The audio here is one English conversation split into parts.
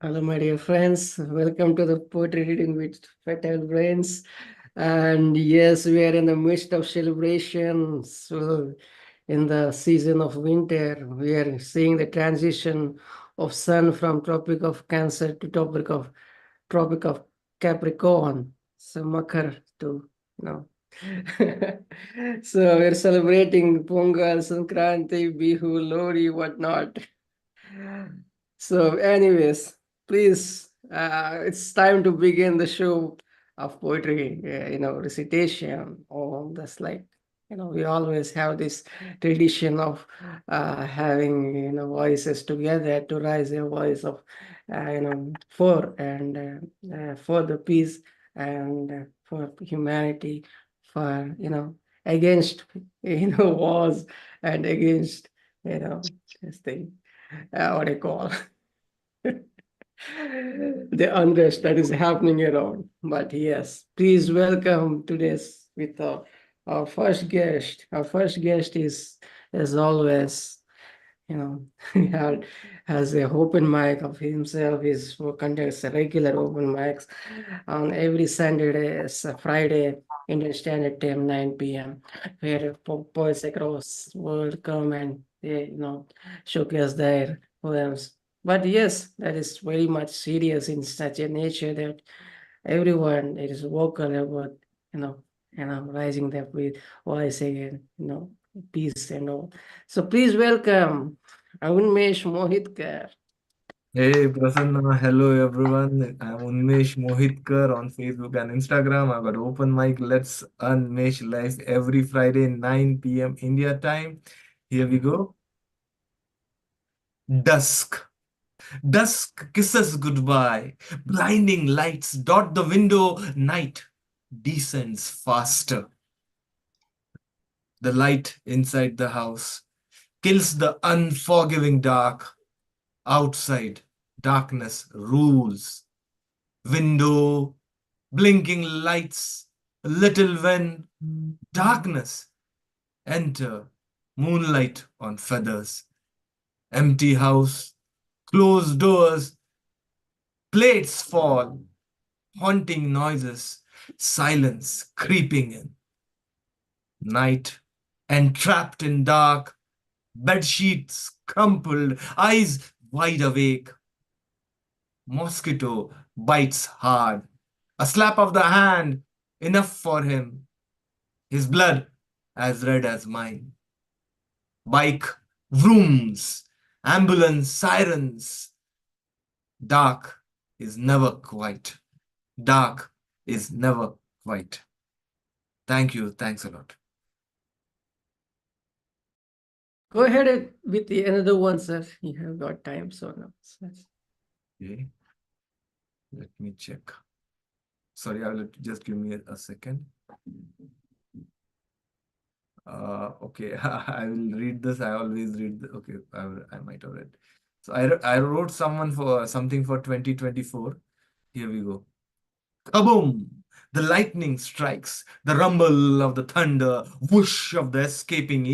Hello, my dear friends. Welcome to the poetry reading with fertile brains. And yes, we are in the midst of celebration. So, in the season of winter, we are seeing the transition of sun from Tropic of Cancer to Tropic of Capricorn. So, Makar to, you know. So, we're celebrating Pongal, Sankranti, Bihu, Lori, whatnot. So, anyways, please, it's time to begin the show of poetry, recitation. Or that's like, we always have this tradition of having, voices together to raise a voice of, for and for the peace and for humanity, for, against, wars and against, this thing what I call the unrest that is happening around. But yes, please welcome today's with our first guest. Our first guest is, as always, he has a open mic of himself. He's conducts a regular open mics on every Sunday, Friday, Indian Standard Time, 9 p.m., where poets across world come and they, showcase their poems. But yes, that is very much serious in such a nature that everyone is vocal about, you know, rising their voice again, peace and all. So please welcome Unmesh Mohitkar. Hey Prasanna, hello everyone. I'm Unmesh Mohitkar on Facebook and Instagram. I've got open mic. Let's Unmesh live every Friday, 9 p.m. India time. Here we go. Dusk. Dusk kisses goodbye. Blinding lights dot the window. Night descends faster. The light inside the house kills the unforgiving dark. Outside, darkness rules. Window, blinking lights, little wind, darkness. Enter, moonlight on feathers. Empty house, closed doors, plates fall, haunting noises, silence creeping in. Night, entrapped in dark, bed sheets crumpled, eyes wide awake. Mosquito bites hard. A slap of the hand, enough for him. His blood as red as mine. Bike vrooms, ambulance sirens. Dark is never quiet. Dark is never quiet. Thank you. Thanks a lot. Go ahead with the another one, sir. You have got time, so now. Okay, let me check. Sorry, I will just give me a second. Okay, I will read this. I always read. Okay, I might have read. So I wrote someone for something for 2024. Here we go. Kaboom! The lightning strikes, the rumble of the thunder, whoosh of the escaping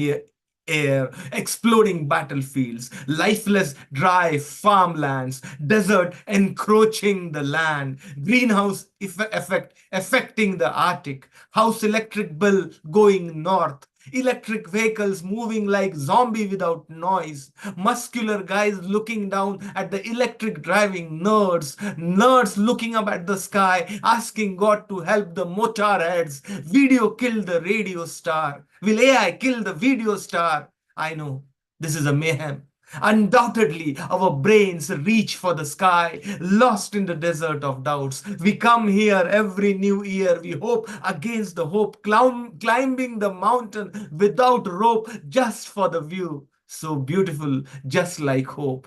air, exploding battlefields, lifeless dry farmlands, desert encroaching the land, greenhouse effect affecting the Arctic, house electric bill going north, electric vehicles moving like zombie without noise, muscular guys looking down at the electric driving nerds looking up at the sky asking God to help the motor heads. Video killed the radio star. Will AI kill the video star? I know this is a mayhem. Undoubtedly, our brains reach for the sky, lost in the desert of doubts. We come here every new year. We hope against the hope, climbing the mountain without rope, just for the view. So beautiful, just like hope.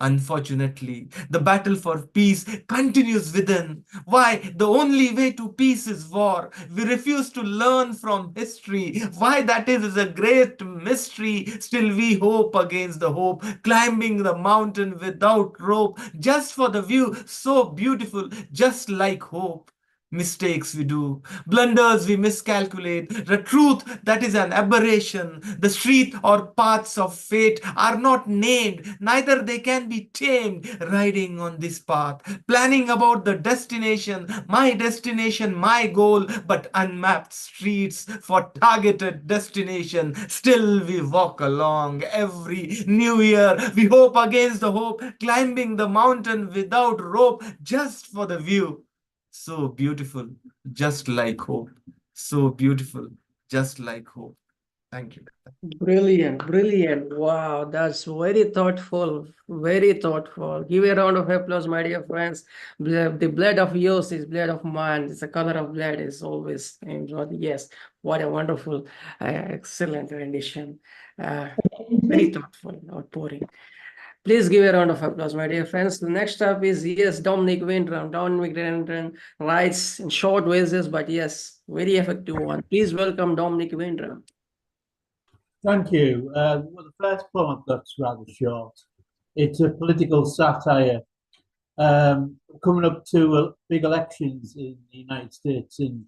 Unfortunately, the battle for peace continues within. Why? The only way to peace is war. We refuse to learn from history. Why that is a great mystery. Still, we hope against the hope, climbing the mountain without rope, just for the view, so beautiful, just like hope. mistakes we do, blunders we miscalculate, the truth that is an aberration. The street or paths of fate are not named, neither they can be tamed. Riding on this path, planning about the destination, my goal, but unmapped streets for targeted destination. Still we walk along every new year. We hope against the hope, climbing the mountain without rope, just for the view. So beautiful, just like hope. So beautiful, just like hope. Thank you. Brilliant, brilliant. Wow, that's very thoughtful, very thoughtful. Give a round of applause, my dear friends. The blood of yours is blood of mine. It's the color of blood is always enjoyed. Yes, what a wonderful, excellent rendition. Uh, very thoughtful, outpouring. Please give a round of applause, my dear friends. The next up is, yes, Dominic Windram. Dominic Windram writes in short verses, but yes, very effective one. Please welcome Dominic Windram. Thank you. Well, the first poem I've got's rather short. It's a political satire coming up to big elections in the United States and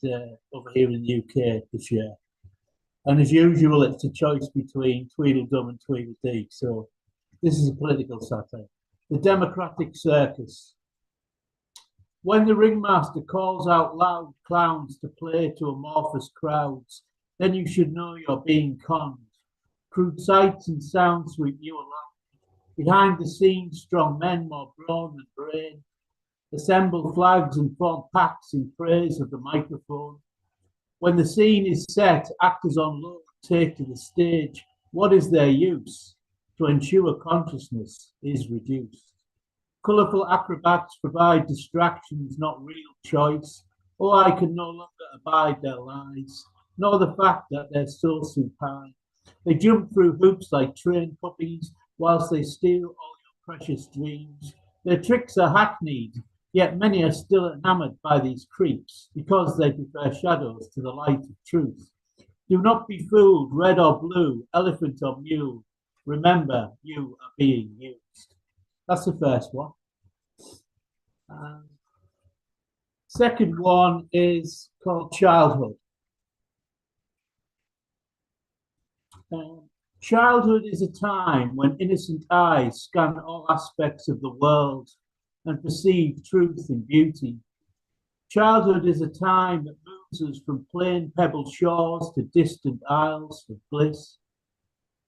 over here in the UK this year. And as usual, it's a choice between Tweedledum and Tweedledee. So this is a political satire. The Democratic Circus. When the ringmaster calls out loud clowns to play to amorphous crowds, then you should know you're being conned. Crude sights and sounds sweep you along. Behind the scenes, strong men more brawn than brain assemble flags and form packs in praise of the microphone. When the scene is set, actors on load take to the stage. What is their use? To ensure consciousness is reduced. Colourful acrobats provide distractions, not real choice. Oh, I can no longer abide their lies, nor the fact that they're so supine. They jump through hoops like trained puppies, whilst they steal all your precious dreams. Their tricks are hackneyed, yet many are still enamoured by these creeps, because they prefer shadows to the light of truth. Do not be fooled, red or blue, elephant or mule. Remember, you are being used. That's the first one. Second one is called Childhood. Childhood is a time when innocent eyes scan all aspects of the world and perceive truth and beauty. Childhood is a time that moves us from plain pebbled shores to distant isles of bliss.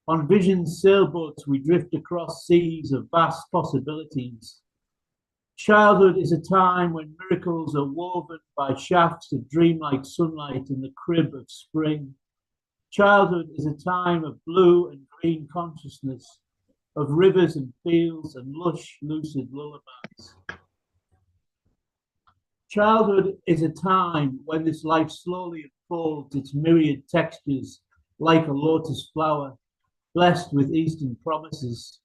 On vision's sailboats, we drift across seas of vast possibilities. Childhood is a time when miracles are woven by shafts of dreamlike sunlight in the crib of spring. Childhood is a time of blue and green consciousness, of rivers and fields and lush, lucid lullabies. Childhood is a time when this life slowly unfolds its myriad textures like a lotus flower, blessed with Eastern promises.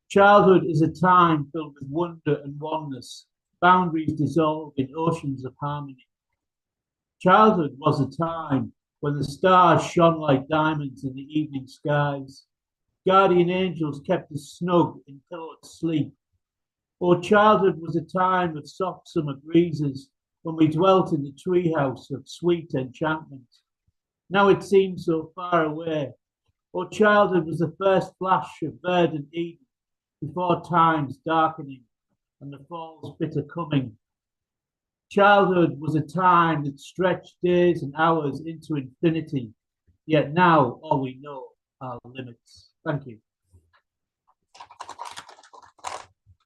Childhood is a time filled with wonder and oneness, boundaries dissolve in oceans of harmony. Childhood was a time when the stars shone like diamonds in the evening skies. Guardian angels kept us snug in pillowed sleep. Or childhood was a time of soft summer breezes when we dwelt in the treehouse of sweet enchantment. Now it seems so far away. Or childhood was the first flash of verdant Eden before time's darkening and the fall's bitter coming. Childhood was a time that stretched days and hours into infinity, yet now all we know are limits. Thank you.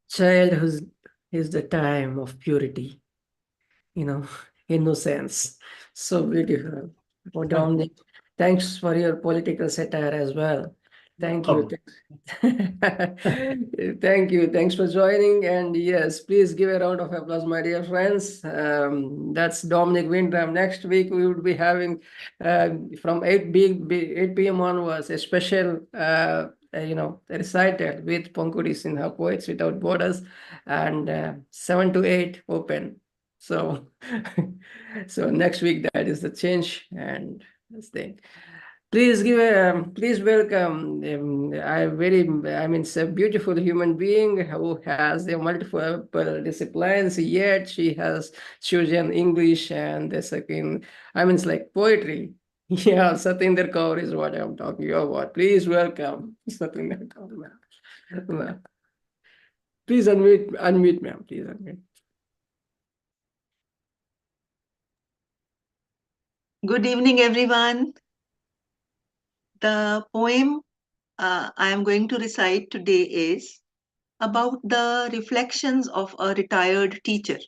Childhood is the time of purity, innocence. So beautiful. Oh, Dominic, thanks for your political satire as well. Thank you. Thank you. Thanks for joining. And yes, please give a round of applause, my dear friends. That's Dominic Windram. Next week, we would be having from 8 p.m. onwards a special recital with Pankudi Sinha Poets Without Borders, and 7 to 8 open. So, so next week, that is the change and this thing. Please welcome. It's a beautiful human being who has the multiple disciplines. Yet she has chosen English and the second. It's like poetry. Yeah, Satinder Kaur is what I'm talking about. Please welcome Satinder Kaur, ma'am. Please unmute, ma'am. Please unmute. Good evening, everyone. The poem I am going to recite today is about the reflections of a retired teacher.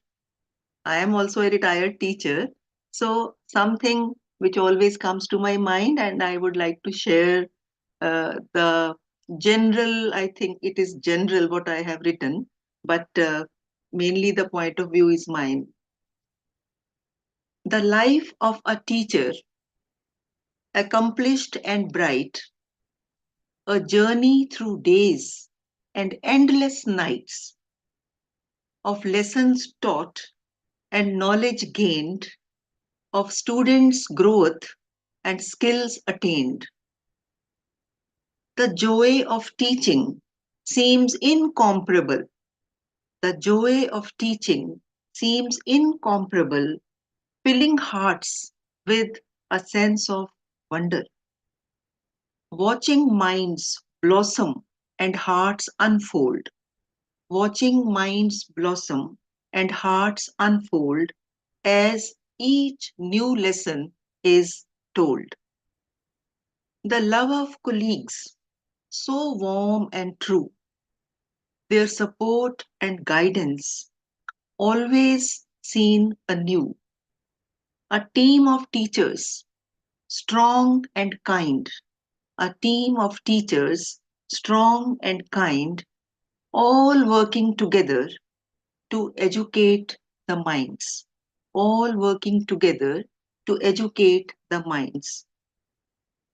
I am also a retired teacher, so something which always comes to my mind, and I would like to share the general, I think it is general what I have written, but mainly the point of view is mine. The life of a teacher, accomplished and bright, a journey through days and endless nights of lessons taught and knowledge gained, of students' growth and skills attained. The joy of teaching seems incomparable. The joy of teaching seems incomparable, filling hearts with a sense of wonder. Watching minds blossom and hearts unfold, watching minds blossom and hearts unfold as each new lesson is told. The love of colleagues, so warm and true, their support and guidance, always seen anew. A team of teachers, strong and kind, a team of teachers, strong and kind, all working together to educate the minds, all working together to educate the minds.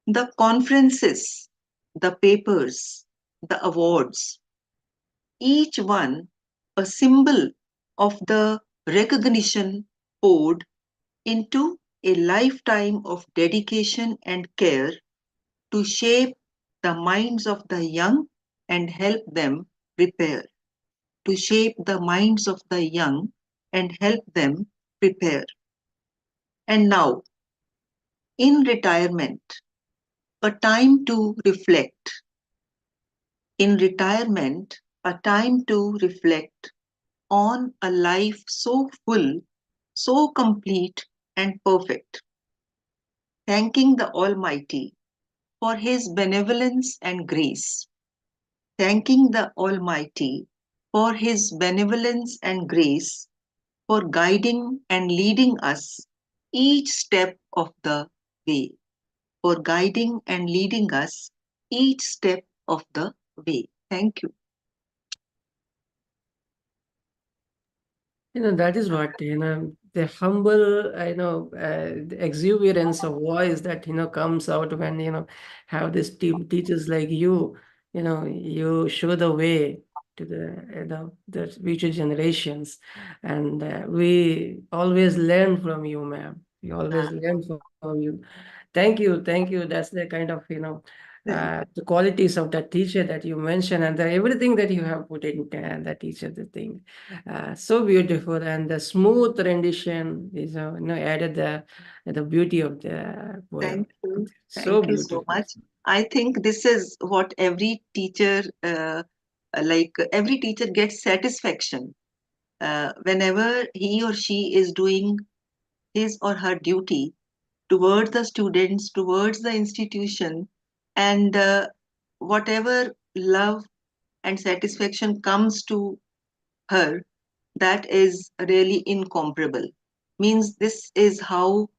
The conferences, the papers, the awards, each one a symbol of the recognition poured into a lifetime of dedication and care to shape the minds of the young and help them prepare. To shape the minds of the young and help them prepare. And now, in retirement, a time to reflect. In retirement, a time to reflect on a life so full, so complete and perfect. Thanking the Almighty for His benevolence and grace. Thanking the Almighty for His benevolence and grace, for guiding and leading us each step of the way. For guiding and leading us each step of the way. Thank you. That is what, the humble, the exuberance of voice that, comes out when, have this team teachers like you show the way to the future generations. And we always learn from you, ma'am. We always learn from you. Thank you. Thank you. That's the kind of, the qualities of that teacher that you mentioned and everything that you have put in that teacher, the thing. So beautiful, and the smooth rendition is added the beauty of the poem. Thank you. So Thank you so beautiful. much. I think this is what every teacher, every teacher gets satisfaction whenever he or she is doing his or her duty towards the students, towards the institution, and whatever love and satisfaction comes to her, that is really incomparable. Means this is how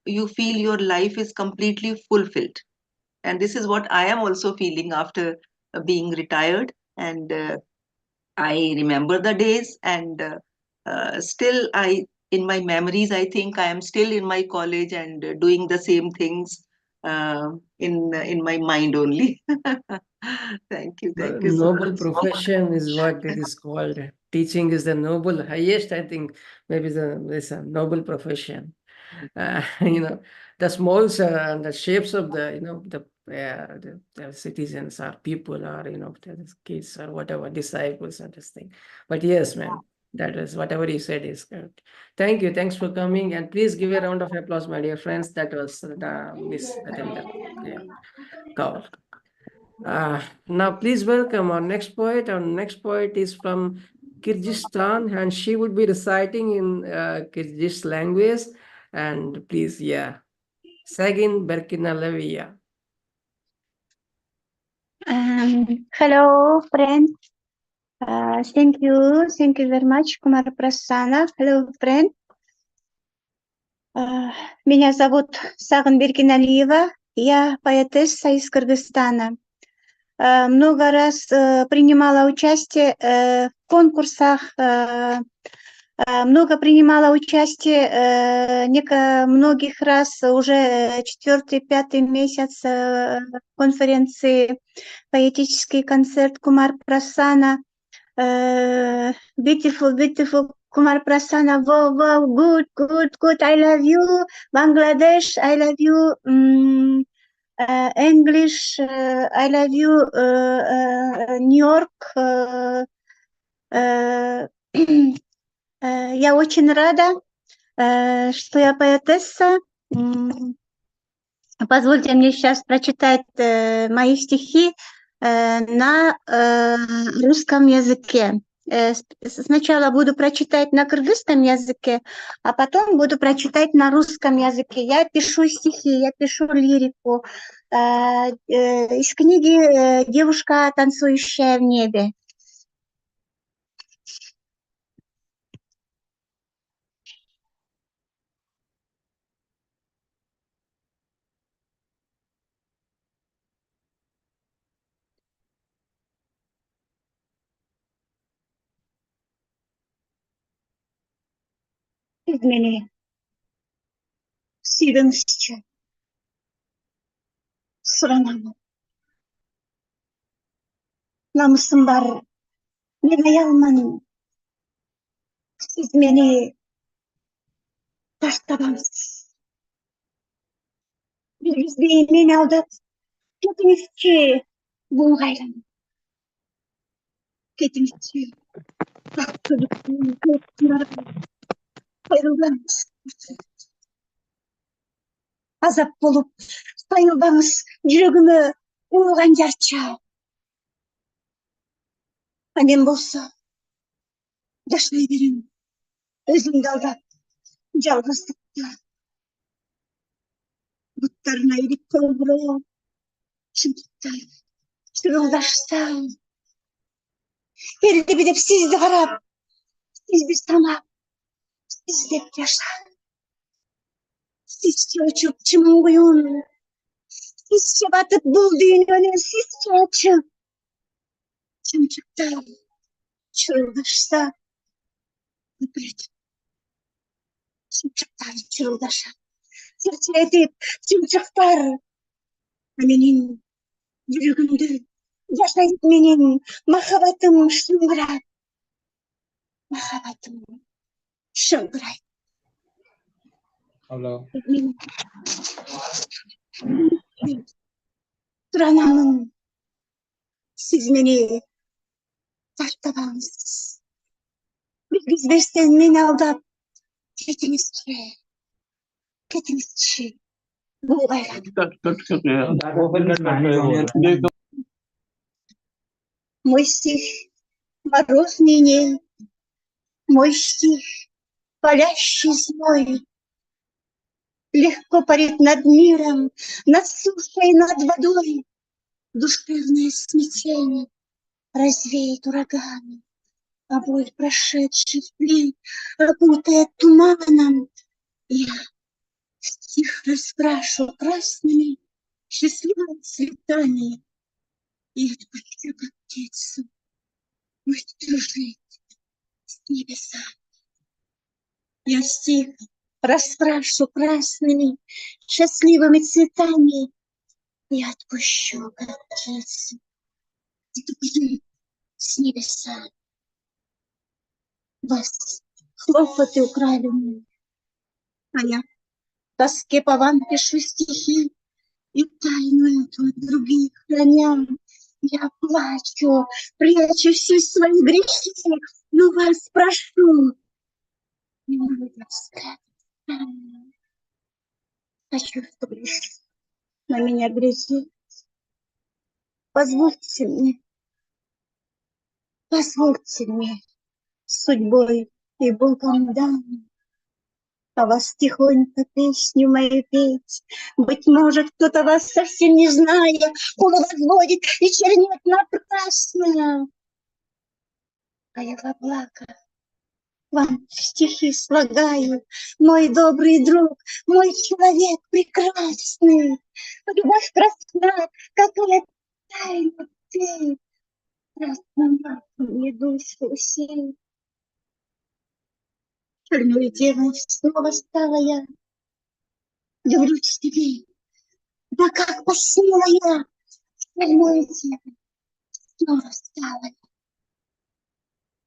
you feel your life is completely fulfilled. And this is what I am also feeling after being retired. And I remember the days, and still, in my memories, I think I am still in my college and doing the same things in my mind only. Thank you so Noble much. profession is what it is called. Teaching is the noble, highest, I think, maybe it's a noble profession. the smalls and the shapes of the citizens or people or, the kids or whatever, disciples or this thing. But yes, man, that is whatever you said is correct. Thank you. Thanks for coming. And please give a round of applause, my dear friends. That was Miss Arindam. Yeah. Gaur. Now, please welcome our next poet. Our next poet is from Kyrgyzstan, and she would be reciting in Kyrgyz language. And please, yeah, Sagin Berkinalavia. Hello, friend. Thank you very much, Kumar Prasanna. Hello, friend. Меня зовут Сагын Беркиналиева. Я поэтесса из Кыргызстана. Много раз принимала участие в конкурсах, много принимала участие многих раз, уже 4-5 месяц конференции «Поэтический концерт Kumar Prasanna». Beautiful Kumar Prasanna. Wow, good. I love you, Bangladesh. I love you, English. I love you, New York. Я очень рада, что я поэтесса. Позвольте мне сейчас прочитать мои стихи на русском языке. Сначала буду прочитать на кыргызском языке, а потом буду прочитать на русском языке. Я пишу стихи, я пишу лирику из книги «Девушка, танцующая в небе». Siz beni sevmişçe сұранамын. Намысым бар, мен аялмын. Siz beni таштабамсыз. Бізбей мен алдап, кетіңізші бұл қайран. Кетіңізші, қайрылдаңыз. Азап болып, сайылдаңыз жүрегіме оған жарча. А мен болса, даштай берем, өзімді алдап, жалғыздықта. Бұттарына еріп қолбырау, шындықтар, шырылдашсам. Ерді бідіп сізді қарап, сізді санап, сіздеп жашап. Sizce açıp çımın kuyun, sizce batıp bul düğününü, sizce açıp çımçıkta çırıldaşsa, öpürdüm. Çımçıklar çırıldaşa, sirçe edip çımçıklar, benim yüreğimde yaşayıp benim mahabatım şıngırak, mahabatım şıngırak. Hello. Duranamın, siz beni taştabamsız. Biz besten beni aldap, ketimizçi, bu bayrak. Мой стих мороз мне, мой стих палящий зной. Легко парит над миром, над сушей, над водой. Душевное смятение развеет ураганы, а боль прошедший плен окутает туманом. Я стих раскрашу красными счастливыми цветами и отпущу как птицу пусть дружить с небесами. Я стих раскрашу красными счастливыми цветами и отпущу как птицу дружить с небесами. Вас хлопоты украли меня, а я тоске по вам пишу стихи, и тайну эту от других храня. Я плачу, прячу все свои грехи, но вас прошу, не надо взгляд. Хочу, чтобы лишь на меня грехи. Позвольте мне судьбой и Богом данным, а вас тихонько песню мою петь. Быть может, кто-то вас совсем не зная, полувозводит и чернет напрасно. А я во благо вам стихи слагаю, мой добрый друг, мой человек прекрасный. Любовь красна, какая тайна ты, красным марком мне душу усеет. Шальной девой снова стала я, говорю тебе, да как посмела я, шальной девой снова стала я.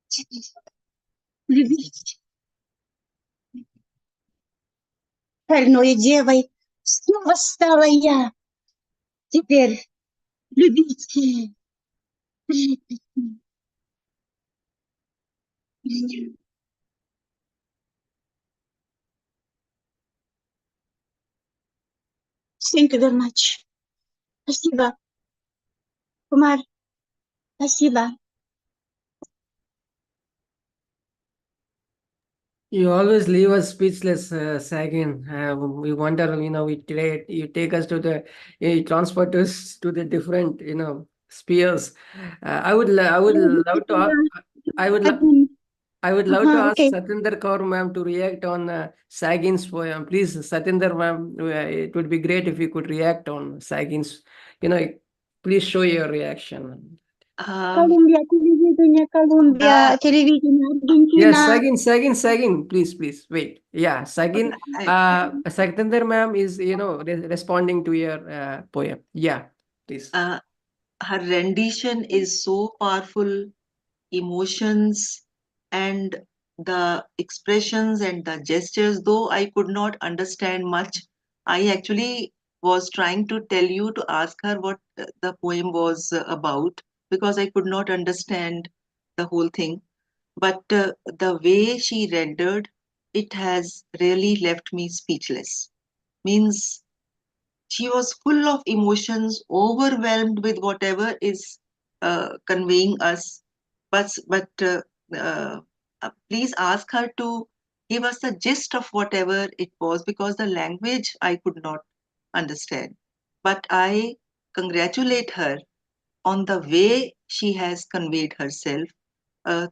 Теперь любить. Шальной девой снова стала я, теперь любите трепетно меня. Thank you very much. Спасибо. Kumar, спасибо. You always leave us speechless, Sagan. We wonder, you take us to you transport us to the different, spheres. I would love to, I would, I would love to ask Okay. Satinder Kaur ma'am to react on Sagin's poem. Please, Satinder ma'am, it would be great if you could react on Sagin's, please show your reaction. Колумбия, телевидение, Колумбия, телевидение, Yes, Аргентина. Sagin, please, wait. Yeah, Sagin, Satinder ma'am is, responding to your poem. Yeah, please. Her rendition is so powerful, emotions and the expressions and the gestures, though I could not understand much. I actually was trying to tell you to ask her what the poem was about because I could not understand the whole thing. But the way she rendered, it has really left me speechless. Means she was full of emotions, overwhelmed with whatever is conveying us. But please ask her to give us the gist of whatever it was because the language I could not understand. But I congratulate her on the way she has conveyed herself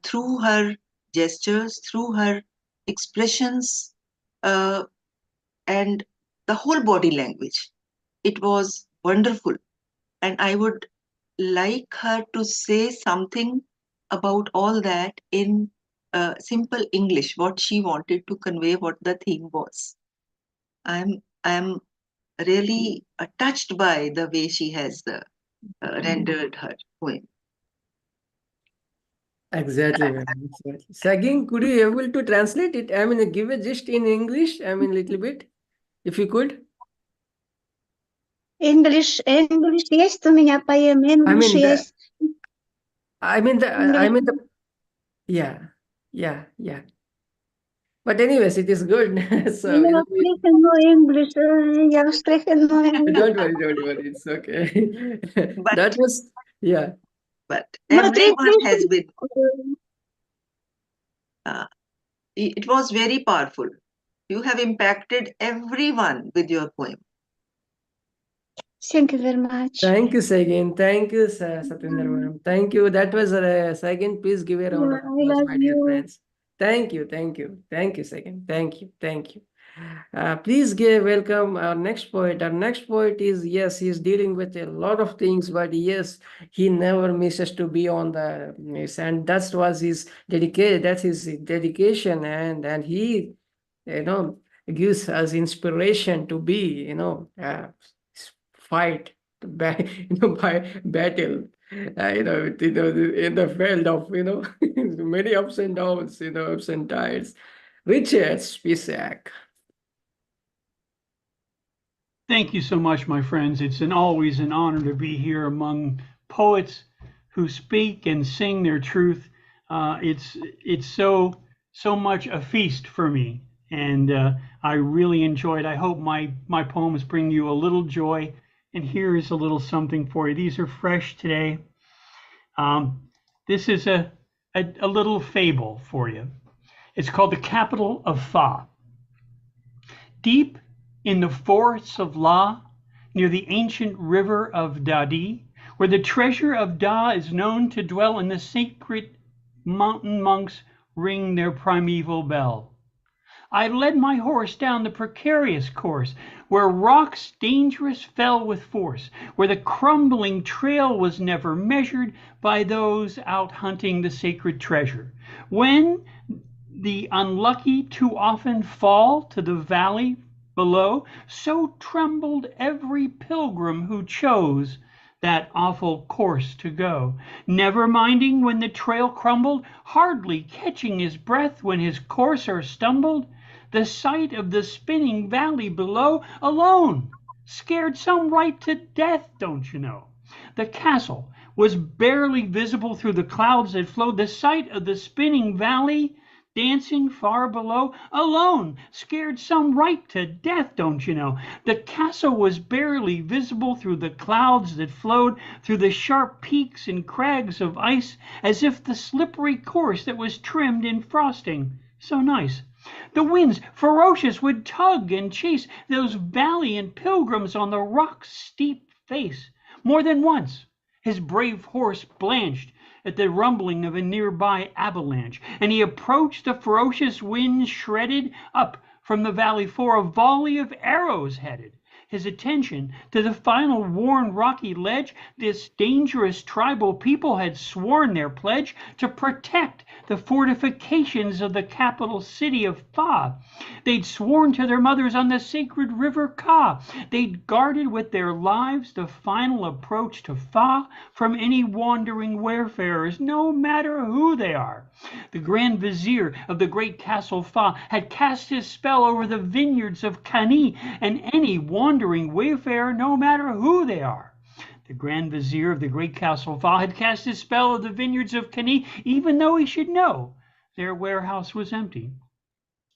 through her gestures, through her expressions, uh, and the whole body language. It was wonderful. And I would like her to say something about all that in simple English, what she wanted to convey, what the theme was. I'm really touched by the way she has rendered her poem. Exactly, ma'am. Exactly. Sagin, could you able to translate it? I mean, give a gist in English. I mean, little bit, if you could. English есть у меня поэма, English есть. I mean the, yeah. But anyways, it is good. So, Я sprechen nur English, я sprechen nur English. don't worry. It's okay. But- That was, yeah. But But everyone has been, it was very powerful. You have impacted everyone with your poem. Thank you very much. Thank you, Sagin. Thank you, Satinder ma'am. Thank you. That was Sagin. Please give a round of I applause, love my dear you. friends. Thank you, Sagin. Thank you. Please give welcome our next poet. Our next poet is, yes, he's dealing with a lot of things, but yes, he never misses to be on the miss, and that was his dedication. That's his dedication, and he, you know, gives us inspiration to be, fight by, by battle. In the field of, many ups and downs, ups and tides. Richard Spisak. Thank you so much, my friends. It's always an honor to be here among poets who speak and sing their truth. It's so much a feast for me, and I really enjoyed. I hope my poems bring you a little joy. And here is a little something for you. These are fresh today. This is a little fable for you. It's called The Capital of Fa. Deep in the forests of La, near the ancient river of Dadi, where the treasure of Da is known to dwell, in the sacred mountain monks ring their primeval bell. I led my horse down the precarious course, where rocks dangerous fell with force, where the crumbling trail was never measured by those out hunting the sacred treasure. When the unlucky too often fall to the valley below, so trembled every pilgrim who chose that awful course to go, never minding when the trail crumbled, hardly catching his breath when his courser stumbled. The sight of the spinning valley below alone scared some right to death, don't you know? The castle was barely visible through the clouds that flowed. The sight of the spinning valley dancing far below alone scared some right to death, don't you know? The castle was barely visible through the clouds that flowed, through the sharp peaks and crags of ice, as if the slippery course that was trimmed in frosting so nice. The winds ferocious would tug and chase those valiant pilgrims on the rock's steep face. More than once his brave horse blanched at the rumbling of a nearby avalanche, and he approached the ferocious winds, shredded up from the valley for a volley of arrows headed his attention to the final worn rocky ledge. This dangerous tribal people had sworn their pledge to protect the fortifications of the capital city of Fa. They'd sworn to their mothers on the sacred river Ka. They'd guarded with their lives the final approach to Fa from any wandering wayfarers, no matter who they are. The Grand Vizier of the great castle Fa had cast his spell over the vineyards of Kani and any wandering wayfarer, no matter who they are. The Grand Vizier of the great castle Fa had cast his spell of the vineyards of Kani, even though he should know their warehouse was empty.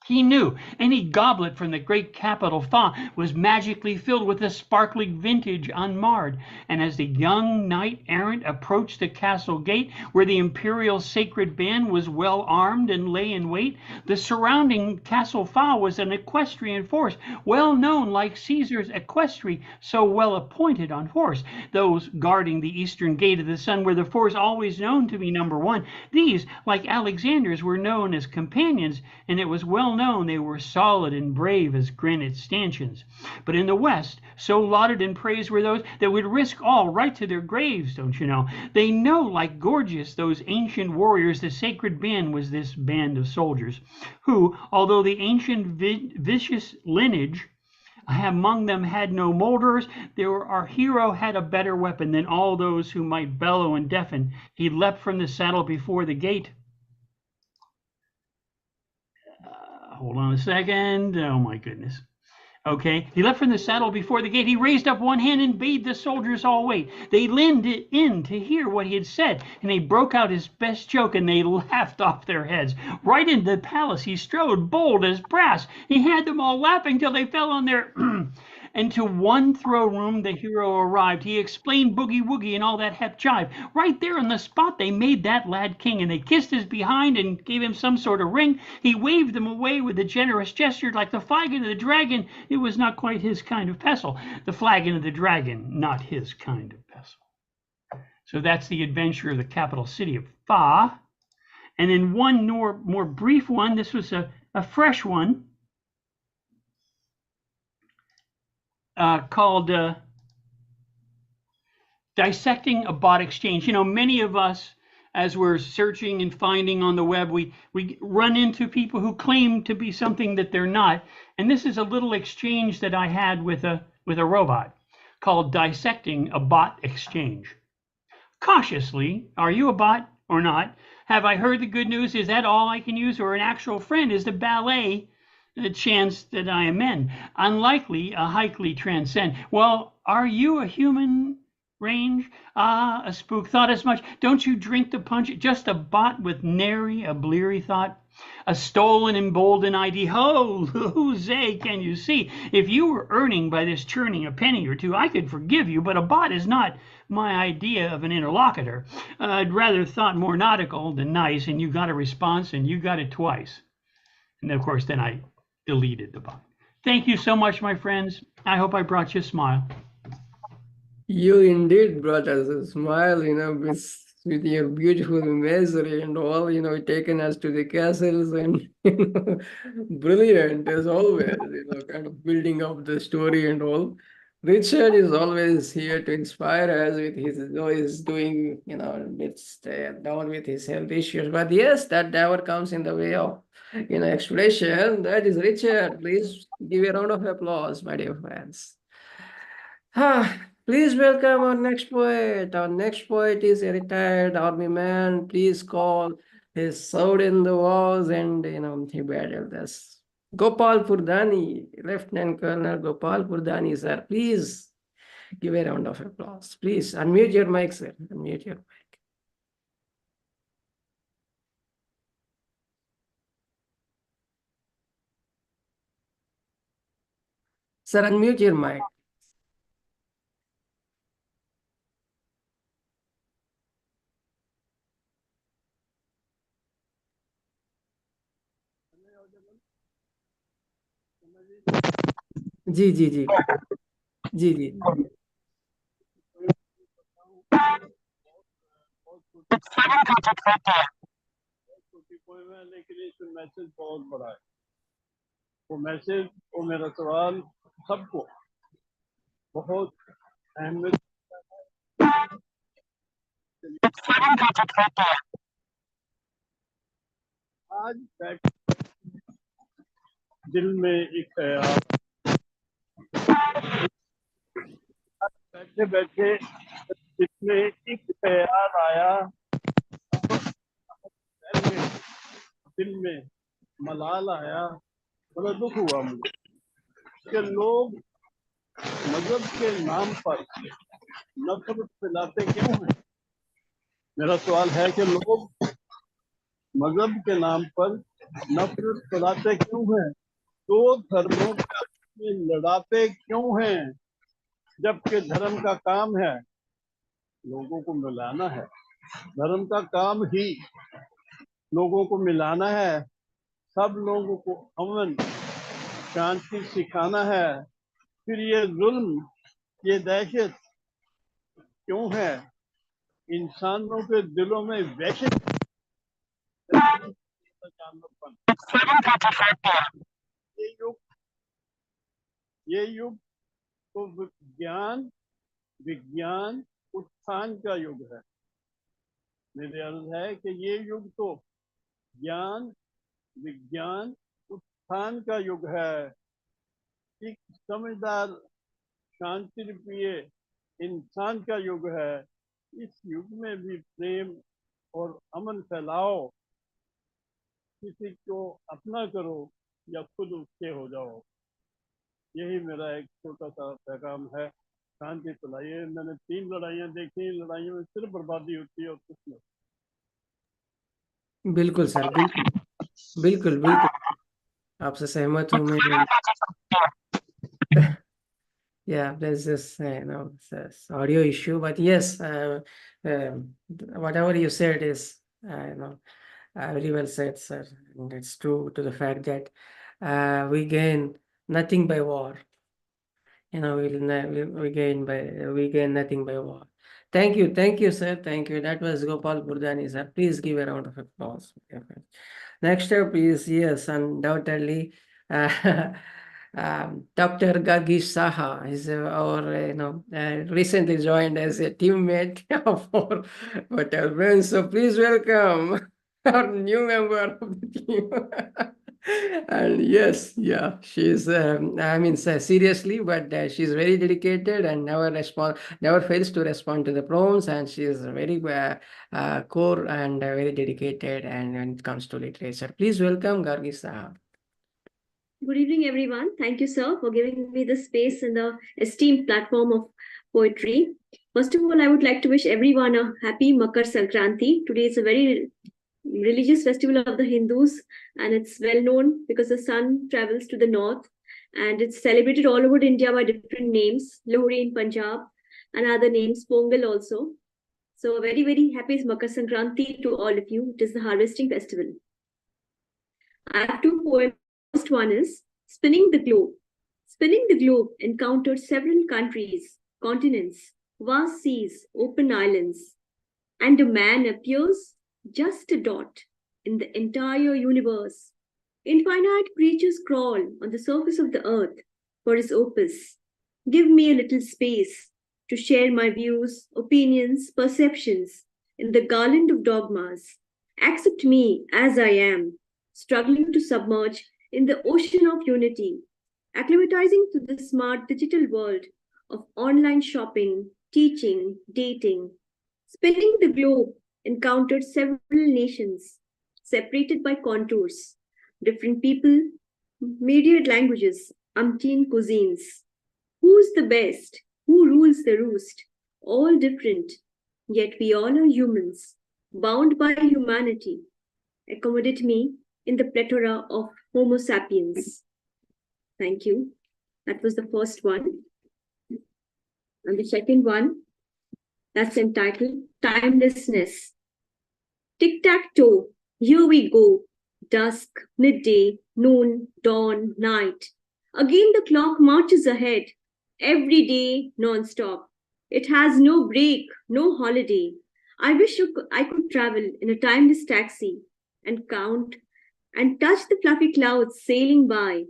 He knew any goblet from the great capital Fa was magically filled with a sparkling vintage unmarred, and as the young knight-errant approached the castle gate, where the imperial sacred band was well armed and lay in wait, the surrounding castle Fa was an equestrian force, well known like Caesar's equestry, so well appointed on horse. Those guarding the eastern gate of the sun were the force always known to be number one. These, like Alexander's, were known as companions, and it was well known they were solid and brave as granite stanchions. But in the West, so lauded and praised were those that would risk all right to their graves, don't you know? They know, like Gorgias, those ancient warriors, the sacred band was this band of soldiers, who, although the ancient vicious lineage among them had no molders, our hero had a better weapon than all those who might bellow and deafen. He leapt from the saddle before the gate. Hold on a second. Oh, my goodness. Okay. He leapt from the saddle before the gate. He raised up one hand and bade the soldiers all wait. They leaned in to hear what he had said, and he broke out his best joke, and they laughed off their heads. Right into the palace he strode, bold as brass. He had them all laughing till they fell on their... And to one throne room the hero arrived. He explained boogie woogie and all that hep jive. Right there on the spot they made that lad king, and they kissed his behind and gave him some sort of ring. He waved them away with a generous gesture, like the flagon of the dragon. It was not quite his kind of pestle. The flagon of the dragon, not his kind of pestle. So that's the adventure of the capital city of Fa. And then one more brief one. This was a fresh one. Called Dissecting a Bot Exchange. You know, many of us, as we're searching and finding on the web, we run into people who claim to be something that they're not. And this is a little exchange that I had with a robot called Dissecting a Bot Exchange. Cautiously, are you a bot or not? Have I heard the good news? Is that all I can use? Or an actual friend? Is the ballet the chance that I am in. Unlikely, a highly transcend. Well, are you a human range? Ah, a spook thought as much. Don't you drink the punch? Just a bot with nary a bleary thought. A stolen emboldened ID. Ho, Jose, can you see? If you were earning by this churning a penny or two, I could forgive you, but a bot is not my idea of an interlocutor. I'd rather thought more nautical than nice, and you got a response, and you got it twice. And of course, then I deleted the bot. Thank you so much, my friends. I hope I brought you a smile. You indeed brought us a smile, with your beautiful imagery and all, taken us to the castles and brilliant as always, kind of building up the story and all. Richard is always here to inspire us with his, though he's doing, it's down with his health issues. But yes, that never comes in the way of, explanation. That is Richard. Please give a round of applause, my dear friends. Please welcome our next poet. Our next poet is a retired army man. Please call his sword in the wars and he battled us. Gopal Purdani, Lieutenant Colonel Gopal Purdani, sir. Please give a round of applause. Please unmute your mic, sir. Unmute your mic. Sir, unmute your mic. जी जी जी जी जी लेकिन इसमें message बहुत बड़ा है। वो message, वो मेरा सवाल सबको बहुत अहमियत आज दिल में एक ख्याल बैठे बैठे इसमें एक ख्याल आया, दिल में मलाल आया, बड़ा दुख हुआ मुझे कि लोग मजहब के नाम पर नफरत फैलाते क्यों हैं। मेरा सवाल है कि लोग मजहब के नाम पर नफरत फैलाते क्यों हैं, दो धर्मों में लड़ाते क्यों हैं, जबकि धर्म का काम है लोगों को मिलाना है। धर्म का काम ही लोगों को मिलाना है, सब लोगों को अमन शांति सिखाना है। फिर ये जुल्म, ये दहशत क्यों है, इंसानों के दिलों में वहशत। ये युग तो विज्ञान उत्थान का युग है। मेरे अर्ज है कि ये युग तो ज्ञान विज्ञान उत्थान का युग है। एक समझदार शांति प्रिय इंसान का युग है। इस युग में भी प्रेम और अमन फैलाओ, किसी को अपना करो या खुद उसके हो जाओ। यही मेरा एक छोटा सा पैगाम है। शांति फैलाइए। मैंने 3 लड़ाइयाँ देखी, लड़ाइयों में सिर्फ बर्बादी होती है और कुछ नहीं। बिल्कुल सर, बिल्कुल बिल्कुल बिल्कुल आपसे सहमत हूँ मैं। Yeah, there's this, this audio issue, but yes, whatever you said is, very well said, sir. And it's true to the fact that we gain nothing by war. We gain nothing by war. Thank you, sir. Thank you. That was Gopal Burdani, sir. Please give a round of applause. Next up is, yes, undoubtedly, Dr. Gargi Saha is recently joined as a teammate of our hotel friends. So please welcome our new member of the team. And yes, yeah, she's, seriously, but she's very dedicated and never fails to respond to the prompts. And she is very core and very dedicated. And when it comes to literature, please welcome Gargi Saha. Good evening, everyone. Thank you, sir, for giving me the space and the esteemed platform of poetry. First of all, I would like to wish everyone a happy Makar Sankranti. Today is a very religious festival of the Hindus, and it's well known because the sun travels to the north, and it's celebrated all over India by different names, Lohri in Punjab, and other names, Pongal also. So, a very, very happy Makar Sankranti to all of you. It is the harvesting festival. I have two poems. First one is Spinning the Globe. Spinning the globe encountered several countries, continents, vast seas, open islands, and a man appears just a dot in the entire universe. Infinite creatures crawl on the surface of the earth for his opus. Give me a little space to share my views, opinions, perceptions in the garland of dogmas. Accept me as I am, struggling to submerge in the ocean of unity, acclimatizing to the smart digital world of online shopping, teaching, dating. Spinning the globe encountered several nations, separated by contours, different people, myriad languages, umpteen cuisines. Who's the best? Who rules the roost? All different, yet we all are humans, bound by humanity. Accommodate me in the plethora of Homo sapiens. Thank you. That was the first one. And the second one, that's entitled Timelessness. Tic-tac-toe, here we go. Dusk, midday, noon, dawn, night. Again the clock marches ahead, every day, non-stop. It has no break, no holiday. I wish I could travel in a timeless taxi and count and touch the fluffy clouds sailing by,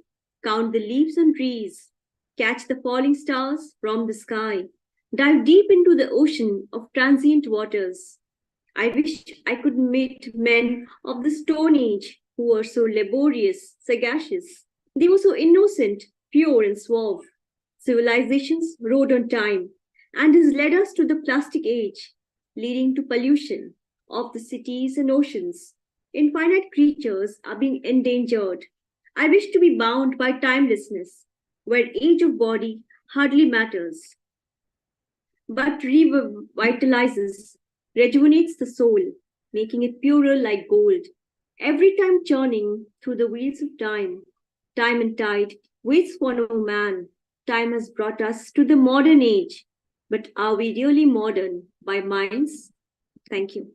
count the leaves on trees, catch the falling stars from the sky, dive deep into the ocean of transient waters. I wish I could meet men of the Stone Age who were so laborious, sagacious. They were so innocent, pure, and suave. Civilizations rode on time and has led us to the plastic age, leading to pollution of the cities and oceans. Infinite creatures are being endangered. I wish to be bound by timelessness, where age of body hardly matters, but revitalizes, rejuvenates the soul, making it purer like gold. Every time churning through the wheels of time, time and tide waits for no man. Time has brought us to the modern age, but are we really modern by minds? Thank you.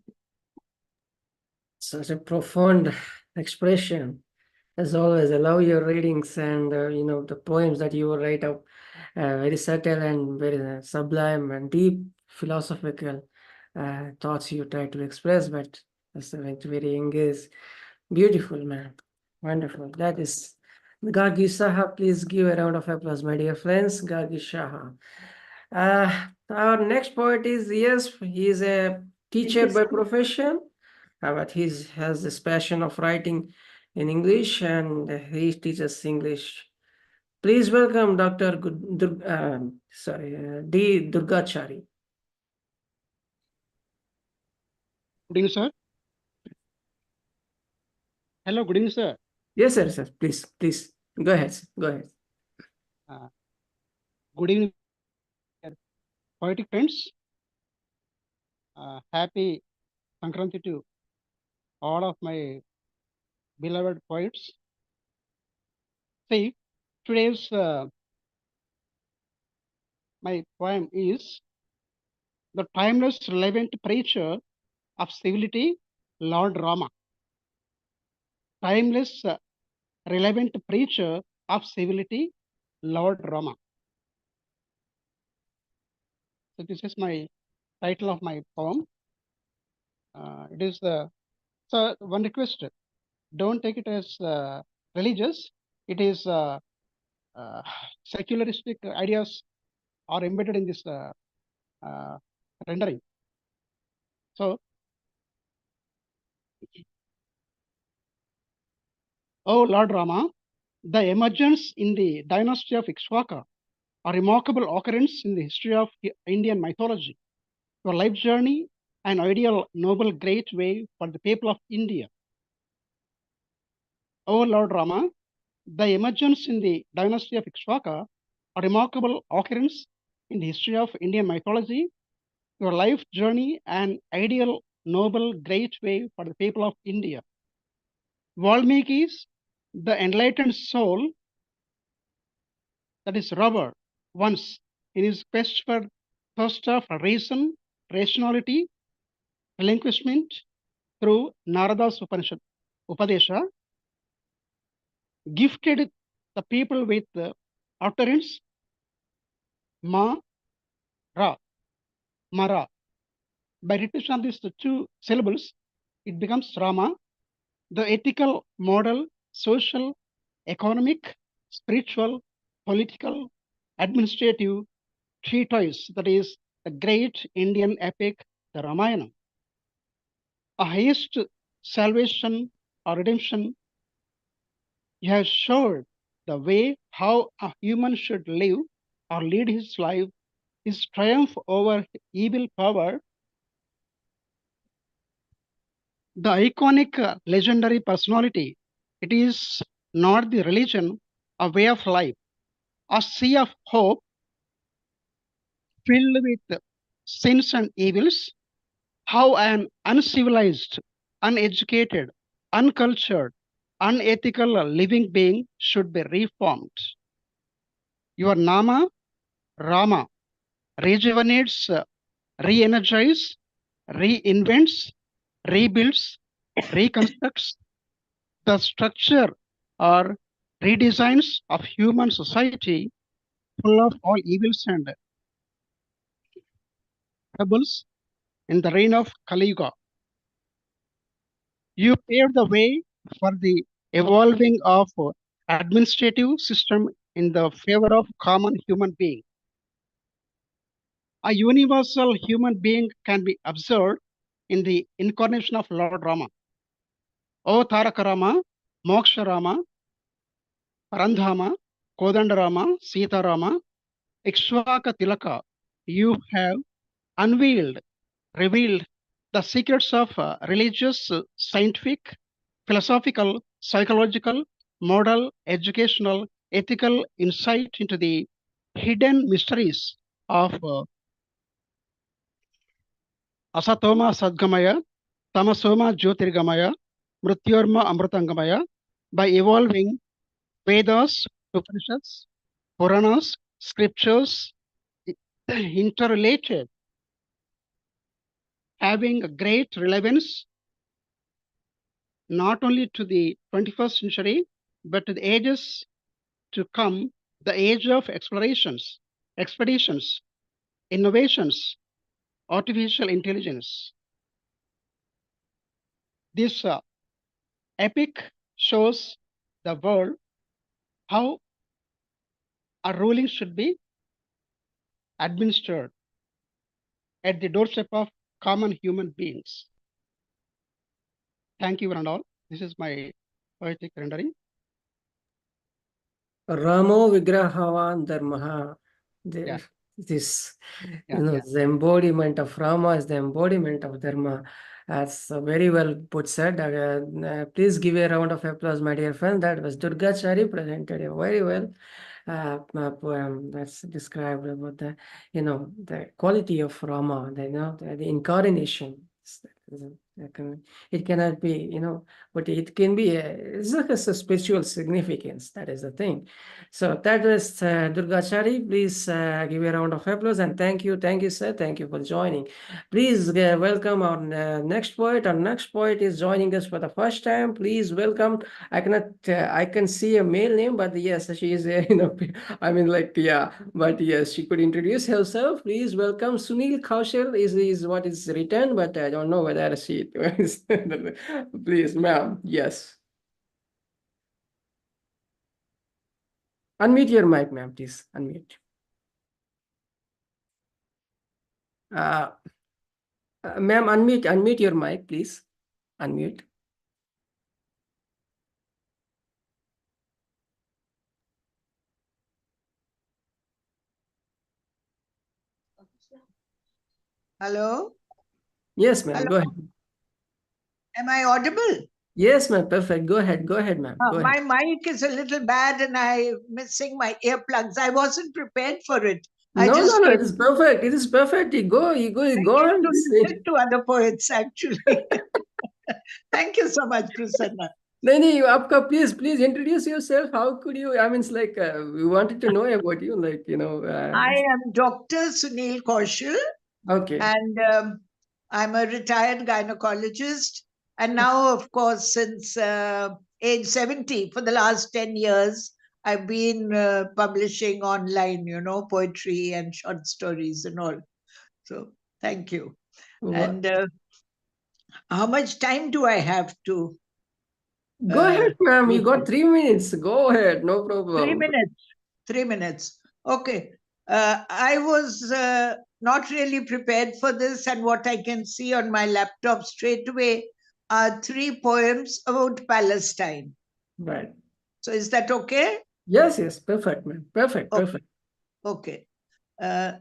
Such a profound expression. As always, I love your readings and the poems that you write up. Very subtle and very sublime and deep philosophical thoughts you try to express, but that's very engaged. Beautiful, man. Wonderful. That is Gargi Saha. Please give a round of applause, my dear friends. Gargi Saha. Our next poet is, yes, he is a teacher by profession, but he has this passion of writing in English and he teaches English. Please welcome Dr. D. Durgachari. Good evening, sir. Hello, good evening, sir. Yes, sir. Please. Go ahead. Good evening, poetic friends. Happy Sankranti to all of my beloved poets. See, today's my poem is The Timeless Relevant Preacher of Civility, Lord Rama. Timeless relevant preacher of civility, Lord Rama. So this is my title of my poem. It is so one request: don't take it as religious. It is secularistic ideas are embedded in this rendering. So, oh Lord Rama, the emergence in the dynasty of Ikshvaka, a remarkable occurrence in the history of Indian mythology. Your life journey, an ideal, noble, great way for the people of India. Oh Lord Rama, The emergence in the dynasty of Ikshvaka, a remarkable occurrence in the history of Indian mythology, your life journey, an ideal, noble, great way for the people of India. Valmiki's the enlightened soul, that is rubber, once in his quest for thirst of reason, rationality, relinquishment through Narada's Upadesha, gifted the people with the utterance Ma Ra, Mara. By repetition of these two syllables, it becomes Rama, the ethical, moral, social, economic, spiritual, political, administrative treatise, that is the great Indian epic, the Ramayana. A highest salvation or redemption, you have showed the way how a human should live or lead his life, his triumph over evil power, the iconic legendary personality. It is not the religion, a way of life, a sea of hope filled with sins and evils, how an uncivilized, uneducated, uncultured, unethical living being should be reformed. Your Nama, Rama, rejuvenates, re-energizes, reinvents, rebuilds, reconstructs the structure or redesigns of human society full of all evils and troubles in the reign of Kali Yuga. You paved the way for the evolving of administrative system in the favor of common human being. A universal human being can be observed in the incarnation of Lord Rama. O Taraka Rama, Moksha Rama, Parandhama, Kodandarama, Sita Rama, Ikshvaka Tilaka, you have unveiled, revealed the secrets of religious, scientific, philosophical, psychological, moral, educational, ethical insight into the hidden mysteries of Asatoma Sadgamaya, Tamasoma Jyotirgamaya, Mrityorma Amrutangamaya by evolving Vedas, Upanishads, Puranas, scriptures interrelated, having a great relevance not only to the 21st century, but to the ages to come, the age of explorations, expeditions, innovations, artificial intelligence. This epic shows the world how a ruling should be administered at the doorstep of common human beings. Thank you, one and all. This is my poetic rendering. Ramo Vigrahavan Dharmaha. Yeah. This, Yeah, the embodiment of Rama is the embodiment of Dharma. That's very well put said. Please give a round of applause, my dear friend. That was Durgachari presented a very well poem that's described about the, the quality of Rama, the incarnation. It cannot be, but it can be, it's like a spiritual significance. That is the thing. So that was Durgachari. Please give a round of applause and thank you, sir. Thank you for joining. Please welcome our next poet. Our next poet is joining us for the first time. Please welcome. I can see a male name, but yes, she is, but yes, she could introduce herself. Please welcome Sunil Kaushal is what is written, but I don't know whether she please, ma'am. Yes. Unmute your mic, ma'am, please. Unmute. Ma'am, unmute your mic, please. Unmute. Hello? Yes, ma'am. Hello? Go ahead. Am I audible? Yes, ma'am. Perfect. Go ahead, ma'am. Go ahead. My mic is a little bad and I'm missing my earplugs. I wasn't prepared for it. I No, just no, no. came It is perfect. It is perfect. You go on. to listen to other poets, actually. Thank you so much, Prasanna. नहीं नहीं आपका please introduce yourself. How could you? I mean, it's like we wanted to know about you. Like I am Dr. Sunil Kel, okay. and I'm a retired gynecologist. And now, of course, since age 70, for the last 10 years, I've been publishing online, poetry and short stories and all. So thank you. And how much time do I have to? Go ahead, ma'am. You got 3 minutes. Go ahead. No problem. 3 minutes. 3 minutes. Okay. I was not really prepared for this, and what I can see on my laptop straight away are 3 poems about Palestine. Right. So is that okay? Yes, perfect, ma'am. Perfect. Okay.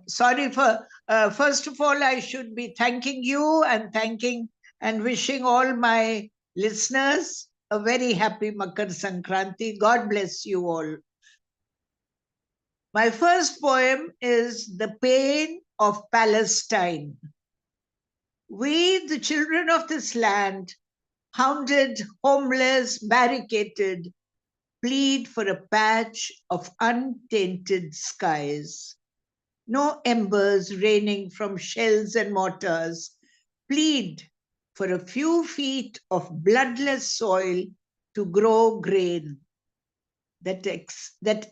Sorry for, first of all, I should be thanking you and wishing all my listeners a very happy Makar Sankranti. God bless you all. My first poem is The Pain of Palestine. We, the children of this land, hounded, homeless, barricaded, plead for a patch of untainted skies. No embers raining from shells and mortars, plead for a few feet of bloodless soil to grow grain that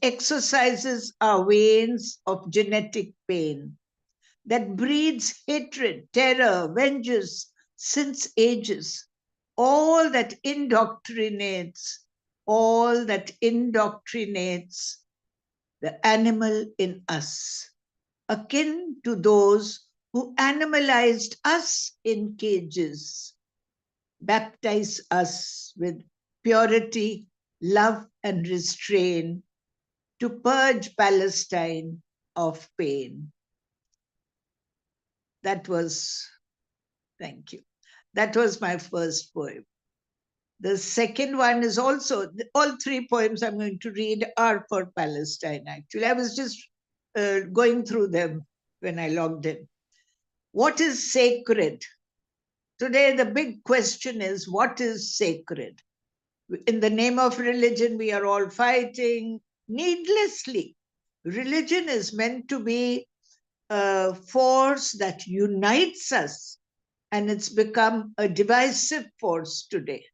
exercises our veins of genetic pain, that breeds hatred, terror, vengeance since ages, all that indoctrinates the animal in us, akin to those who animalized us in cages, baptize us with purity, love, and restraint to purge Palestine of pain. Thank you. That was my first poem. The second one is also, all 3 poems I'm going to read are for Palestine, actually. I was just going through them when I logged in. What is sacred? Today, the big question is, what is sacred? In the name of religion, we are all fighting needlessly. Religion is meant to be a force that unites us, and it's become a divisive force today.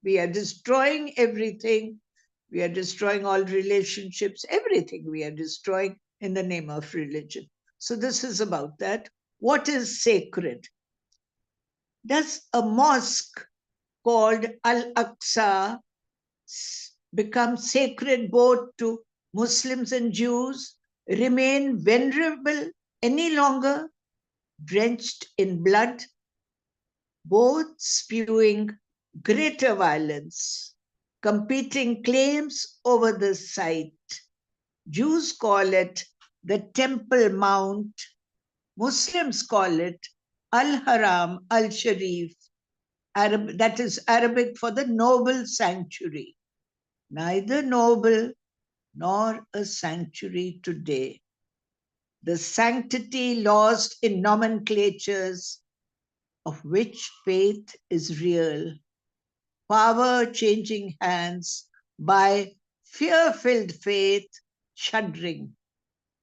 We are destroying everything. We are destroying all relationships, everything we are destroying in the name of religion. So this is about that. What is sacred? Does a mosque called Al-Aqsa become sacred both to Muslims and Jews, remain venerable any longer, drenched in blood, both spewing greater violence, competing claims over the site? Jews call it the Temple Mount, Muslims call it Al-Haram, Al-Sharif, that is Arabic for the noble sanctuary. Neither noble nor a sanctuary today. The sanctity lost in nomenclatures of which faith is real. Power changing hands by fear-filled faith shuddering,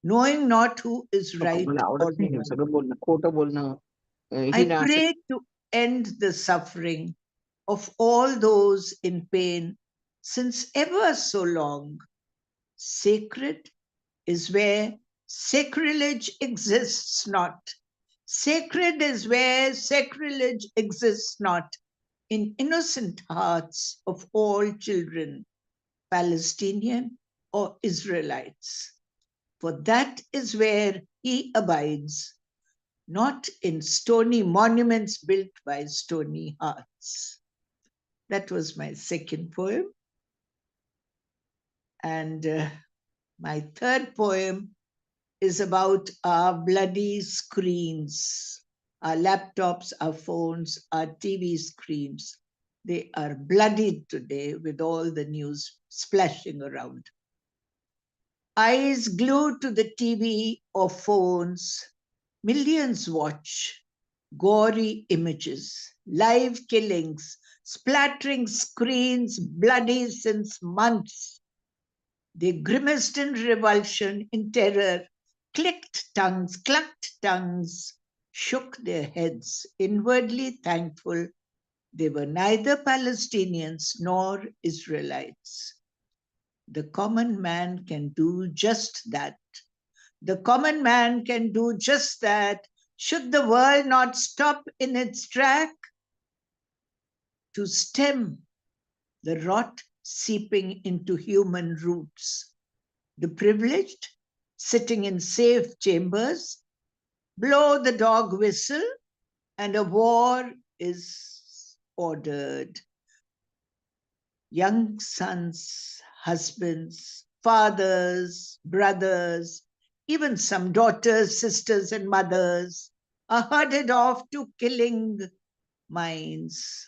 knowing not who is right or wrong. I pray to end the suffering of all those in pain since ever so long. Sacred is where sacrilege exists not. Sacred is where sacrilege exists not, in innocent hearts of all children, Palestinian or Israelites. For that is where he abides, not in stony monuments built by stony hearts. That was my second poem. And my third poem is about our bloody screens, our laptops, our phones, our TV screens. They are bloodied today with all the news splashing around. Eyes glued to the TV or phones, millions watch gory images, live killings, splattering screens, bloody since months. They grimaced in revulsion, in terror, clucked tongues, shook their heads, inwardly thankful they were neither Palestinians nor Israelites. The common man can do just that. The common man can do just that. Should the world not stop in its track? To stem the rot seeping into human roots. The privileged, sitting in safe chambers, blow the dog whistle, and a war is ordered. Young sons, husbands, fathers, brothers, even some daughters, sisters, and mothers are herded off to killing minds.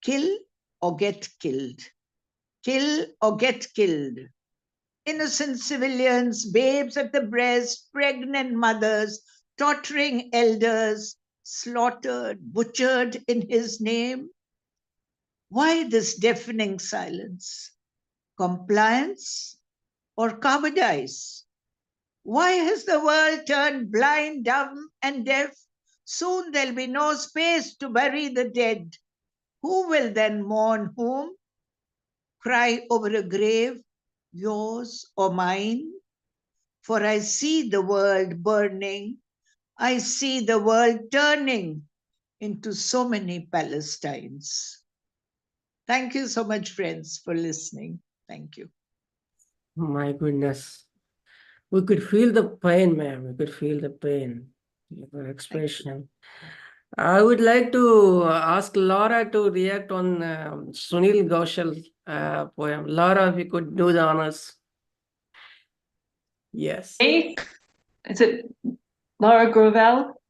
Kill or get killed. Kill or get killed. Innocent civilians, babes at the breast, pregnant mothers, tottering elders, slaughtered, butchered in his name. Why this deafening silence? Compliance or cowardice? Why has the world turned blind, dumb, and deaf? Soon there'll be no space to bury the dead. Who will then mourn whom? Cry over a grave, yours or mine? For I see the world burning. I see the world turning into so many Palestines. Thank you so much, friends, for listening. Thank you. My goodness. We could feel the pain, ma'am. We could feel the pain. Your expression. I would like to ask Laura to react on Sunil Goshal's poem. Laura, if you could do the honors. Yes. Hey, is it Laura Gravel?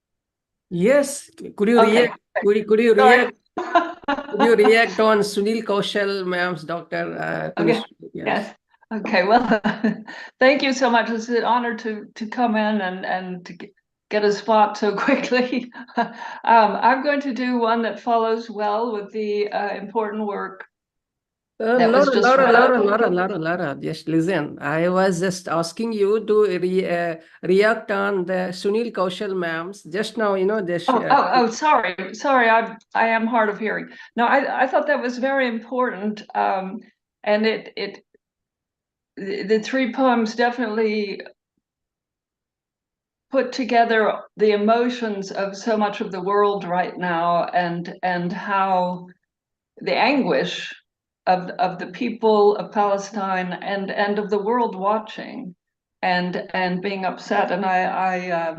Yes. Could you Okay. react? Could you Sorry. react? Could you react on Sunil Kaushal, ma'am's doctor? Okay. Yes. Okay. Well, thank you so much. It's an honor to come in and to get a spot so quickly. I'm going to do one that follows well with the important work. Laura, just listen. I was just asking you to react on the Sunil Kaushal ma'am's just now, this. Sorry. I am hard of hearing. No, I thought that was very important. And the three poems definitely put together the emotions of so much of the world right now, and how the anguish of the people of Palestine and of the world watching and being upset. And I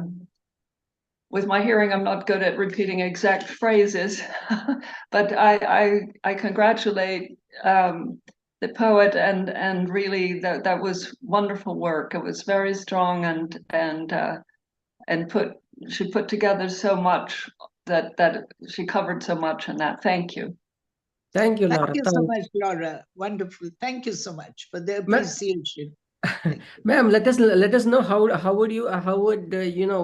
with my hearing, I'm not good at repeating exact phrases, but I congratulate the poet and really that was wonderful work. It was very strong and she put together so much that she covered so much in that. Thank you. Thank you, Laura. Thank you so much, Laura. Wonderful. Thank you so much for the appreciation. Ma'am, let us know how would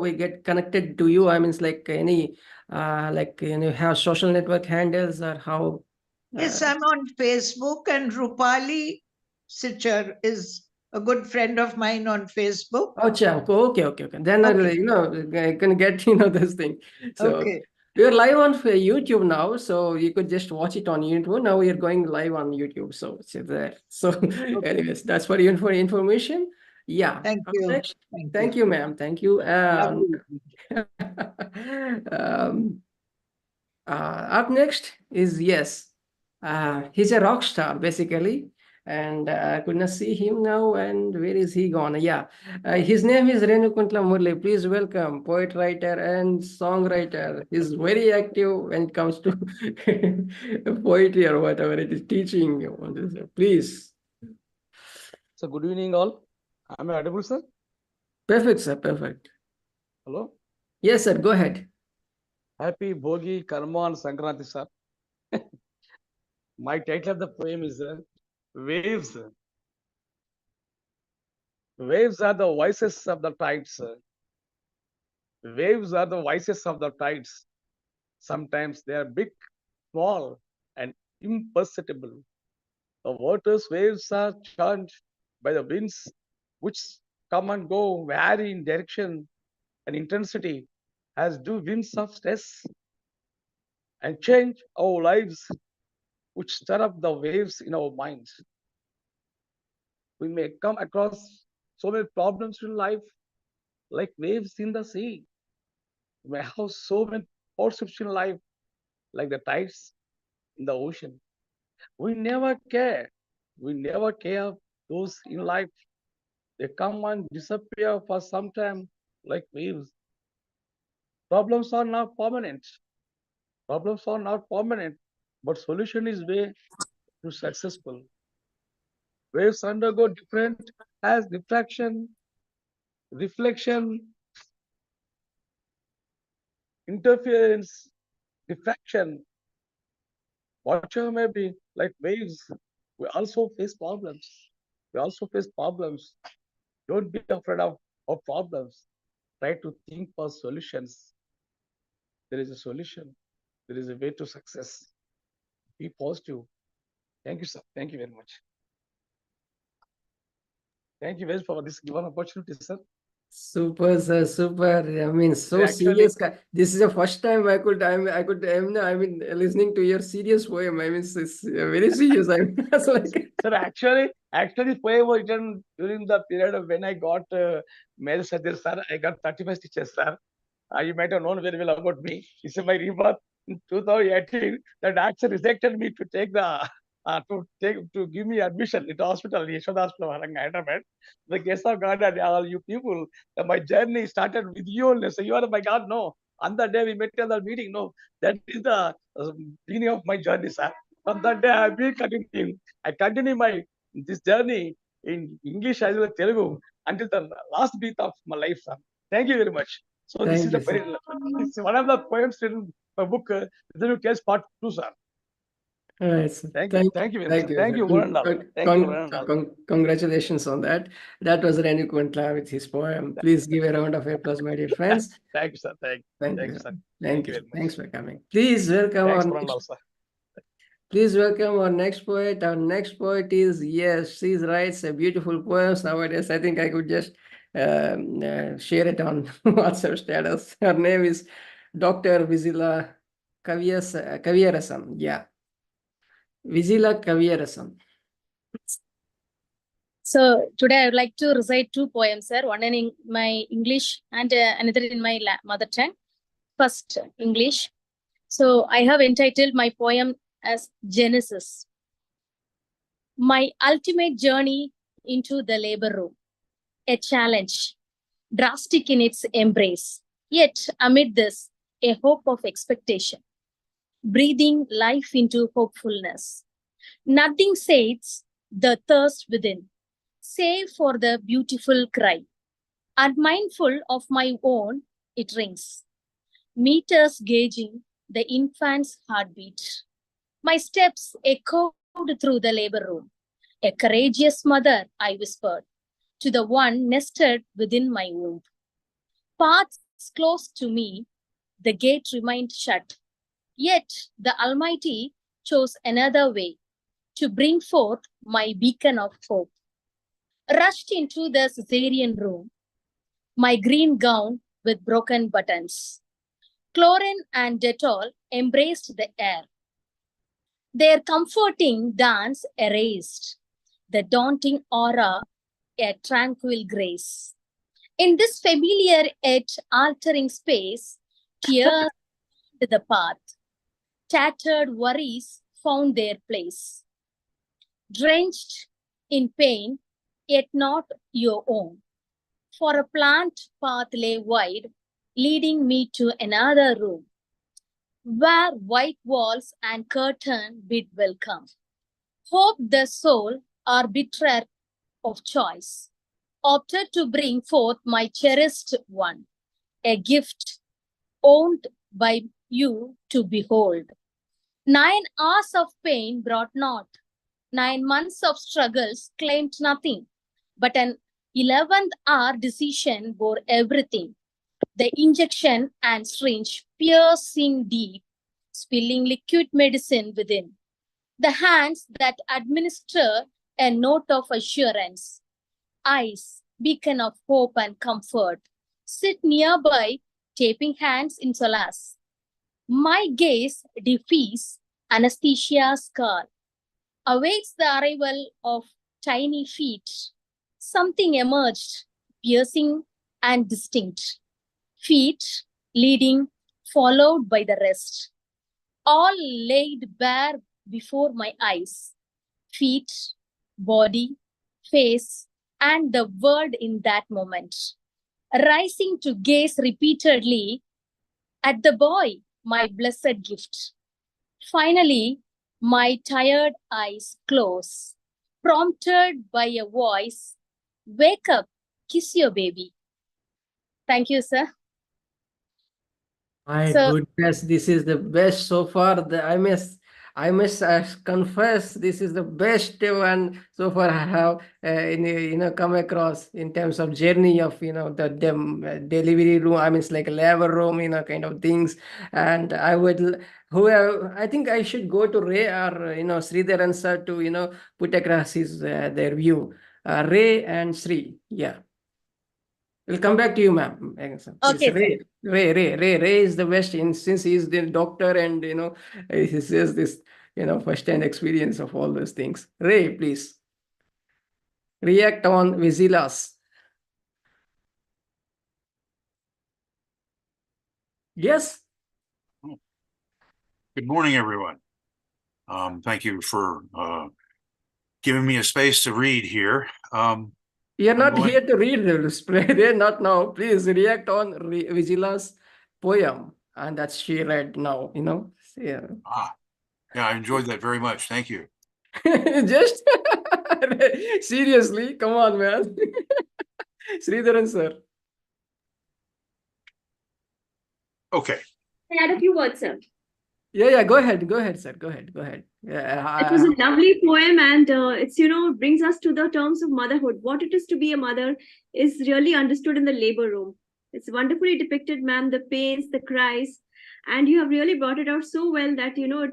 we get connected to you? I mean, it's like any have social network handles or how? Yes, I'm on Facebook, and Roopali Sichar is a good friend of mine on Facebook. Okay. Then I can get this thing. So okay. We're live on YouTube now, so you could just watch it on YouTube. Now we are going live on YouTube, so it's there. So, anyways, that's for your information. Yeah. Thank you. Next, thank you, ma'am. Thank you. Up next is he's a rock star basically. And I could not see him now. And where is he gone? Yeah. His name is Renukuntla Murli. Please welcome, poet, writer, and songwriter. He's very active when it comes to poetry or whatever it is, teaching. Please. So, good evening, all. Am I audible, sir? Perfect, sir. Perfect. Hello? Yes, sir. Go ahead. Happy Bhogi, Karma, and Sankranti, sir. My title of the poem is Waves. Waves are the voices of the tides. Waves are the voices of the tides. Sometimes they are big, small, and imperceptible. The water's waves are churned by the winds, which come and go, vary in direction and intensity, as do winds of stress, and change our lives, which stir up the waves in our minds. We may come across so many problems in life, like waves in the sea. We may have so many hardships in life, like the tides in the ocean. We never care. We never care those in life. They come and disappear for some time, like waves. Problems are not permanent. Problems are not permanent, but solution is way to successful. Waves undergo different as diffraction, reflection, interference, diffraction, whatever may be, like waves, we also face problems. We also face problems. Don't be afraid of problems. Try to think for solutions. There is a solution. There is a way to success. Be positive. Thank you, sir. Thank you very much. Thank you very much for this given opportunity, sir. Super, sir, super. I mean, so Actually, serious. This is the first time I mean, listening to your serious poem. I mean, it's very serious. I mean, it's like, sir, actually, poem was written during the period of when I got male surgery, sir. I got 35 stitches, sir. You might have known very well about me. This is my rebirth in 2018. The doctor rejected me to take the to give me admission into hospital, Yeshoda Hospital, Hyderabad. The grace of God and all you people, my journey started with you only. So you are my God, no. On that day we met in the meeting, no. That is the beginning of my journey, sir. From that day I have been continuing. I continue this journey in English as well as Telugu until the last breath of my life, sir. Thank you very much. So this is it's one of the poems in my book, Little Fable Part 2, sir. all right, sir. Thank you very much. Thank you, one and all. Thank you, one and all. Congratulations on that. That was Renu Kuntla with his poem. Please give a round of applause, my dear friends. Thank you, sir. Thank you, sir. Thank you. Thanks for coming. Please welcome Please welcome our next poet. Our next poet is, yes, she writes a beautiful poems nowadays. I think I could just share it on WhatsApp status. Her name is Dr. Vizila Kaviyarasam. Yeah. Vizila Kaviyarasam. So today I would like to recite two poems, sir. One in my English and another in my mother tongue. First, English. So I have entitled my poem as Genesis. My ultimate journey into the labor room. A challenge, drastic in its embrace. Yet amid this, a hope of expectation. Breathing life into hopefulness. Nothing sates the thirst within, save for the beautiful cry. Unmindful of my own, it rings. Meters gauging the infant's heartbeat. My steps echoed through the labor room. A courageous mother, I whispered, to the one nested within my womb. Paths close to me, the gate remained shut. Yet the Almighty chose another way to bring forth my beacon of hope. Rushed into the cesarean room, my green gown with broken buttons. Chlorine and Dettol embraced the air. Their comforting dance erased the daunting aura, a tranquil grace. In this familiar yet altering space, tears the path. Tattered worries found their place. Drenched in pain, yet not your own. For a plant path lay wide, leading me to another room, where white walls and curtain bid welcome. Hope the sole arbiter of choice opted to bring forth my cherished one, a gift owned by you to behold. 9 hours of pain brought naught. 9 months of struggles claimed nothing. But an 11th hour decision bore everything. The injection and syringe piercing deep, spilling liquid medicine within. The hands that administer a note of assurance. Eyes, beacon of hope and comfort, sit nearby, taping hands in solace. My gaze defies anesthesia's scar, awaits the arrival of tiny feet. Something emerged, piercing and distinct. Feet leading, followed by the rest. All laid bare before my eyes. Feet, body, face, and the world in that moment. Rising to gaze repeatedly at the boy, my blessed gift. Finally, my tired eyes close, prompted by a voice, wake up, kiss your baby. Thank you, sir. My So, goodness, this is the best so far. I must confess, this is the best one so far I have come across in terms of journey of the delivery room. I mean, it's like a labor room, kind of things. And I think I should go to Ray or Sridharan sir to put across their view. Ray and Sri, yeah. We'll come back to you, ma'am. It's okay, Ray. sir. Ray is the best since he's the doctor and he says this first-hand experience of all those things. Ray, please react on Vizilas. Yes. Good morning, everyone. Thank you for giving me a space to read here. You're not here to read the display. They're not now. Please react on Vizila's poem, and that she read now. Yeah. Yeah, I enjoyed that very much. Thank you. Just seriously, come on, man. Sridharan sir. Okay. Can I add a few words, sir? Yeah, go ahead, sir. Go ahead. Yeah, It was a lovely poem, and it's brings us to the terms of motherhood. What it is to be a mother is really understood in the labor room. It's wonderfully depicted, ma'am, the pains, the cries, and you have really brought it out so well that it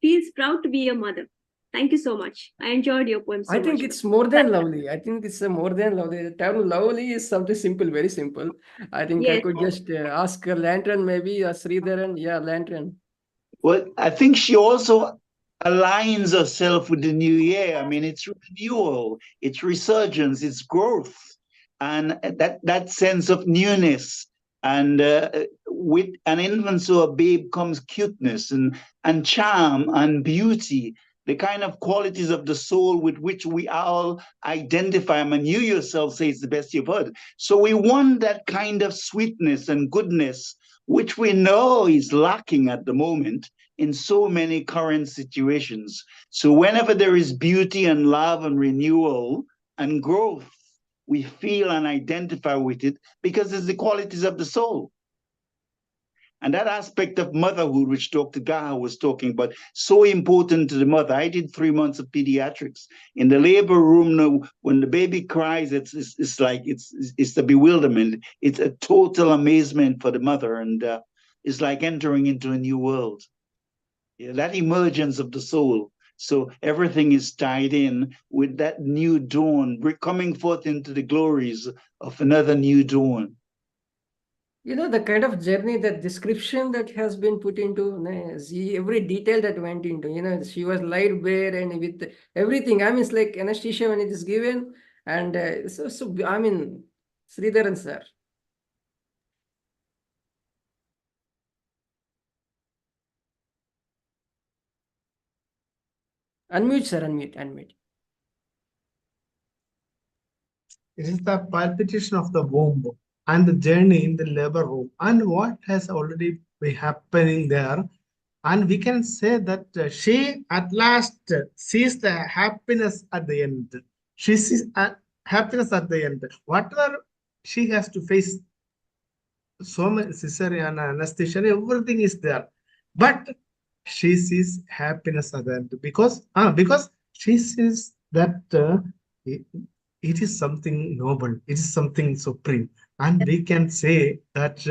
feels proud to be a mother. Thank you so much. I enjoyed your poem so I think much. it's more than lovely. I think it's more than lovely. The term lovely is something simple, very simple. I think I Yes. could just ask Lantern, maybe Sridharan. Yeah, Lantern. Well, I think she also aligns herself with the new year. I mean, it's renewal, it's resurgence, it's growth, and that sense of newness. And with an infant or a babe comes cuteness and charm and beauty, the kind of qualities of the soul with which we all identify. I mean, you yourself say it's the best you've heard. So we want that kind of sweetness and goodness, which we know is lacking at the moment in so many current situations. So whenever there is beauty and love and renewal and growth, we feel and identify with it because it's the qualities of the soul. And that aspect of motherhood, which Dr. Gaha was talking about, so important to the mother. I did 3 months of pediatrics. In the labor room, when the baby cries, it's the bewilderment. It's a total amazement for the mother. And it's like entering into a new world. Yeah, that emergence of the soul. So everything is tied in with that new dawn. We're coming forth into the glories of another new dawn. The kind of journey, the description that has been put into, see every detail that went into, she was laid bare and with everything. I mean, it's like anesthesia when it is given. And so I mean, Sridharan sir. Unmute, sir, unmute. It is the palpitation of the womb and the journey in the labor room and what has already been happening there. And we can say that she at last sees the happiness at the end. She sees happiness at the end. Whatever she has to face, so many cesarean, anesthesia, everything is there. But she sees happiness at the end because she sees that it, it is something noble, it is something supreme, and we can say that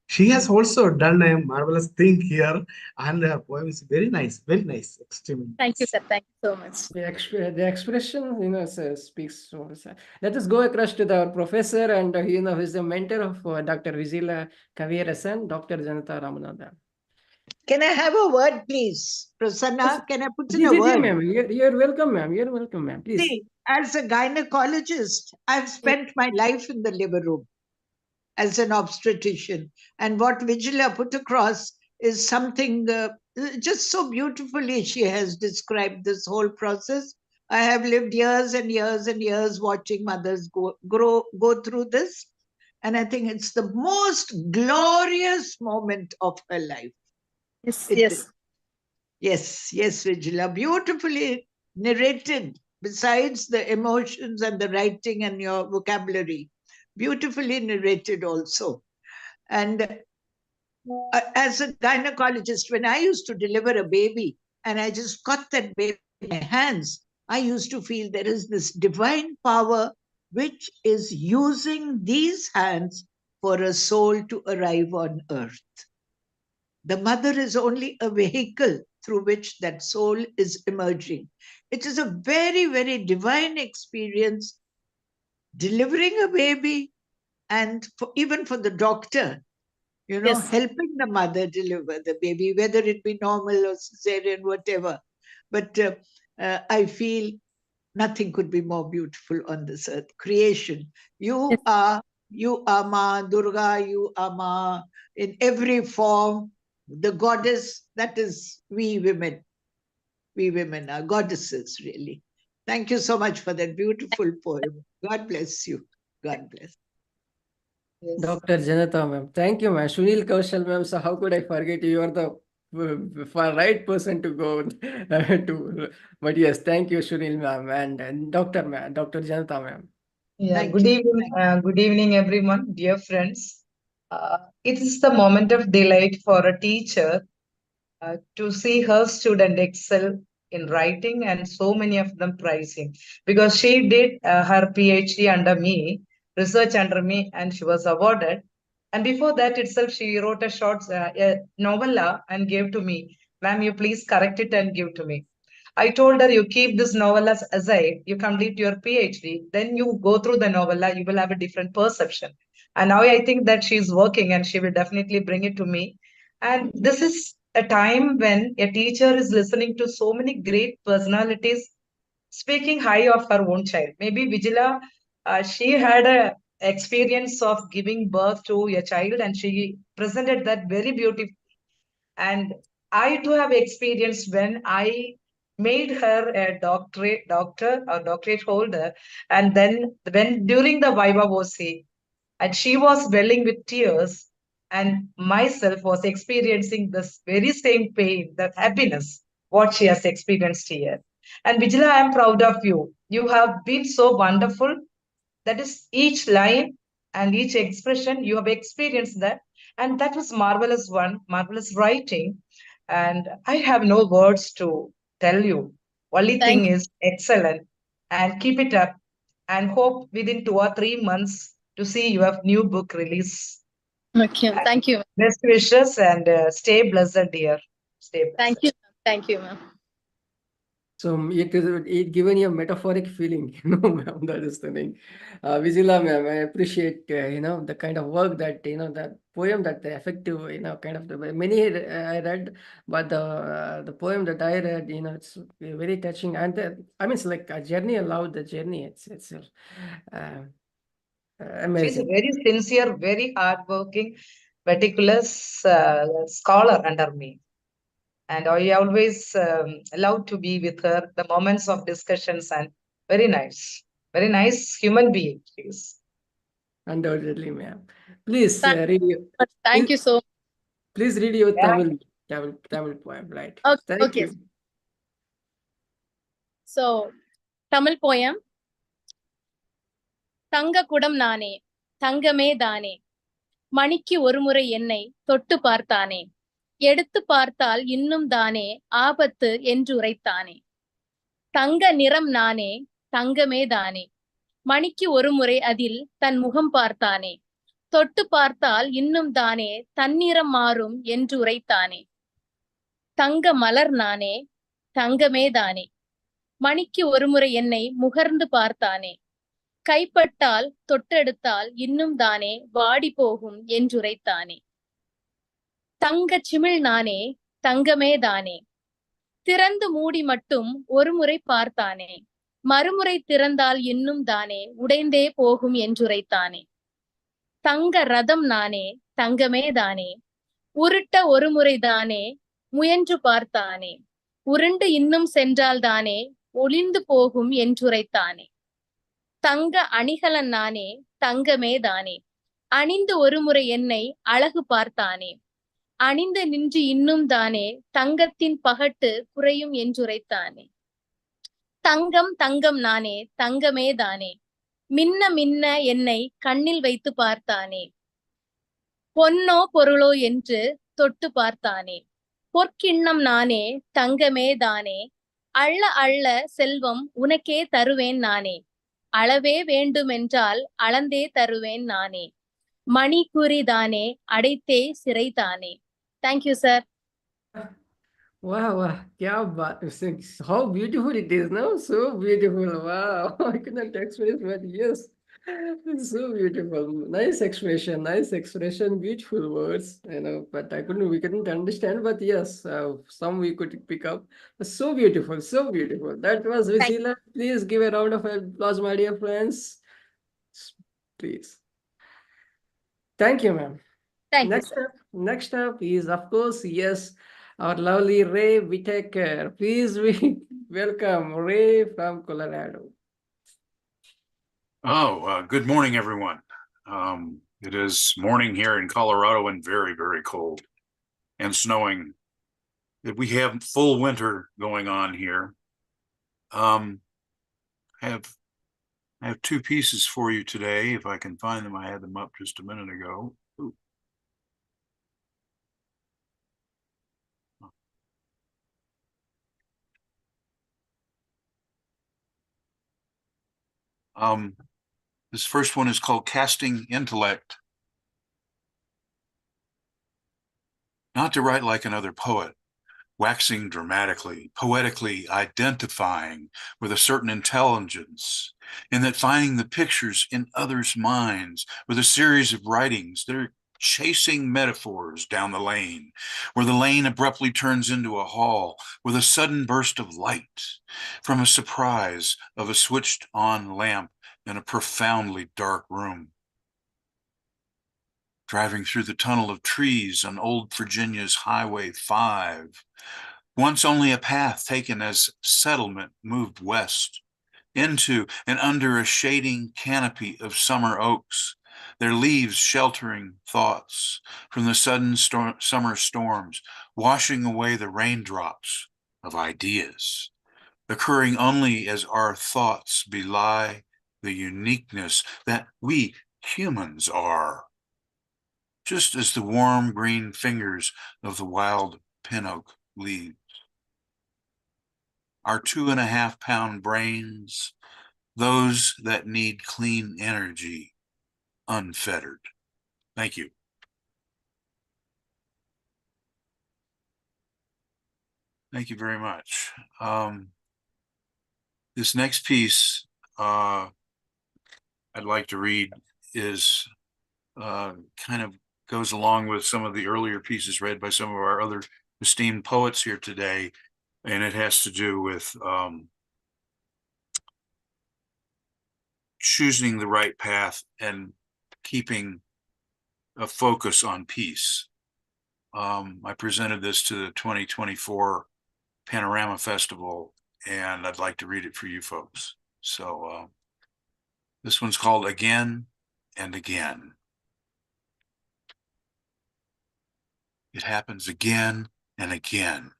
she has also done a marvelous thing here, and her poem is very nice, extremely Thank you, nice. sir. Thank you so much. The expression, speaks for us. Let us go across to our professor and, who is the mentor of Dr. Vizila Kavirasan, Dr. Janata Ramananda. Can I have a word, please? Prasanna, can I put in a Ji, word? ma'am. You're welcome, ma'am. You're welcome, ma'am. Please. See, as a gynecologist, I've spent my life in the labor room as an obstetrician. And what Vijila put across is something just so beautifully she has described this whole process. I have lived years and years and years watching mothers go through this. And I think it's the most glorious moment of her life. Yes, It yes. is. Yes, Vijila. Beautifully narrated, besides the emotions and the writing and your vocabulary. Beautifully narrated also. And as a gynecologist, when I used to deliver a baby and I just got that baby in my hands, I used to feel there is this divine power which is using these hands for a soul to arrive on earth. The mother is only a vehicle through which that soul is emerging. It is a very, very divine experience delivering a baby, and even for the doctor, Yes. helping the mother deliver the baby, whether it be normal or cesarean, whatever. But I feel nothing could be more beautiful on this earth. Creation. You are Ma Durga, you are Ma in every form. The goddess, that is we women. We women are goddesses, really. Thank you so much for that beautiful poem. God bless you. God bless. Yes. Dr. Janata, ma'am. Thank you, ma'am. Sunil Kaushal, ma'am. So how could I forget you? You are the right person to go to. But yes, thank you, Sunil, ma'am, and Dr. Janata, ma'am. Yeah, good evening, everyone, dear friends. It is the moment of delight for a teacher to see her student excel in writing, and so many of them praise him because she did her PhD under me, research under me, and she was awarded. And before that itself, she wrote a novella and gave to me. Ma'am, you please correct it and give to me. I told her, you keep this novella aside, you complete your PhD, then you go through the novella, you will have a different perception. And now I think that she's working and she will definitely bring it to me. And this is a time when a teacher is listening to so many great personalities speaking high of her own child. Maybe Vijila, she had a experience of giving birth to a child and she presented that very beautifully. And I too have experience when I made her a doctor or doctorate holder, and then when during the Viva Voce, and she was welling with tears, and myself was experiencing this very same pain, that happiness, what she has experienced here. And Vijila, I am proud of you. You have been so wonderful. That is each line and each expression you have experienced that, and that was marvelous one, marvelous writing. And I have no words to tell you. Only thing is excellent, and keep it up, and hope within 2 or 3 months to see your new book release. Okay, thank you. Best wishes and stay blessed, dear. Stay blessed. Thank you. Thank you, ma'am. So it given you a metaphoric feeling, ma'am. That is the thing. Vizila, ma'am, I appreciate the kind of work that that poem, that the effective kind of the many I read, but the poem that I read, it's very touching, and I mean it's like a journey. Allowed the journey itself. She's a Amazing. very sincere, very hardworking, meticulous scholar under me. And I always love to be with her, the moments of discussions, and very nice human being she is. Undoubtedly, ma'am. Please Thank you so much. Please read your Tamil poem, right? Okay, Thank okay. you. So, Tamil poem. தங்க குடம் நானே தங்கமே தானே மணிக்கு ஒரு முறை என்னை தொட்டு பார்த்தானே எடுத்து பார்த்தால் இன்னும் தானே ஆபத்து என்று உரைத்தானே. தங்க நிறம் நானே, தங்கமே தானே. மணிக்கு ஒரு முறை அதில் தன் முகம் பார்த்தானே. தொட்டு பார்த்தால் இன்னும் தானே தன்னிறம் மாறும் என்று உரைத்தானே. தங்க மலர் நானே, தங்கமே தானே. மணிக்கு ஒரு முறை என்னை முகர்ந்து பார்த்தானே. கைப்பட்டால் தொட்டெடுத்தால் இன்னும் தானே வாடி போகும் என்றுரைத்தானே. தங்க சிமிழ் நானே, தங்கமே தானே. திறந்து மூடி மட்டும் ஒரு முறை பார்த்தானே. மறுமுறை திறந்தால் இன்னும் தானே உடைந்தே போகும் என்றுரைத்தானே. தங்க ரதம் நானே, தங்கமே தானே. உருட்ட ஒரு முறை தானே முயன்று பார்த்தானே. உருண்டு இன்னும் சென்றால் தானே ஒளிந்து போகும் என்றுரைத்தானே. தங்க அணிகலன் நானே, தங்கமே தானே. அணிந்து ஒரு முறை என்னை அழகு பார்த்தானே. அணிந்து நின்று இன்னும் தானே தங்கத்தின் பகட்டு குறையும் என்றுரைத்தானே. தங்கம் தங்கம் நானே, தங்கமே தானே. மின்ன மின்ன என்னை கண்ணில் வைத்து பார்த்தானே. பொன்னோ பொருளோ என்று தொட்டு பார்த்தானே. பொற்கிண்ணம் நானே, தங்கமே தானே. அள்ள அள்ள செல்வம் உனக்கே தருவேன் நானே. அளவே வேண்டுமென்றால் அளந்தே தருவேன் நானே. மணிக்குறி தானே அடைத்தே சிறை தானே. Thank you, sir. Wow, wow, yeah, but how beautiful it is, no? So beautiful. Wow, I could not express, but yes, it's so beautiful. Nice expression, beautiful words, but we couldn't understand, but yes, some we could pick up. So beautiful, so beautiful. That was Visila. Please give a round of applause, my dear friends. Please. Thank you, ma'am. Thank you, sir. Next up is, of course, yes, our lovely Ray Whitaker. Please we welcome Ray from Colorado. Good morning, everyone. It is morning here in Colorado and very, very cold and snowing. We have full winter going on here. I have two pieces for you today. If I can find them, I had them up just a minute ago. Ooh. This first one is called Casting Intellect. Not to write like another poet, waxing dramatically, poetically identifying with a certain intelligence, in that finding the pictures in others' minds with a series of writings that are chasing metaphors down the lane, where the lane abruptly turns into a hall with a sudden burst of light from a surprise of a switched on lamp in a profoundly dark room. Driving through the tunnel of trees on old Virginia's Highway 5, once only a path taken as settlement moved west, into and under a shading canopy of summer oaks, their leaves sheltering thoughts from the sudden summer storms, washing away the raindrops of ideas, occurring only as our thoughts belie the uniqueness that we humans are, just as the warm green fingers of the wild pin oak leaves. Our 2.5-pound brains, those that need clean energy, unfettered. Thank you. Thank you very much. This next piece I'd like to read is kind of goes along with some of the earlier pieces read by some of our other esteemed poets here today, and it has to do with choosing the right path and keeping a focus on peace. I presented this to the 2024 Panorama Festival, and I'd like to read it for you folks. So this one's called Again and Again. It happens again and again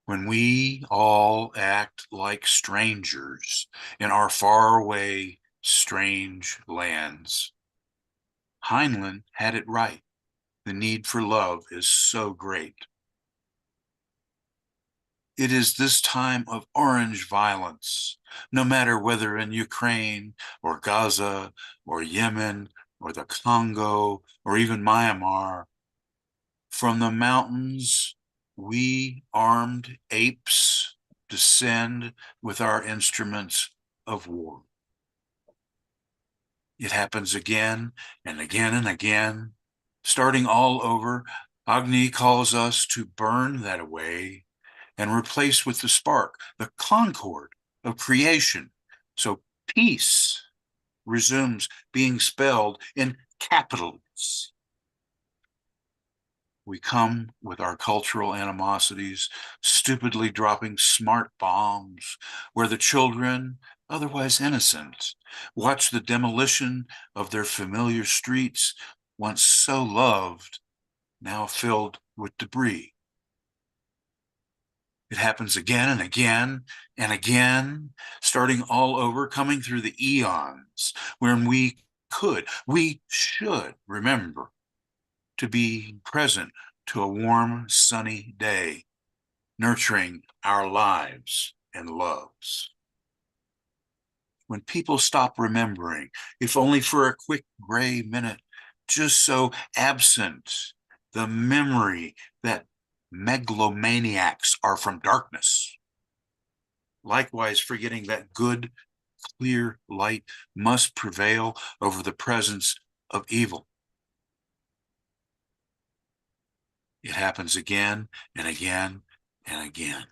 when we all act like strangers in our faraway, strange lands. Heinlein had it right. The need for love is so great. It is this time of orange violence, no matter whether in Ukraine or Gaza or Yemen or the Congo or even Myanmar. From the mountains, we armed apes descend with our instruments of war. It happens again and again and again. Starting all over, Agni calls us to burn that away and replace with the spark, the concord of creation. So peace resumes being spelled in capitals. We come with our cultural animosities, stupidly dropping smart bombs where the children, otherwise innocent, watch the demolition of their familiar streets, once so loved, now filled with debris. It happens again and again and again, starting all over, coming through the eons, when we should remember to be present to a warm, sunny day, nurturing our lives and loves. When people stop remembering, if only for a quick gray minute, just so absent the memory that megalomaniacs are from darkness. Likewise, forgetting that good, clear light must prevail over the presence of evil. It happens again and again and again,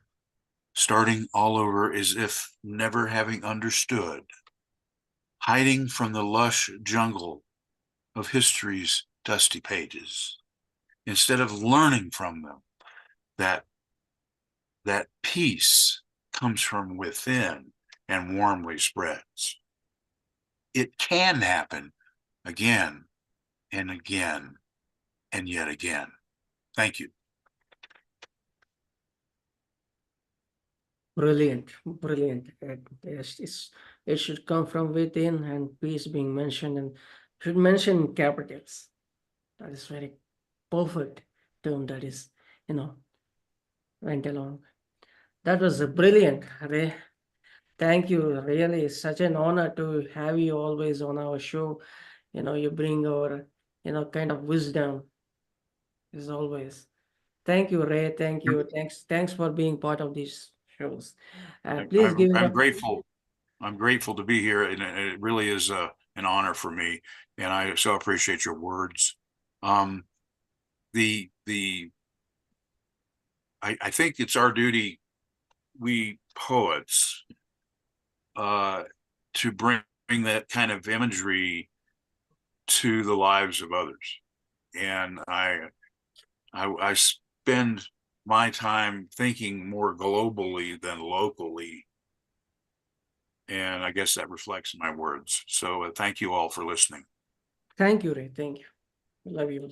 starting all over as if never having understood, hiding from the lush jungle of history's dusty pages, instead of learning from them that peace comes from within and warmly spreads. It can happen again and again and yet again. Thank you. Brilliant, brilliant. Yes, it should come from within, and peace being mentioned, and should mention in capitals. That is very perfect term that is, went along. That was brilliant, Ray. Thank you. Really, it's such an honor to have you always on our show. You bring our, kind of wisdom as always. Thank you, Ray. Thank you. Thanks for being part of these shows. Please give it I'm up. grateful. I'm grateful to be here, and it really is an honor for me. And I so appreciate your words. I think it's our duty, we poets, to bring that kind of imagery to the lives of others. And I spend my time thinking more globally than locally. And I guess that reflects my words. So thank you all for listening. Thank you, Ray. Thank you. Love you.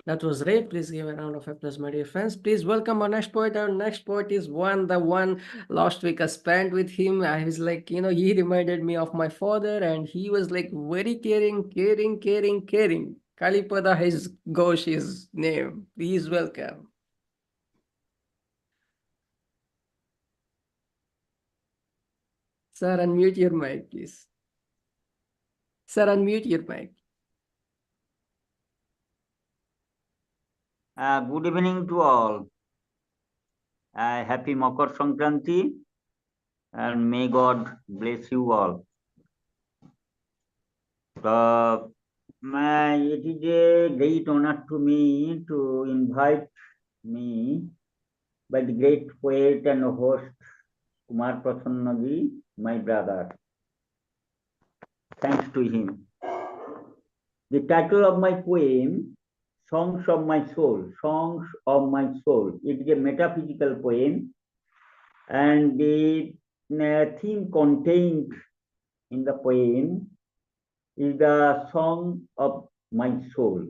That was Ray. Please give a round of applause, my dear friends. Please welcome our next poet. Our next poet is the one last week I spent with him. I was like, he reminded me of my father, and he was like very caring. Kalipada is Ghosh's name. Please welcome. Sir, unmute your mic, please. Sir, unmute your mic. Good evening to all. Happy Makar Sankranti, and may God bless you all. It is a great honor to me to invite me by the great poet and host Kumar Prasannaji, my brother. Thanks to him. The title of my poem, Songs of My Soul, Songs of My Soul. It is a metaphysical poem, and the theme contained in the poem is the song of my soul.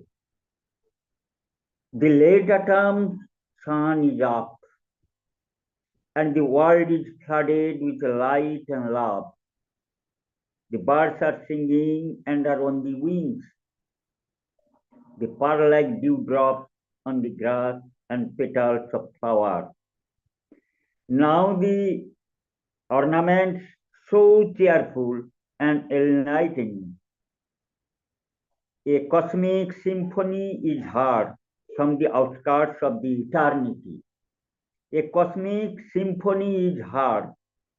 The late autumn sun is up, and the world is flooded with light and love. The birds are singing and are on the wings. The pearl-like dewdrops on the grass and petals of flowers. Now the ornaments so cheerful and enlightening. A cosmic symphony is heard from the outskirts of the eternity. A cosmic symphony is heard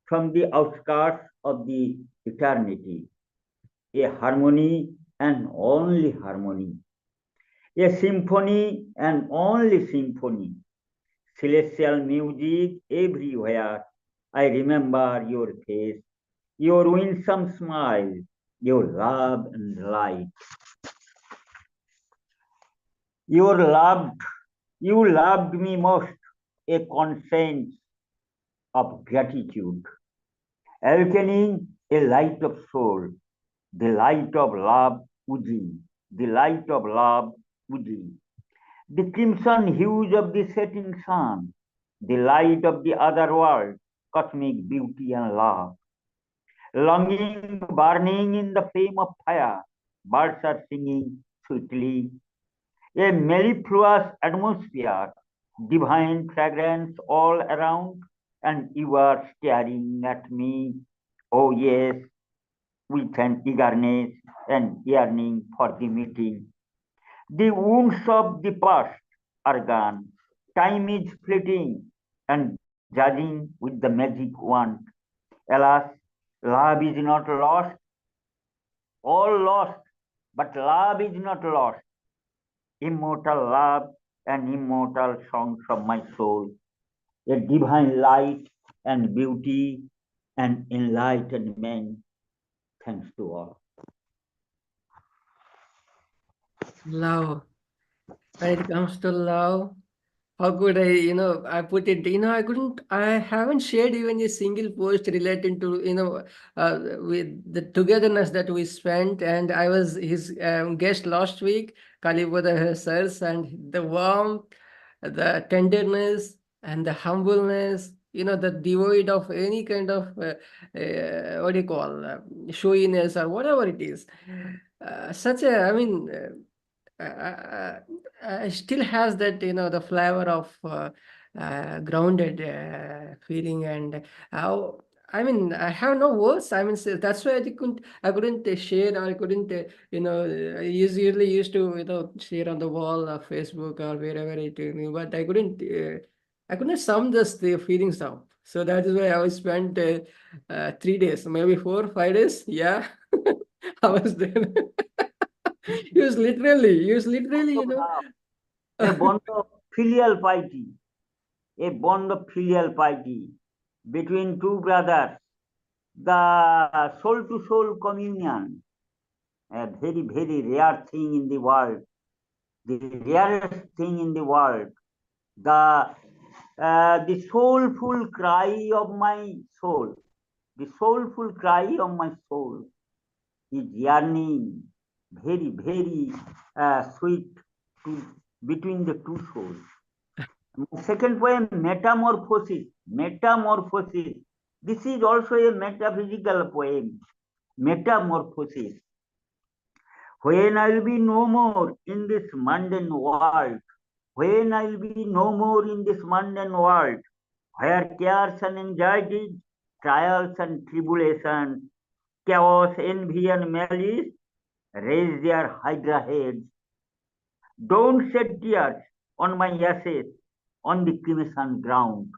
from the outskirts of the eternity. A harmony and only harmony. A symphony and only symphony. Celestial music everywhere. I remember your face, your winsome smile, your love and light. You loved me most, a conscience of gratitude, awakening a light of soul, the light of love oozing, the light of love oozing, the crimson hues of the setting sun, the light of the other world, cosmic beauty and love. Longing burning in the flame of fire, birds are singing sweetly. A mellifluous atmosphere, divine fragrance all around, and you are staring at me. Oh, yes, with an eagerness and yearning for the meeting. The wounds of the past are gone. Time is fleeting and judging with the magic wand. Alas, love is not lost, all lost, but love is not lost. Immortal love and immortal songs of my soul, a divine light and beauty and enlightenment. Thanks to all. Love. When it comes to love, how could I put it, I haven't shared even a single post relating to, with the togetherness that we spent. And I was his guest last week, Kaliboda sirs, and the warmth, the tenderness, and the humbleness, the devoid of any kind of, what do you call, showiness or whatever it is. Such a, still has that, the flavor of grounded feeling. And I have no words. So that's why I couldn't share, or I couldn't, I usually used to, share on the wall of Facebook or wherever it is, but I couldn't sum the feelings up. So that is why I spent 3 days, maybe 4 5 days. Yeah, I was there. He was literally, A bond of filial piety, a bond of filial piety between two brothers, the soul-to-soul communion, a very, very rare thing in the world, the rarest thing in the world, the soulful cry of my soul, the soulful cry of my soul is yearning, very, very sweet between the two souls. Second poem, Metamorphosis. Metamorphosis. This is also a metaphysical poem. Metamorphosis. When I will be no more in this mundane world, when I will be no more in this mundane world, where cares and anxieties, trials and tribulations, chaos, envy, and malice raise their hydra heads. Don't shed tears on my ashes, on the crimson ground.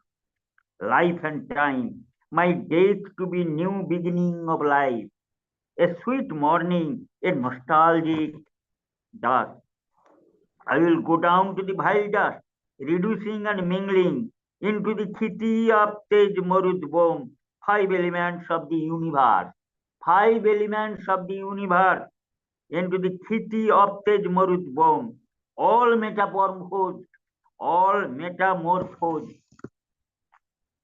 Life and time, my death to be new beginning of life. A sweet morning, a nostalgic dusk. I will go down to the vile dust, reducing and mingling into the Khiti of Tej Marud Bom, 5 elements of the universe. 5 elements of the universe into the Khiti of Tej Marud Bom. All metamorphosed, all metamorphosed.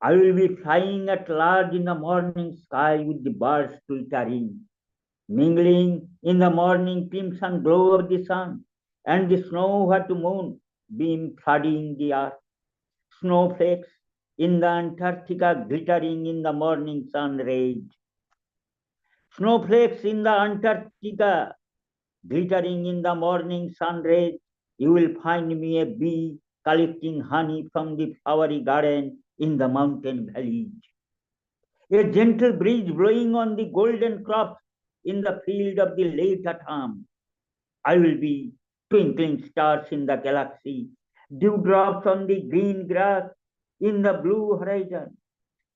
I will be flying at large in the morning sky with the birds twittering, mingling in the morning crimson glow of the sun and the snow-white moon beam flooding the earth. Snowflakes in the Antarctica glittering in the morning sun rays. Snowflakes in the Antarctica glittering in the morning sun rays. You will find me a bee collecting honey from the flowery garden in the mountain valleys. A gentle breeze blowing on the golden crops in the field of the late autumn. I will be twinkling stars in the galaxy, dewdrops on the green grass in the blue horizon.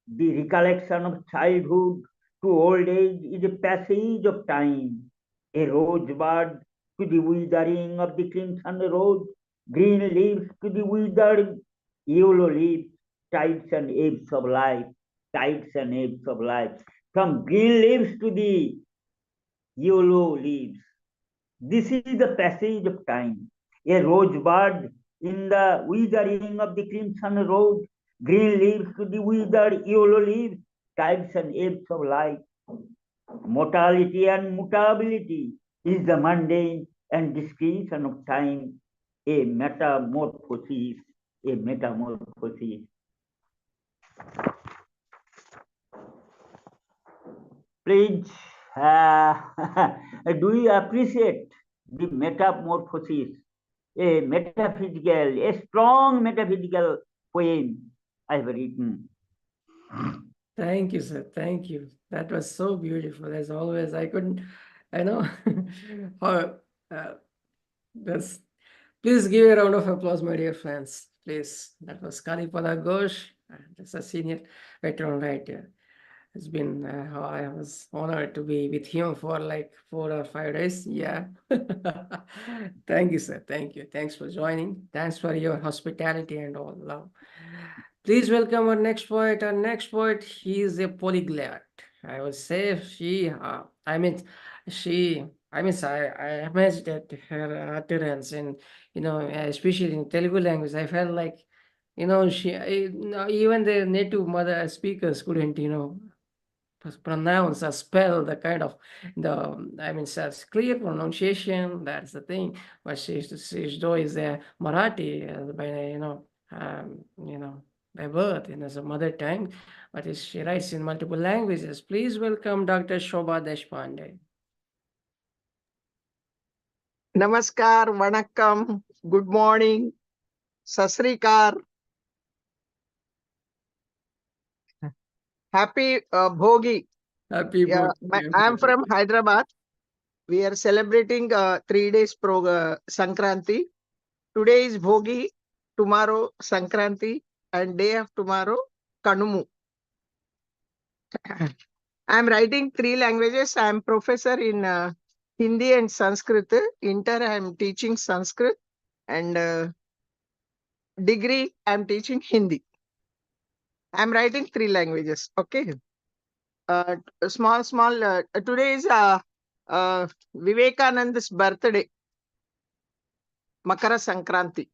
The recollection of childhood to old age is a passage of time, a rosebud to the withering of the crimson rose, green leaves to the withered yellow leaves, tides and ebbs of life, tides and ebbs of life, from green leaves to the yellow leaves. This is the passage of time, a rosebud in the withering of the crimson rose, green leaves to the withered yellow leaves, tides and ebbs of life. Mortality and mutability is the mundane and discretion of time, a metamorphosis, a metamorphosis. Please, do you appreciate the metamorphosis? A metaphysical, a strong metaphysical poem I have written. Thank you, sir. Thank you. That was so beautiful. As always, I couldn't, I know. That's, please give a round of applause, my dear friends. Please. That was Kalipada Ghosh. That's a senior veteran writer. It's been, I was honored to be with him for like 4 or 5 days. Yeah. Thank you, sir. Thank you. Thanks for joining. Thanks for your hospitality and all love. Please welcome our next poet. Our next poet, he is a polyglot. I would say she, I amazed at her utterance, and especially in Telugu language, I felt like, even the native mother speakers couldn't, pronounce or spell the kind of such clear pronunciation. That's the thing. But she's though is a Marathi by birth and as a mother tongue, but she writes in multiple languages. Please welcome Dr. Shobha Deshpande. Namaskar, Vanakkam, good morning, Sasrikar. Happy Bhogi. Happy Bhogi. I am from Hyderabad. We are celebrating 3 days Sankranti. Today is Bhogi, tomorrow Sankranti, and day of tomorrow Kanumu. I am writing 3 languages. I am professor in Hindi and Sanskrit. Inter, I am teaching Sanskrit, and degree, I am teaching Hindi. I am writing 3 languages. Okay. Small. Today is Vivekananda's birthday, Makara Sankranti.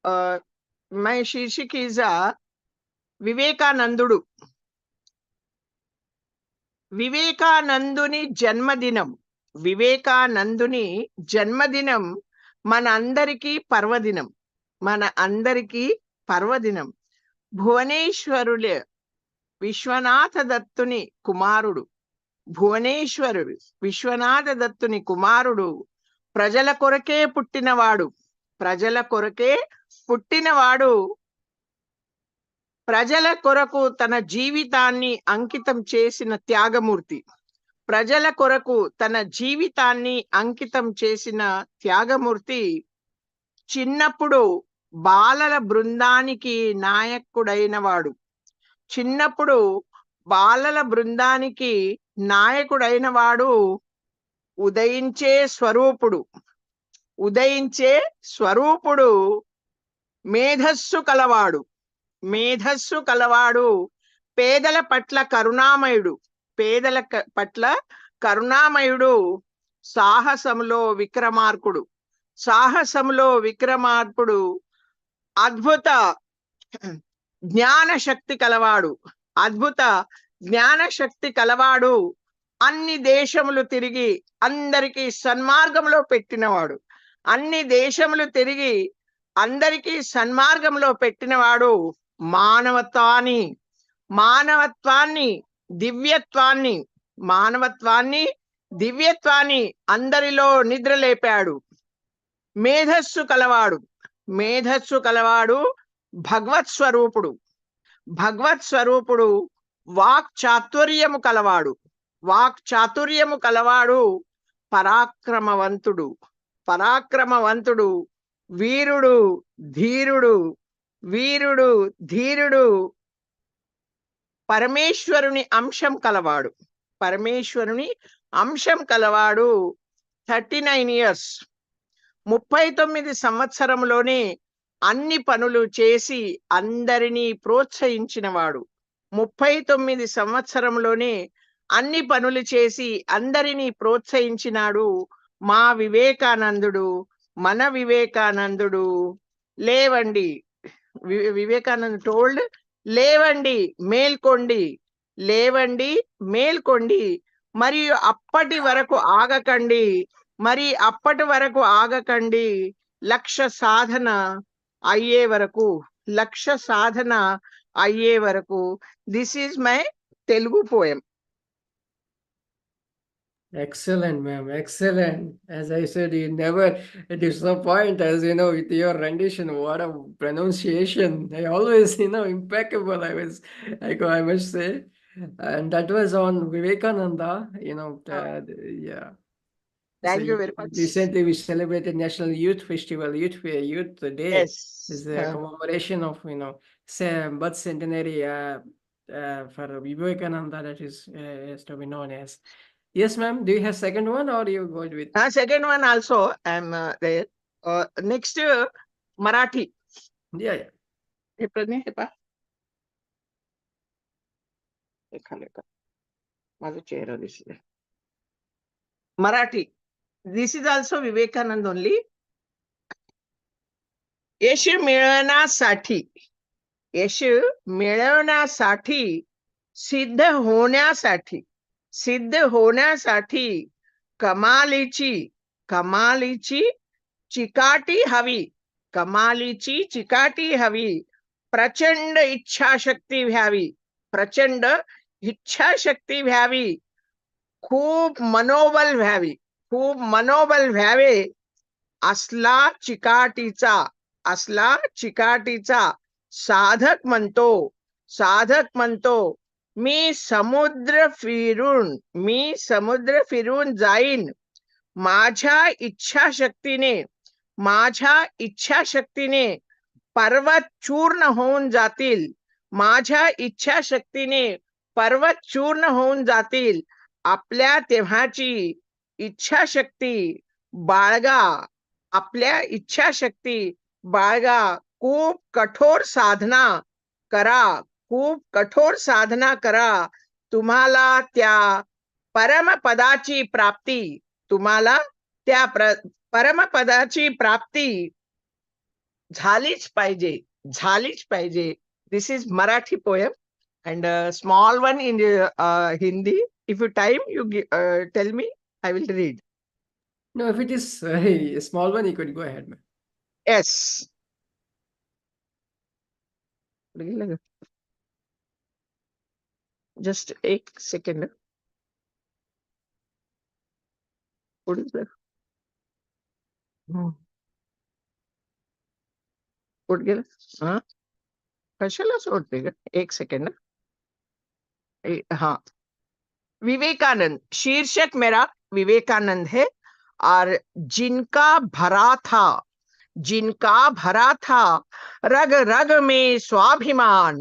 My Shirshik is Vivekanandudu. Vivekananduni Janmadinam. Vivekananduni Janmadinam మన అందరికీ పర్వదినం. మన అందరికీ పర్వదినం. భువనేశ్వరులే విశ్వనాథ దత్తుని కుమారుడు. భువనేశ్వరుడు విశ్వనాథ దత్తుని కుమారుడు. ప్రజల కొరకే పుట్టినవాడు. ప్రజల కొరకే పుట్టినవాడు. ప్రజల కొరకు తన జీవితాన్ని అంకితం చేసిన త్యాగమూర్తి. ప్రజల కొరకు తన జీవితాన్ని అంకితం చేసిన త్యాగమూర్తి. చిన్నప్పుడు బాలల బృందానికి నాయకుడైనవాడు. చిన్నప్పుడు బాలల బృందానికి నాయకుడైనవాడు. ఉదయించే స్వరూపుడు. ఉదయించే స్వరూపుడు. మేధస్సు కలవాడు. మేధస్సు కలవాడు. పేదల పట్ల కరుణామయుడు. పేదల పట్ల కరుణామయుడు. సాహసంలో విక్రమార్కుడు. సాహసంలో విక్రమార్కుడు. అద్భుత జ్ఞానశక్తి కలవాడు. అద్భుత జ్ఞానశక్తి కలవాడు. అన్ని దేశములు తిరిగి అందరికీ సన్మార్గంలో పెట్టినవాడు. అన్ని దేశములు తిరిగి అందరికీ సన్మార్గంలో పెట్టినవాడు. మానవత్వాన్ని దివ్యత్వాన్ని దివ్యత్వాన్ని అందరిలో నిద్రలేపాడు. మేధస్సు కలవాడు. మేధస్సు కలవాడు. భగవత్ స్వరూపుడు. భగవత్ స్వరూపుడు వాక్చాతుర్యము కలవాడు. వాక్చాతుర్యము కలవాడు పరాక్రమవంతుడు. పరాక్రమవంతుడు వీరుడు ధీరుడు. వీరుడు ధీరుడు పరమేశ్వరుని అంశం కలవాడు. పరమేశ్వరుని అంశం కలవాడు. 39 years 39 సంవత్సరంలోనే అన్ని పనులు చేసి అందరినీ ప్రోత్సహించినవాడు. 39 సంవత్సరంలోనే అన్ని పనులు చేసి అందరినీ ప్రోత్సహించినాడు మా వివేకానందుడు. మన వివేకానందుడు. లేవండి. వివేకానంద టోల్డ్, లేవండి మేల్కొండి, లేవండి మేల్కొండి, మరియు అప్పటి వరకు ఆగకండి, మరి అప్పటి వరకు ఆగకండి, లక్ష్య సాధన అయ్యే వరకు, లక్ష్య సాధన అయ్యే వరకు. This is my Telugu poem. Excellent, ma'am. Excellent. As I said, you never disappoint us, with your rendition. What a pronunciation. I always, impeccable, I must say. And that was on Vivekananda, yeah. Thank you very much. Recently, we celebrated National Youth Festival, Youth Day. Yes. It's a commemoration of, birth centenary for Vivekananda, that is to be known as. Yes, ma'am. Do you have second one or you go with? Second one also, I'm there. Next, Marathi. Yeah. Marathi. This is also Vivekanand only. यश मिळवण्यासाठी, यश मिळवण्यासाठी, सिद्ध होण्यासाठी, सिद्ध होण्यासाठी कमालीची, कमालीची चिकाटी हवी, कमालीची चिकाटी हवी, प्रचंड इच्छाशक्ती व्हावी, प्रचंड इच्छाशक्ती व्हावी, खूप मनोबल व्हावी, खूप मनोबल व्हावे, असला चिकाटीचा, असला चिकाटीचा साधक म्हणतो, साधक म्हणतो, मी समुद्र फिरून जाईन, माझ्या इच्छाशक्तीने, माझ्या इच्छाशक्तीने पर्वत चूर्ण होऊन जातील, माझ्या इच्छाशक्तीने पर्वत चूर्ण होऊन जातील. आपल्या तेव्हाची इच्छाशक्ती बाळगा, आपल्या इच्छाशक्ती बाळगा, खूप कठोर साधना करा, खूप कठोर साधना करा, तुम्हाला त्या परमपदाची प्राप्ती, तुम्हाला त्या परमपदाची प्राप्ती झालीच पाहिजे, झालीच पाहिजे. This is Marathi poem and a small one in Hindi. If you time, you tell me, I will read. No, if it is a small one, you could go ahead, ma'am. Yes. Just a second. What is that? उठ गेलं. हा कशाला सोडते ग? एक second. हाँ, विवेकानंद. शीर्षक मेरा विवेकानंद है. और जिनका भरा था, जिनका भरा था रग रग में स्वाभिमान,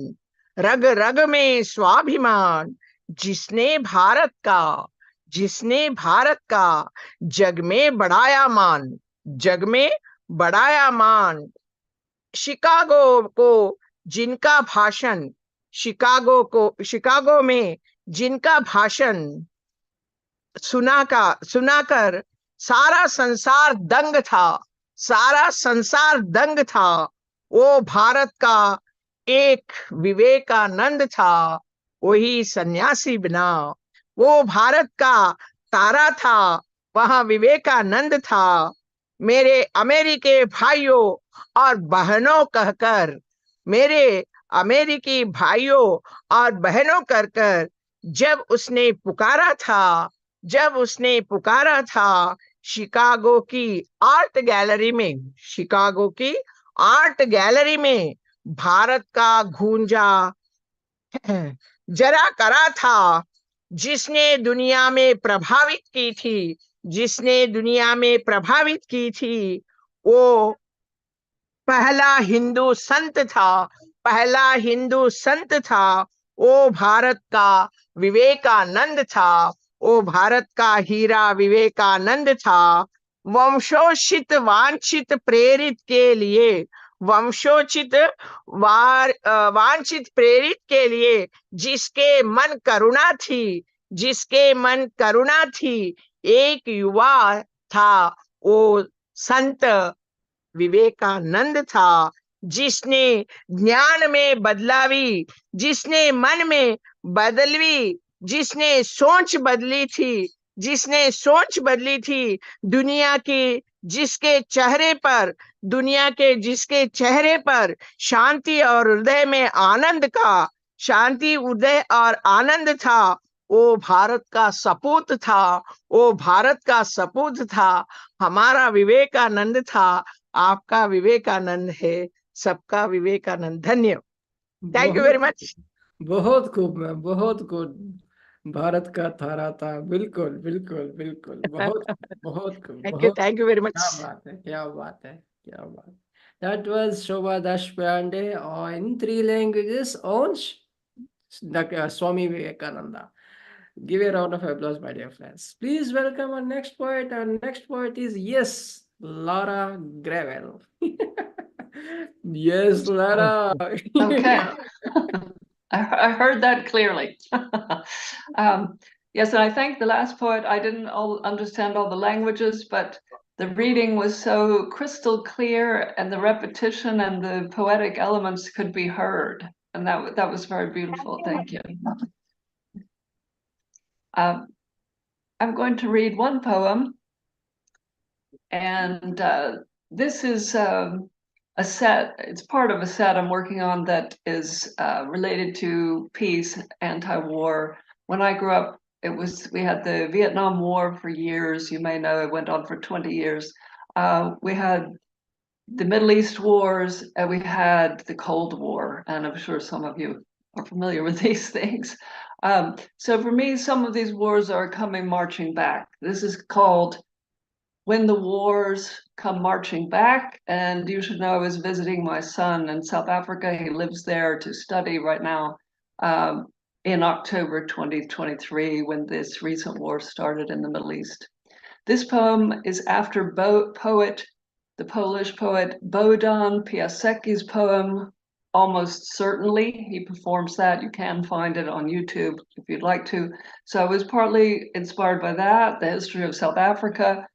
रग रग में स्वाभिमान, जिसने भारत का, जिसने भारत का जग में बढ़ाया मान, जग में बढ़ाया मान. शिकागो को जिनका भाषण, शिकागो में जिनका भाषण सुनाकर सारा संसार दंग था, सारा संसार दंग था. वो भारत का एक विवेकानंद था, वही सन्यासी बना. वो भारत का तारा था, वहां विवेकानंद था. मेरे अमेरिकी भाइयों और बहनों कहकर, मेरे अमेरिकी भाइयों और बहनों कहकर, जब उसने पुकारा था, जब उसने पुकारा था, शिकागो की आर्ट गैलरी में, शिकागो की आर्ट गैलरी में भारत का गूंजा जरा करा था, जिसने दुनिया में प्रभावित की थी, जिसने दुनिया में प्रभावित की थी, वो पहला हिंदू संत था, पहला हिंदू संत था, वो भारत का विवेकानंद था, वो भारत का हीरा विवेकानंद था। वंशोचित वांछित प्रेरित के लिए, वंशोचित वांछित प्रेरित के लिए, जिसके मन करुणा थी, जिसके मन करुणा थी, एक युवा था, वो संत विवेकानंद था, जिसने ज्ञान में बदलावी, जिसने मन में बदलवी, जिसने सोच बदली थी, जिसने सोच बदली थी, दुनिया की जिसके चेहरे पर, दुनिया के जिसके चेहरे पर शांति और हृदय में आनंद का, शांति हृदय और आनंद था, वो भारत का सपूत था, वो भारत का सपूत था। हमारा विवेकानंद था, आपका विवेकानंद है, सबका विवेकानंद। धन्यवाद। Thank you very much. बहुत खूब मैम, बहुत खूब। भारत का थारा था, बिल्कुल बिल्कुल बिल्कुल। बहुत बहुत खूब, बहुत। Thank you very much. क्या बात है, क्या बात है, क्या बात। That was Shobha Deshpande in 3 languages on Swami Vivekananda. Give a round of applause, my dear friends. Please welcome our next poet. Our next poet is, yes, Laura Gravel. Yes, Laura. Okay. I heard that clearly. Yes, and I thank the last poet. I didn't understand all the languages, but the reading was so crystal clear, and the repetition and the poetic elements could be heard, and that was very beautiful. Thank you. I'm going to read one poem, and this is a set. It's part of a set I'm working on that is related to peace, anti-war. When I grew up, we had the Vietnam War for years. You may know it went on for 20 years. We had the Middle East wars, and we had the Cold War, and I'm sure some of you are familiar with these things. So for me, some of these wars are coming marching back. This is called When the Wars Come Marching Back. And you should know I was visiting my son in South Africa. He lives there to study right now in October 2023, when this recent war started in the Middle East. This poem is after the Polish poet Bohdan Piasecki's poem, Almost Certainly. He performs that. You can find it on YouTube if you'd like to. So I was partly inspired by that, the history of South Africa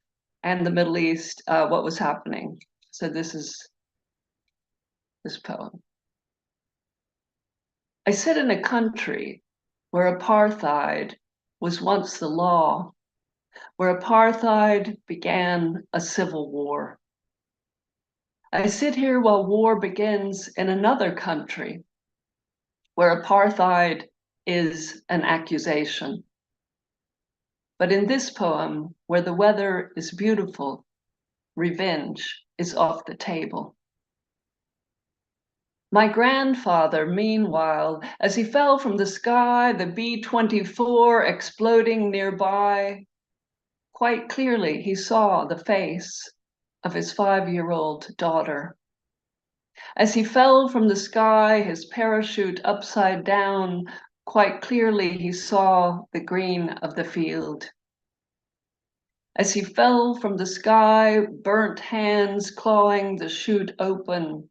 and the Middle East, what was happening. So this is this poem. I sit in a country where apartheid was once the law, where apartheid began a civil war. I sit here while war begins in another country where apartheid is an accusation. But in this poem, where the weather is beautiful, revenge is off the table. My grandfather, meanwhile, as he fell from the sky, the B-24 exploding nearby, quite clearly he saw the face of his 5-year-old daughter. As he fell from the sky, his parachute upside down, quite clearly he saw the green of the field. As he fell from the sky, burnt hands clawing the chute open,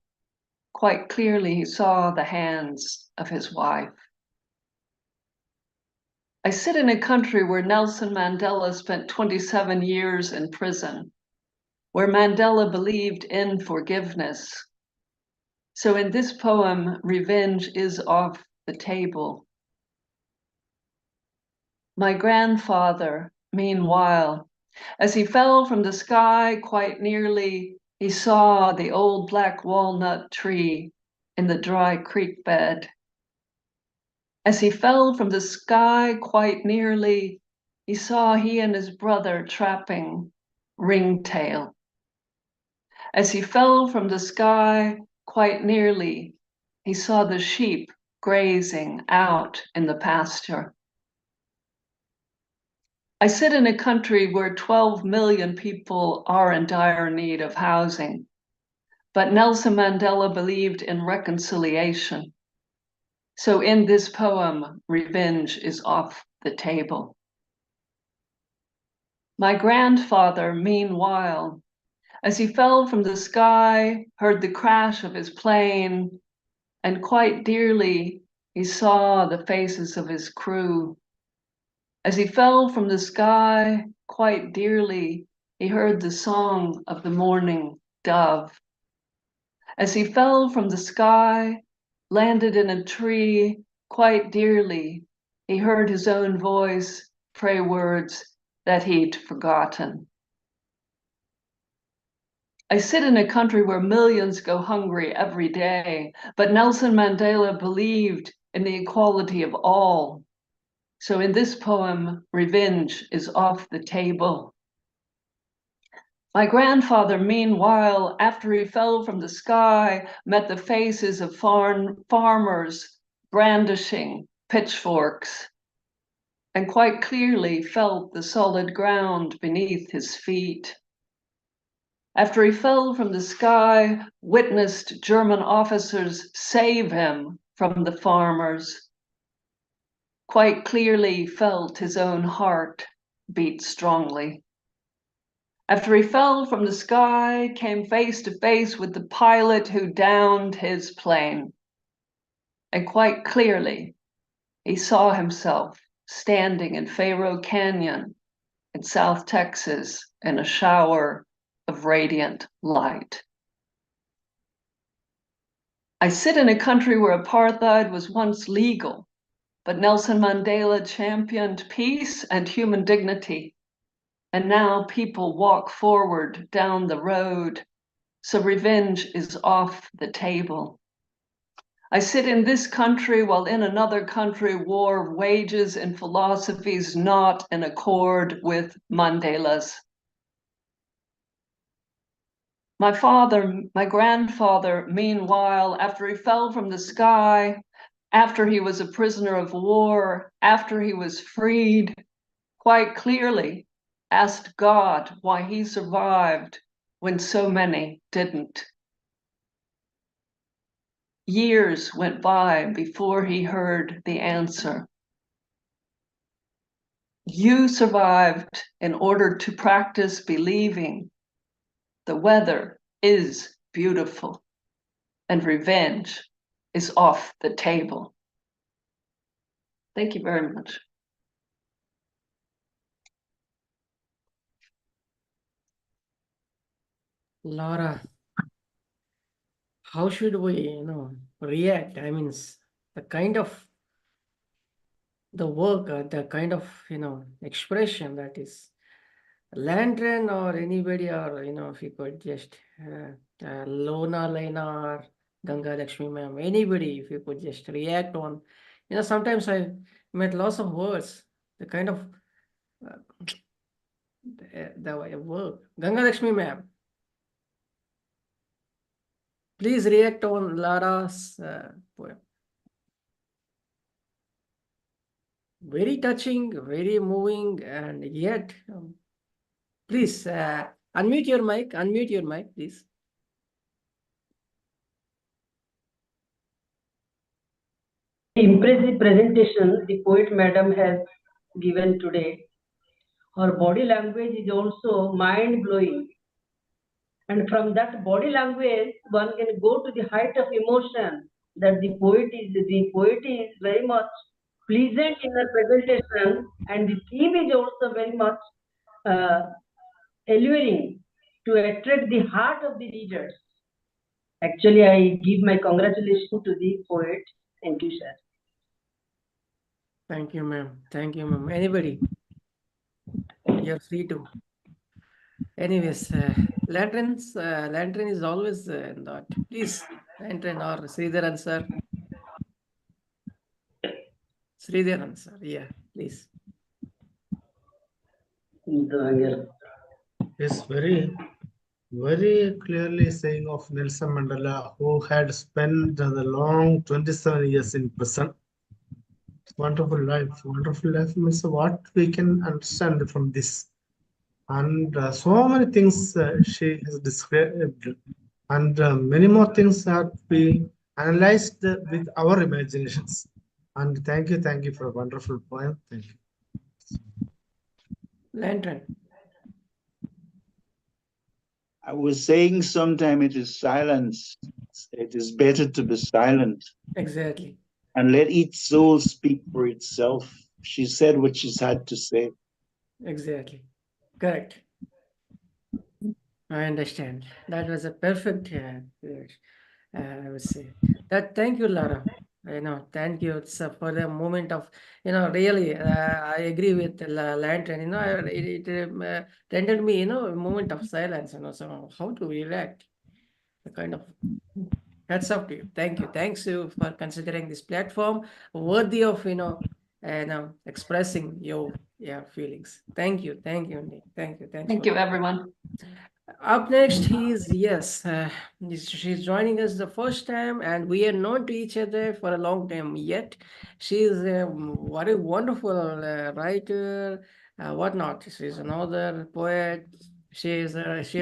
quite clearly he saw the hands of his wife. I sit in a country where Nelson Mandela spent 27 years in prison, where Mandela believed in forgiveness. So in this poem, revenge is off the table. My grandfather, meanwhile, as he fell from the sky, quite nearly, he saw the old black walnut tree in the dry creek bed. As he fell from the sky, quite nearly, he saw he and his brother trapping ringtail. As he fell from the sky, quite nearly, he saw the sheep grazing out in the pasture. I sit in a country where 12 million people are in dire need of housing, but Nelson Mandela believed in reconciliation. So in this poem, revenge is off the table. My grandfather, meanwhile, as he fell from the sky, heard the crash of his plane, and quite dearly he saw the faces of his crew. As he fell from the sky, quite dearly, he heard the song of the morning dove. As he fell from the sky, landed in a tree, quite dearly, he heard his own voice pray words that he'd forgotten. I sit in a country where millions go hungry every day, but Nelson Mandela believed in the equality of all. So in this poem, revenge is off the table. My grandfather, meanwhile, after he fell from the sky, met the faces of farmers brandishing pitchforks, and quite clearly felt the solid ground beneath his feet. After he fell from the sky, witnessed German officers save him from the farmers, quite clearly felt his own heart beat strongly. After he fell from the sky, came face to face with the pilot who downed his plane. And quite clearly, he saw himself standing in Faro Canyon in South Texas in a shower of radiant light. I sit in a country where apartheid was once legal, but Nelson Mandela championed peace and human dignity. And now people walk forward down the road, so revenge is off the table. I sit in this country while in another country war wages and philosophies not in accord with Mandela's. My grandfather, meanwhile, after he fell from the sky, after he was a prisoner of war, after he was freed, quite clearly asked God why he survived when so many didn't. Years went by before he heard the answer. You survived in order to practice believing the weather is beautiful and revenge is off the table. Thank you very much. Laura, how should we, react? I mean, the kind of the work, the kind of, expression that is Landren or anybody, or, if you could just, Lona Lena or Ganga Lakshmi ma'am, anybody, if you could just react on, sometimes I met lots of words, the kind of, the way of work. Ganga Lakshmi ma'am, please react on Lara's poem. Very touching, very moving, and yet, please unmute your mic, please. Impressive presentation the poet madam has given today. Her body language is also mind-blowing. And from that body language, one can go to the height of emotion that the poet is very much pleasant in her presentation, and the theme is also very much alluring to attract the heart of the readers. Actually, I give my congratulations to the poet. Thank you, sir. Thank you, ma'am. Thank you, ma'am. Anybody? You're free to. Anyways, Lantern is always in that. Please, Lantern or Sridharan sir. Sridharan sir, yeah, please. Yes, very very clearly saying of Nelson Mandela, who had spent the long 27 years in prison. Wonderful life. Wonderful life means what we can understand from this. And so many things she has described, and many more things have been analyzed with our imaginations. And thank you for a wonderful poem. Thank you. Lantern. I was saying sometime it is silence. It is better to be silent Exactly. and let each soul speak for itself. She said what she's had to say. Exactly. Correct. I understand. That was a perfect, I would say. That thank you, Lara. Thank you. It's for the moment of, really, I agree with Lantern. It rendered me, a moment of silence. So how to react? The kind of hats off to you. Thank you. Thanks you for considering this platform worthy of, expressing your feelings. Thank you. Thank you, Nick. Thank you. Thanks Thank for you, everyone. Up next, she's joining us the first time, and we are known to each other for a long time. Yet, she's a very wonderful writer, whatnot. She's another poet. She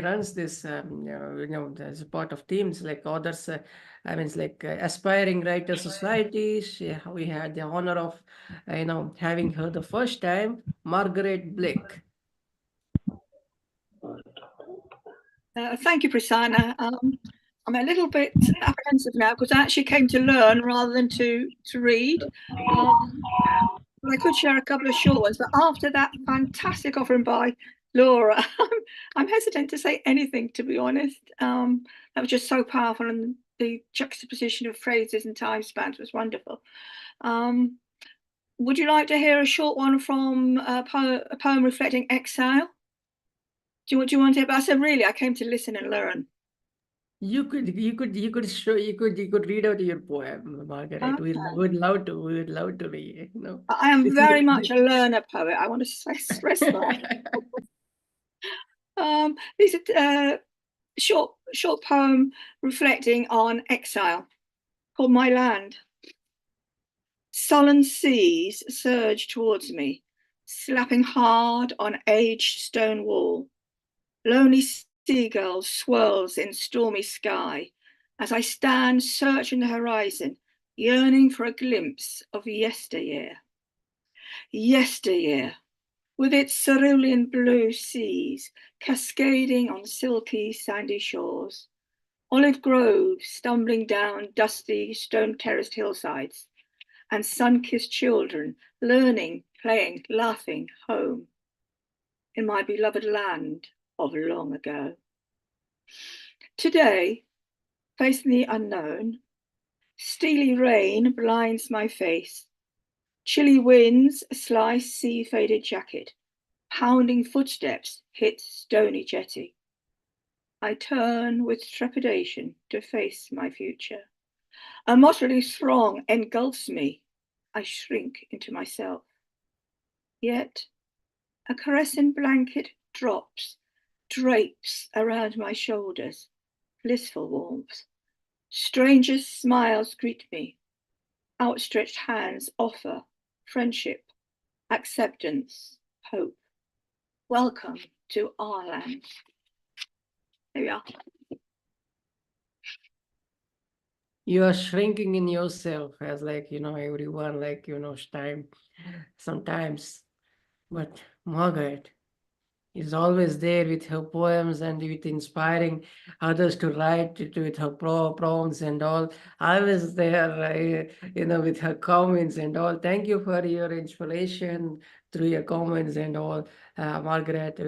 runs this, as a part of teams like others. I mean, it's like aspiring writer society. We had the honor of, having her the first time, Margaret Blake. Thank you, Prasanna. I'm a little bit apprehensive now because I actually came to learn rather than to read. I could share a couple of short ones, but after that fantastic offering by Laura, I'm hesitant to say anything, to be honest. That was just so powerful, and the juxtaposition of phrases and time spans was wonderful. Would you like to hear a short one from a poem reflecting exile? Do you want to hear? But I said, really, I came to listen and learn. You could read out your poem, Margaret. Okay. We would love to read. I am very much a learner poet. I want to stress that. These are short poem reflecting on exile called My Land. Sullen seas surge towards me, slapping hard on aged stone wall. Lonely seagulls swirls in stormy sky as I stand searching the horizon, yearning for a glimpse of yesteryear. Yesteryear, with its cerulean blue seas cascading on silky sandy shores, olive groves stumbling down dusty stone-terraced hillsides, and sun-kissed children learning, playing, laughing home in my beloved land of long ago. Today, facing the unknown, steely rain blinds my face. Chilly winds slice sea-faded jacket. Pounding footsteps hit stony jetty. I turn with trepidation to face my future. A motley throng engulfs me. I shrink into myself. Yet, a caressing blanket drapes around my shoulders, blissful warmth. Strangers' smiles greet me. Outstretched hands offer friendship, acceptance, hope. Welcome to our land. There we are. You are shrinking in yourself as everyone, sometimes. But Margaret is always there with her poems and with inspiring others to write with her poems and all. Always there, with her comments and all. Thank you for your inspiration through your comments and all, Margaret.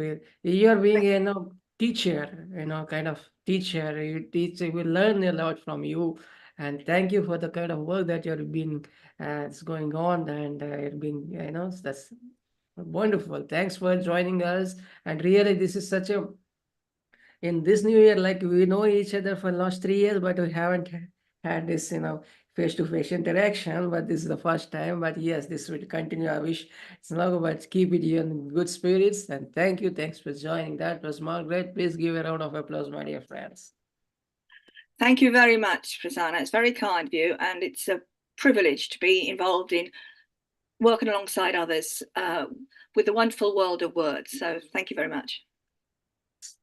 You're being a teacher, kind of teacher. You teach, we learn a lot from you. And thank you for the kind of work that you've been it's going on, and you've been, that's wonderful. Thanks for joining us. And really, this is such a, in this new year, like we know each other for the last 3 years, but we haven't had this, face-to-face interaction, but this is the first time. But yes, this will continue. I wish it's not, but keep it in good spirits. And thank you. Thanks for joining. That was Margaret. Please give a round of applause, my dear friends. Thank you very much, Prasanna. It's very kind of you, and it's a privilege to be involved in working alongside others with the wonderful world of words. So thank you very much.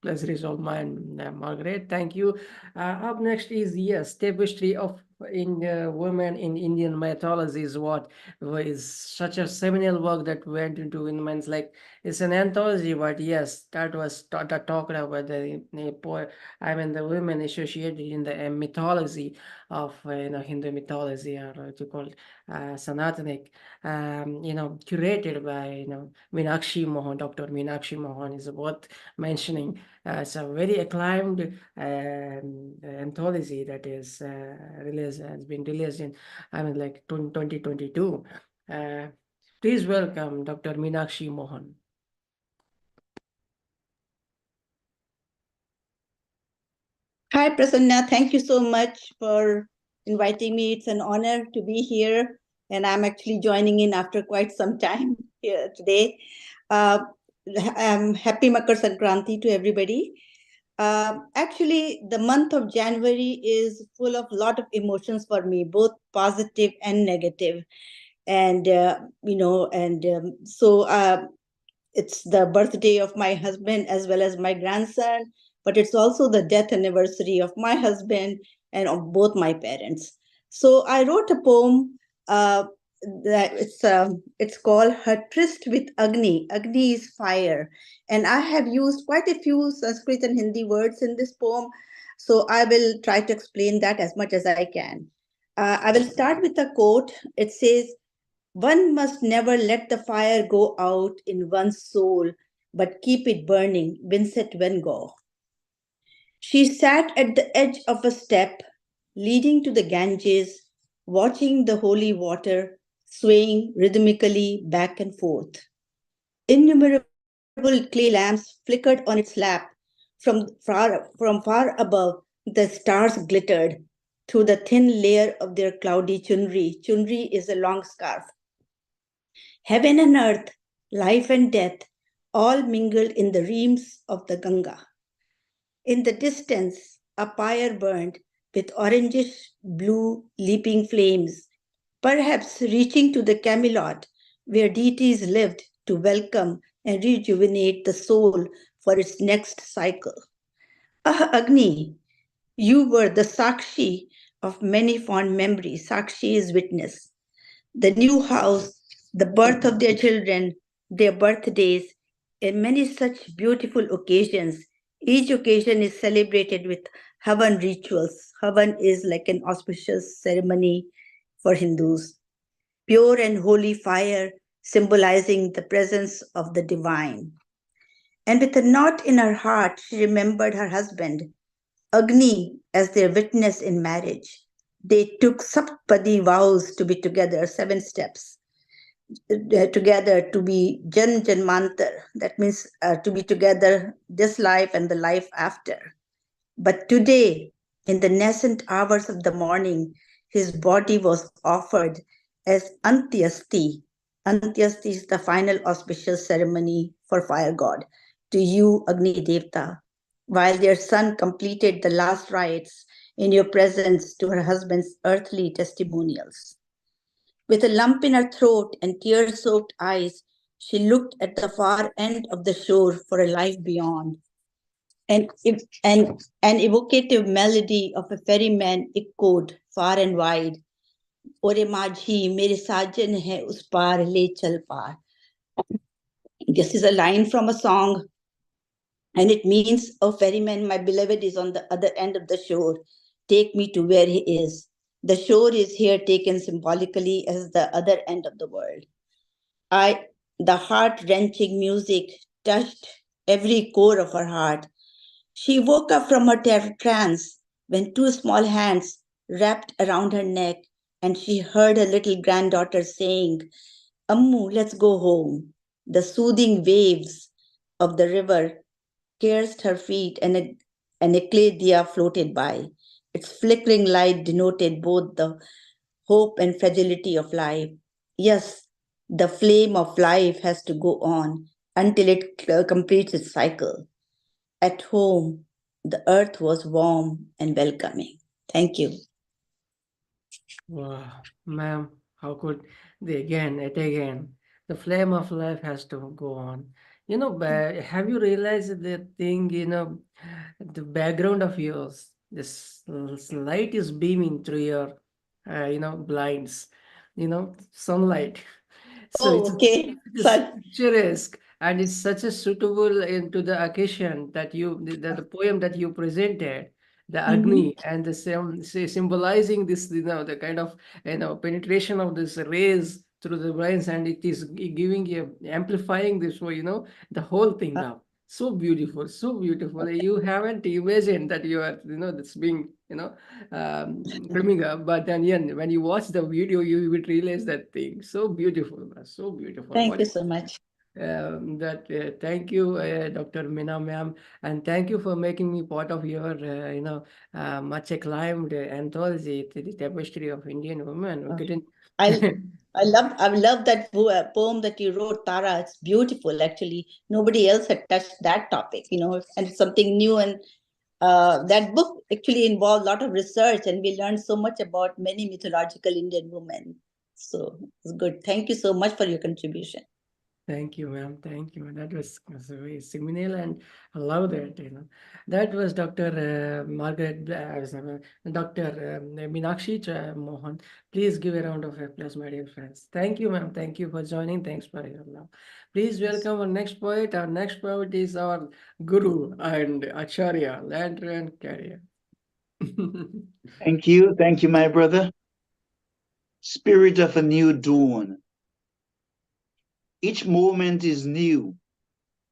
Pleasure is all mine, Margaret. Thank you. Up next is, yes, tapestry of women in Indian mythology is what is such a seminal work that went into women's, like, it's an anthology, but yes, that was talked about the the women associated in the mythology of Hindu mythology, or what you call Sanatanic, curated by Meenakshi Mohan. Dr. Meenakshi Mohan is worth mentioning. It's a very acclaimed anthology that is has been released in 2022. Please welcome Dr. Meenakshi Mohan. Hi, Prasanna. Thank you so much for inviting me. It's an honor to be here, and I'm actually joining in after quite some time here today. Happy Makar Sankranti to everybody. Actually, the month of January is full of a lot of emotions for me, both positive and negative. And, so it's the birthday of my husband as well as my grandson, but it's also the death anniversary of my husband and of both my parents. So I wrote a poem it's called Her Tryst with Agni. Agni is fire. And I have used quite a few Sanskrit and Hindi words in this poem. So I will try to explain that as much as I can. I will start with a quote. It says, "One must never let the fire go out in one's soul, but keep it burning." Vincent van Gogh. She sat at the edge of a step leading to the Ganges, watching the holy water swaying rhythmically back and forth. Innumerable clay lamps flickered on its lap. From far above, the stars glittered through the thin layer of their cloudy chunri. Chunri is a long scarf. Heaven and earth, life and death, all mingled in the reams of the Ganga. In the distance, a pyre burned with orangish blue leaping flames, perhaps reaching to the Camelot, where deities lived to welcome and rejuvenate the soul for its next cycle. Ah, Agni, you were the Sakshi of many fond memories. Sakshi is witness. The new house, the birth of their children, their birthdays, and many such beautiful occasions. Each occasion is celebrated with Havan rituals. Havan is like an auspicious ceremony for Hindus. Pure and holy fire symbolizing the presence of the divine. And with a knot in her heart, she remembered her husband, Agni, as their witness in marriage. They took Saptapadi vows to be together, 7 steps, together to be Jan Janmantar. That means to be together this life and the life after. But today, in the nascent hours of the morning, his body was offered as Antyasti. Antyasti is the final auspicious ceremony for fire god. To you, Agni Devta, while their son completed the last rites in your presence to her husband's earthly testimonials. With a lump in her throat and tear-soaked eyes, she looked at the far end of the shore for a life beyond. An evocative melody of a ferryman echoed far and wide. Ore Majhi, mere sajan hai us par le chal par. This is a line from a song, and it means, "Oh ferryman, my beloved is on the other end of the shore. Take me to where he is." The shore is here taken symbolically as the other end of the world. The heart-wrenching music touched every core of her heart. She woke up from her trance when 2 small hands wrapped around her neck, and she heard her little granddaughter saying, "Ammu, let's go home." The soothing waves of the river caressed her feet, and a clay diya floated by. Its flickering light denoted both the hope and fragility of life. Yes, the flame of life has to go on until it completes its cycle. At home, the earth was warm and welcoming. Thank you. Wow, ma'am, how could they again, it again? The flame of life has to go on. Have you realized the thing, the background of yours, this light is beaming through your, blinds, sunlight. So Oh, okay. it's picturesque and it's such a suitable into the occasion that the poem that you presented, the Agni, and the symbolizing this, the kind of penetration of this rays through the brains, and it is giving you amplifying this, so the whole thing up. So beautiful, so beautiful. You haven't imagined that you are, that's being, coming up, but then yeah, when you watch the video, you will realize that thing. So beautiful, so beautiful. Thank What you so much. thank you, Dr. Meena ma'am, and thank you for making me part of your, much acclaimed anthology, The Tapestry of Indian Women. We couldn't. I love that poem that you wrote, Tara. It's beautiful, actually. Nobody else had touched that topic, and it's something new. And that book actually involved a lot of research, and we learned so much about many mythological Indian women. So it's good. Thank you so much for your contribution. Thank you, ma'am. Thank you. That was very seminal, and I love that. That was Dr. Dr. Meenakshi Mohan. Please give a round of applause, my dear friends. Thank you, ma'am. Thank you for joining. Thanks for your love. Please welcome our next poet. Our next poet is our Guru and Acharya, land and carrier. Thank you. Thank you, my brother. Spirit of a new dawn. Each moment is new,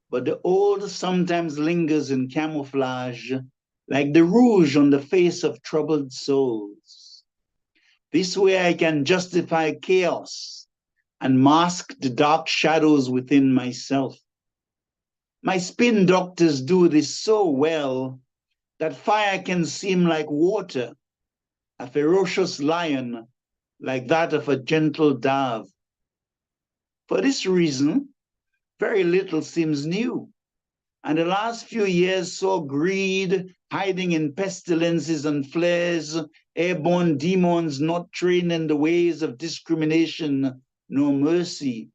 but the old sometimes lingers in camouflage, like the rouge on the face of troubled souls. This way I can justify chaos and mask the dark shadows within myself. My spin doctors do this so well that fire can seem like water, a ferocious lion like that of a gentle dove. For this reason, very little seems new. And the last few years saw greed hiding in pestilences and flares, airborne demons not trained in the ways of discrimination nor mercy,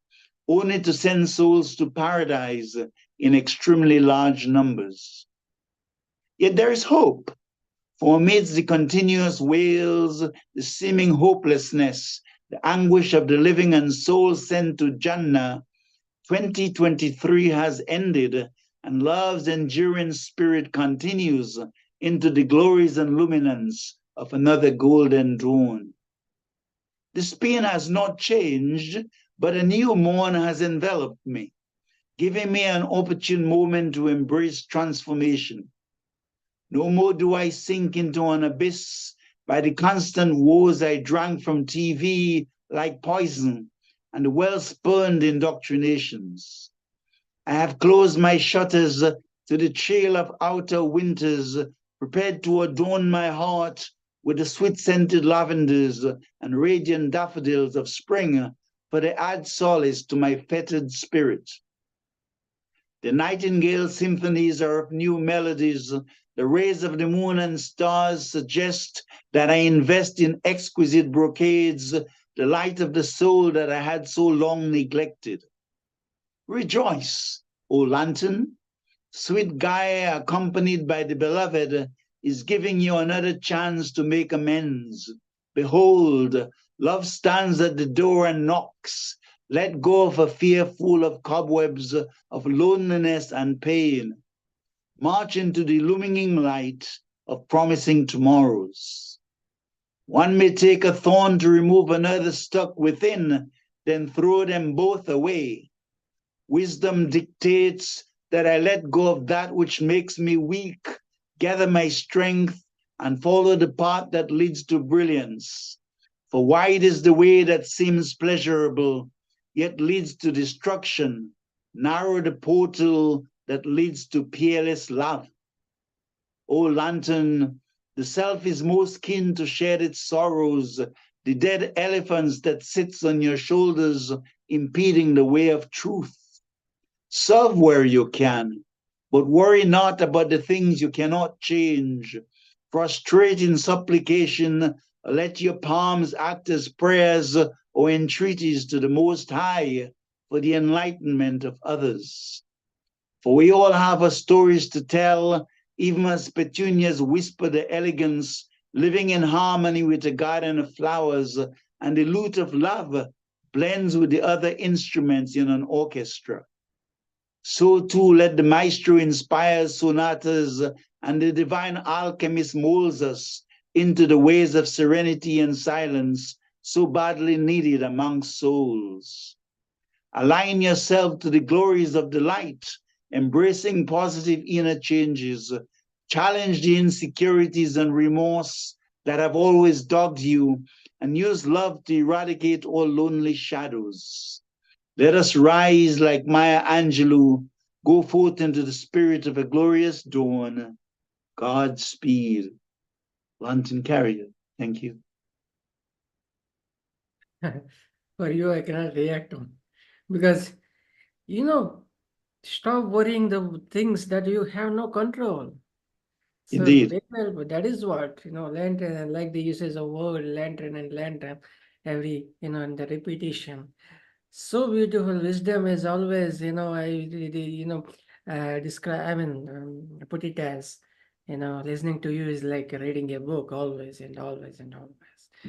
only to send souls to paradise in extremely large numbers. Yet there is hope, for amidst the continuous wails, the seeming hopelessness, the anguish of the living and souls sent to Jannah, 2023 has ended, and love's enduring spirit continues into the glories and luminance of another golden dawn. This pain has not changed, but a new morn has enveloped me, giving me an opportune moment to embrace transformation. No more do I sink into an abyss by the constant woes I drank from TV like poison and the well-spurned indoctrinations. I have closed my shutters to the chill of outer winters, prepared to adorn my heart with the sweet-scented lavenders and radiant daffodils of spring, for they add solace to my fettered spirit. The nightingale symphonies are of new melodies. The rays of the moon and stars suggest that I invest in exquisite brocades, the light of the soul that I had so long neglected. Rejoice, O lantern. Sweet Gaia, accompanied by the beloved, is giving you another chance to make amends. Behold, love stands at the door and knocks. Let go of a fear full of cobwebs, of loneliness and pain. March into the illumining light of promising tomorrows. One may take a thorn to remove another stuck within, then throw them both away. Wisdom dictates that I let go of that which makes me weak, gather my strength, and follow the path that leads to brilliance. For wide is the way that seems pleasurable, yet leads to destruction. Narrow the portal that leads to peerless love. O lantern, The self is most keen to share its sorrows, the dead elephants that sits on your shoulders, impeding the way of truth. Serve where you can, but worry not about the things you cannot change. Prostrate in supplication, let your palms act as prayers or entreaties to the Most High for the enlightenment of others. For we all have our stories to tell, even as petunias whisper the elegance, living in harmony with the garden of flowers, and the lute of love blends with the other instruments in an orchestra. So too let the maestro inspire sonatas, and the divine alchemist molds us into the ways of serenity and silence, so badly needed amongst souls. Align yourself to the glories of the light, embracing positive inner changes. Challenge the insecurities and remorse that have always dogged you, and use love to eradicate all lonely shadows. Let us rise like Maya Angelou, go forth into the spirit of a glorious dawn. Godspeed. Lantern Carrier. Thank you. For you, I cannot react on because stop worrying the things that you have no control. So Indeed. that is what lantern, and like the usage of word lantern and lantern, every in the repetition. So beautiful. Wisdom is always, I describe, put it as, listening to you is like reading a book always and always and always.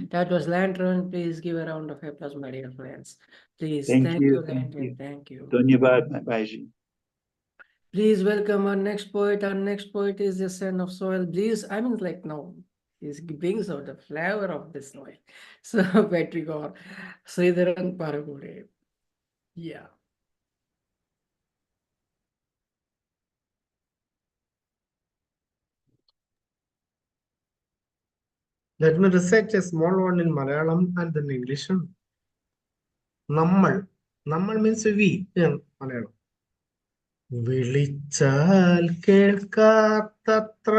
That was Lantern. Please give a round of applause, my dear friends. Please, Thank thank you. you, Thank Lantern. you. Thank you. Dhanyavad, Bhaiji. Please welcome our next poet. Our next poet is the son of soil. Please, now, he brings out the flavor of the soil. So, Patrick or Sridharan Paragure. Yeah. Let me recite a small one in Malayalam and then English. Nammal. Nammal means we in Malayalam. വിളിച്ചാൽ കേൾക്കാത്തത്ര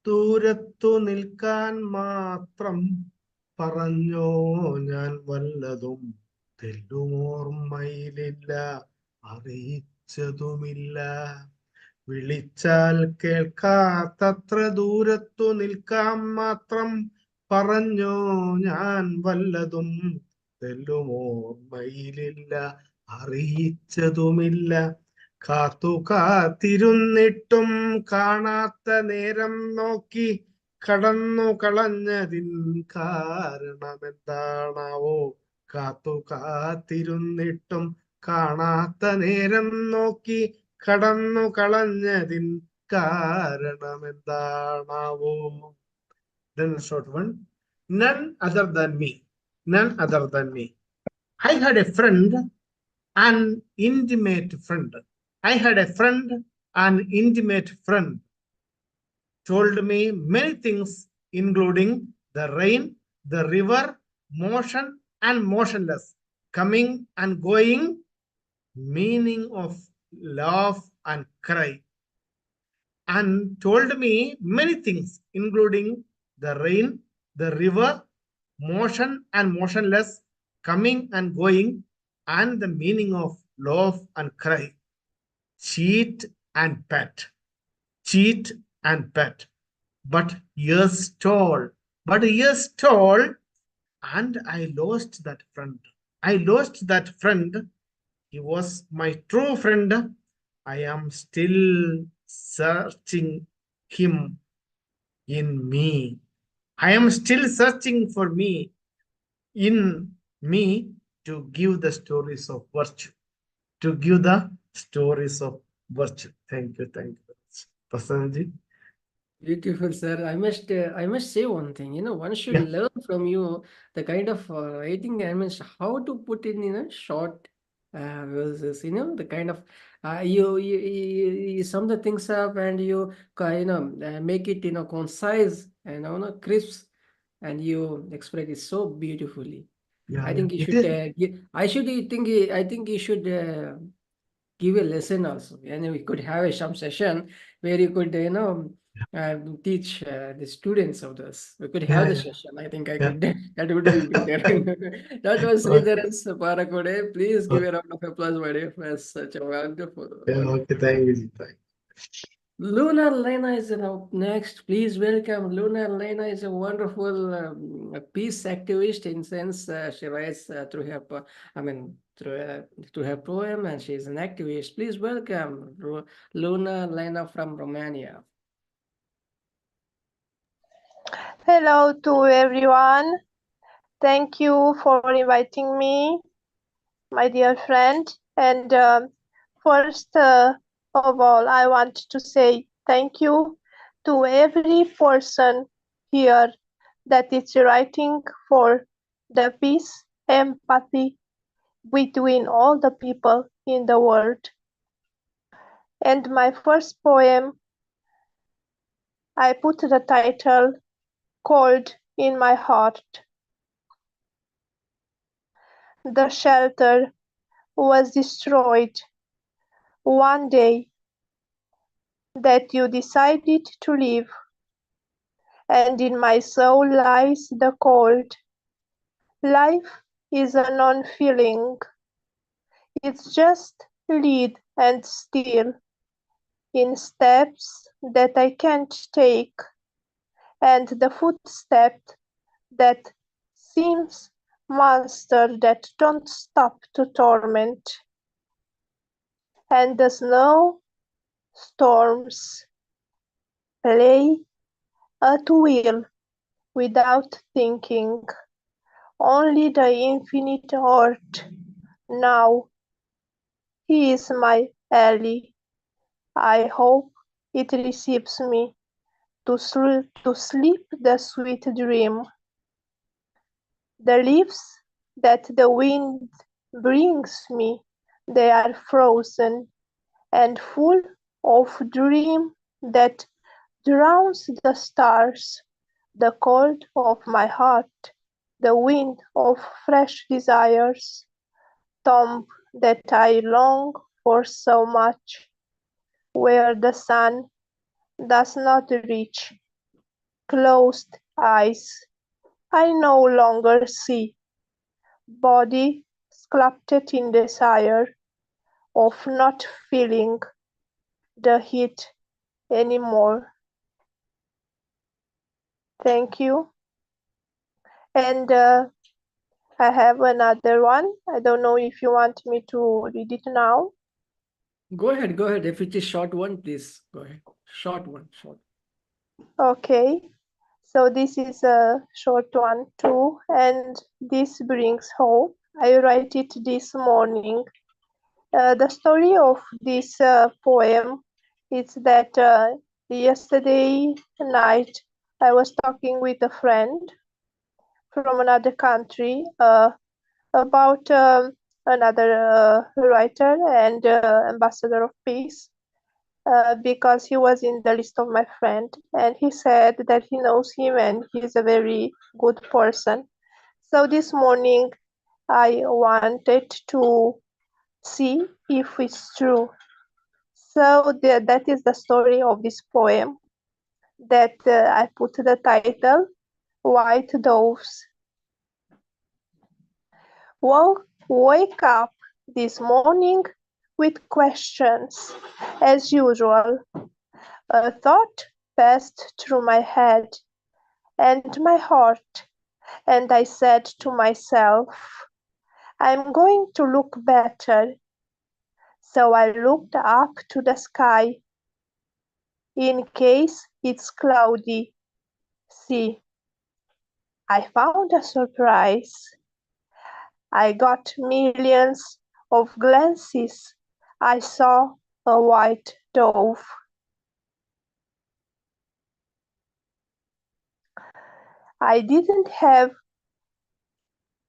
ദൂരത്തു നിൽക്കാൻ മാത്രം പറഞ്ഞോ ഞാൻ വല്ലതും തെല്ലുമോർമ്മയിലില്ല അറിയിച്ചതുമില്ല വിളിച്ചാൽ കേൾക്കാത്തത്ര ദൂരത്തു നിൽക്കാൻ മാത്രം പറഞ്ഞോ ഞാൻ വല്ലതും തെല്ലുമോർമ്മയിലില്ല അറിയിച്ചതുമില്ല കാത്തിരുന്നിട്ടും കാണാത്ത നേരം നോക്കി കടന്നു കളഞ്ഞതിൻ കാരണമെന്താണാവോ കാത്തിരുന്നിട്ടും കാണാത്ത നേരം നോക്കി കടന്നു കളഞ്ഞതിൻ കാരണമെന്താണാവോ. Then a short one. None other than me. None other than me. I had a friend, an intimate friend. I had a friend, an intimate friend, told me many things, including the rain, the river, motion and motionless, coming and going, meaning of laugh and cry, and told me many things, including the rain, the river, motion and motionless, coming and going, and the meaning of laugh and cry. Cheat and pet, cheat and pet, but years told, and I lost that friend. I lost that friend. He was my true friend. I am still searching him in me. I am still searching for me in me to give the stories of virtue. To give the stories of virtue. Thank you very much. Prasanji. Beautiful, sir. I must say one thing. One should learn from you the kind of writing. How to put in short verses. The kind of you sum the things up and you make it concise and crisp, and you express it so beautifully. Yeah, I think you it should. is. I think you should give a lesson also. And we could have some session where you could, teach the students of this. We could have the session. I think I could. That would be better. That was Sridharan's Parakode. Please give a round of applause, my dear, for such a wonderful. Okay, thank you. Lunar Lena is up next. Please welcome. Lunar Lena is a wonderful peace activist in sense she writes through her, through her poem, and she is an activist. Please welcome Lunar Lena from Romania. Hello to everyone. Thank you for inviting me, my dear friend. And first of all, I want to say thank you to every person here that is writing for the peace, empathy between all the people in the world. And my first poem, I put the title Cold in My Heart. The shelter was destroyed one day that you decided to leave, and in my soul lies the cold. Life is a non-feeling. It's just lead and still in steps that I can't take, and the footstep that seems monster that don't stop to torment. And the snow storms play at will without thinking. Only the infinite earth. Now he is my ally. I hope it receives me to sleep the sweet dream. The leaves that the wind brings me, they are frozen and full of dream that drowns the stars, the cold of my heart, the wind of fresh desires, tomb that I long for so much, where the sun does not reach. Closed eyes, I no longer see, body sculpted in desire of not feeling the heat anymore. Thank you. And I have another one. I don't know if you want me to read it now. Go ahead, go ahead. If it is short one, please go ahead. Short one, short. Okay. So this is a short one too, and this brings hope. I write it this morning. The story of this poem is that yesterday night I was talking with a friend from another country about another writer and ambassador of peace because he was in the list of my friend, and he said that he knows him and he's a very good person. So this morning I wanted to see if it's true. So that is the story of this poem that I put the title White Doves. Wake up this morning with questions as usual. A thought passed through my head and my heart, and I said to myself, I'm going to look better. So I looked up to the sky in case it's cloudy. See, I found a surprise. I got millions of glances. I saw a white dove. I didn't have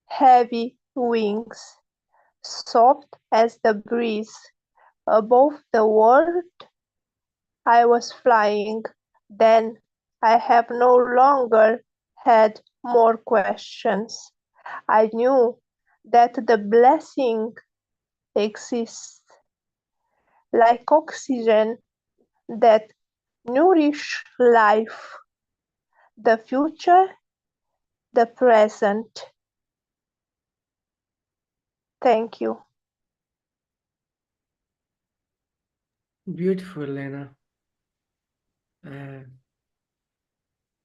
heavy wings, soft as the breeze. Above the world I was flying. Then I have no longer had more questions. I knew that the blessing exists like oxygen that nourish life, the future, the present. Thank you. Beautiful, Lena.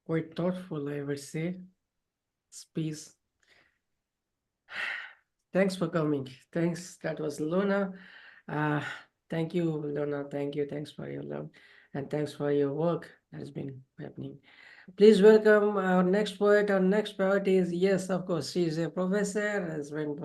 Quite thoughtful, I would say. Space. Thanks for coming. Thanks. That was Lona. Thank you, Lona. Thank you. Thanks for your love and thanks for your work that has been happening. Please welcome our next poet. Our next poet is, yes, of course, she's a professor, has been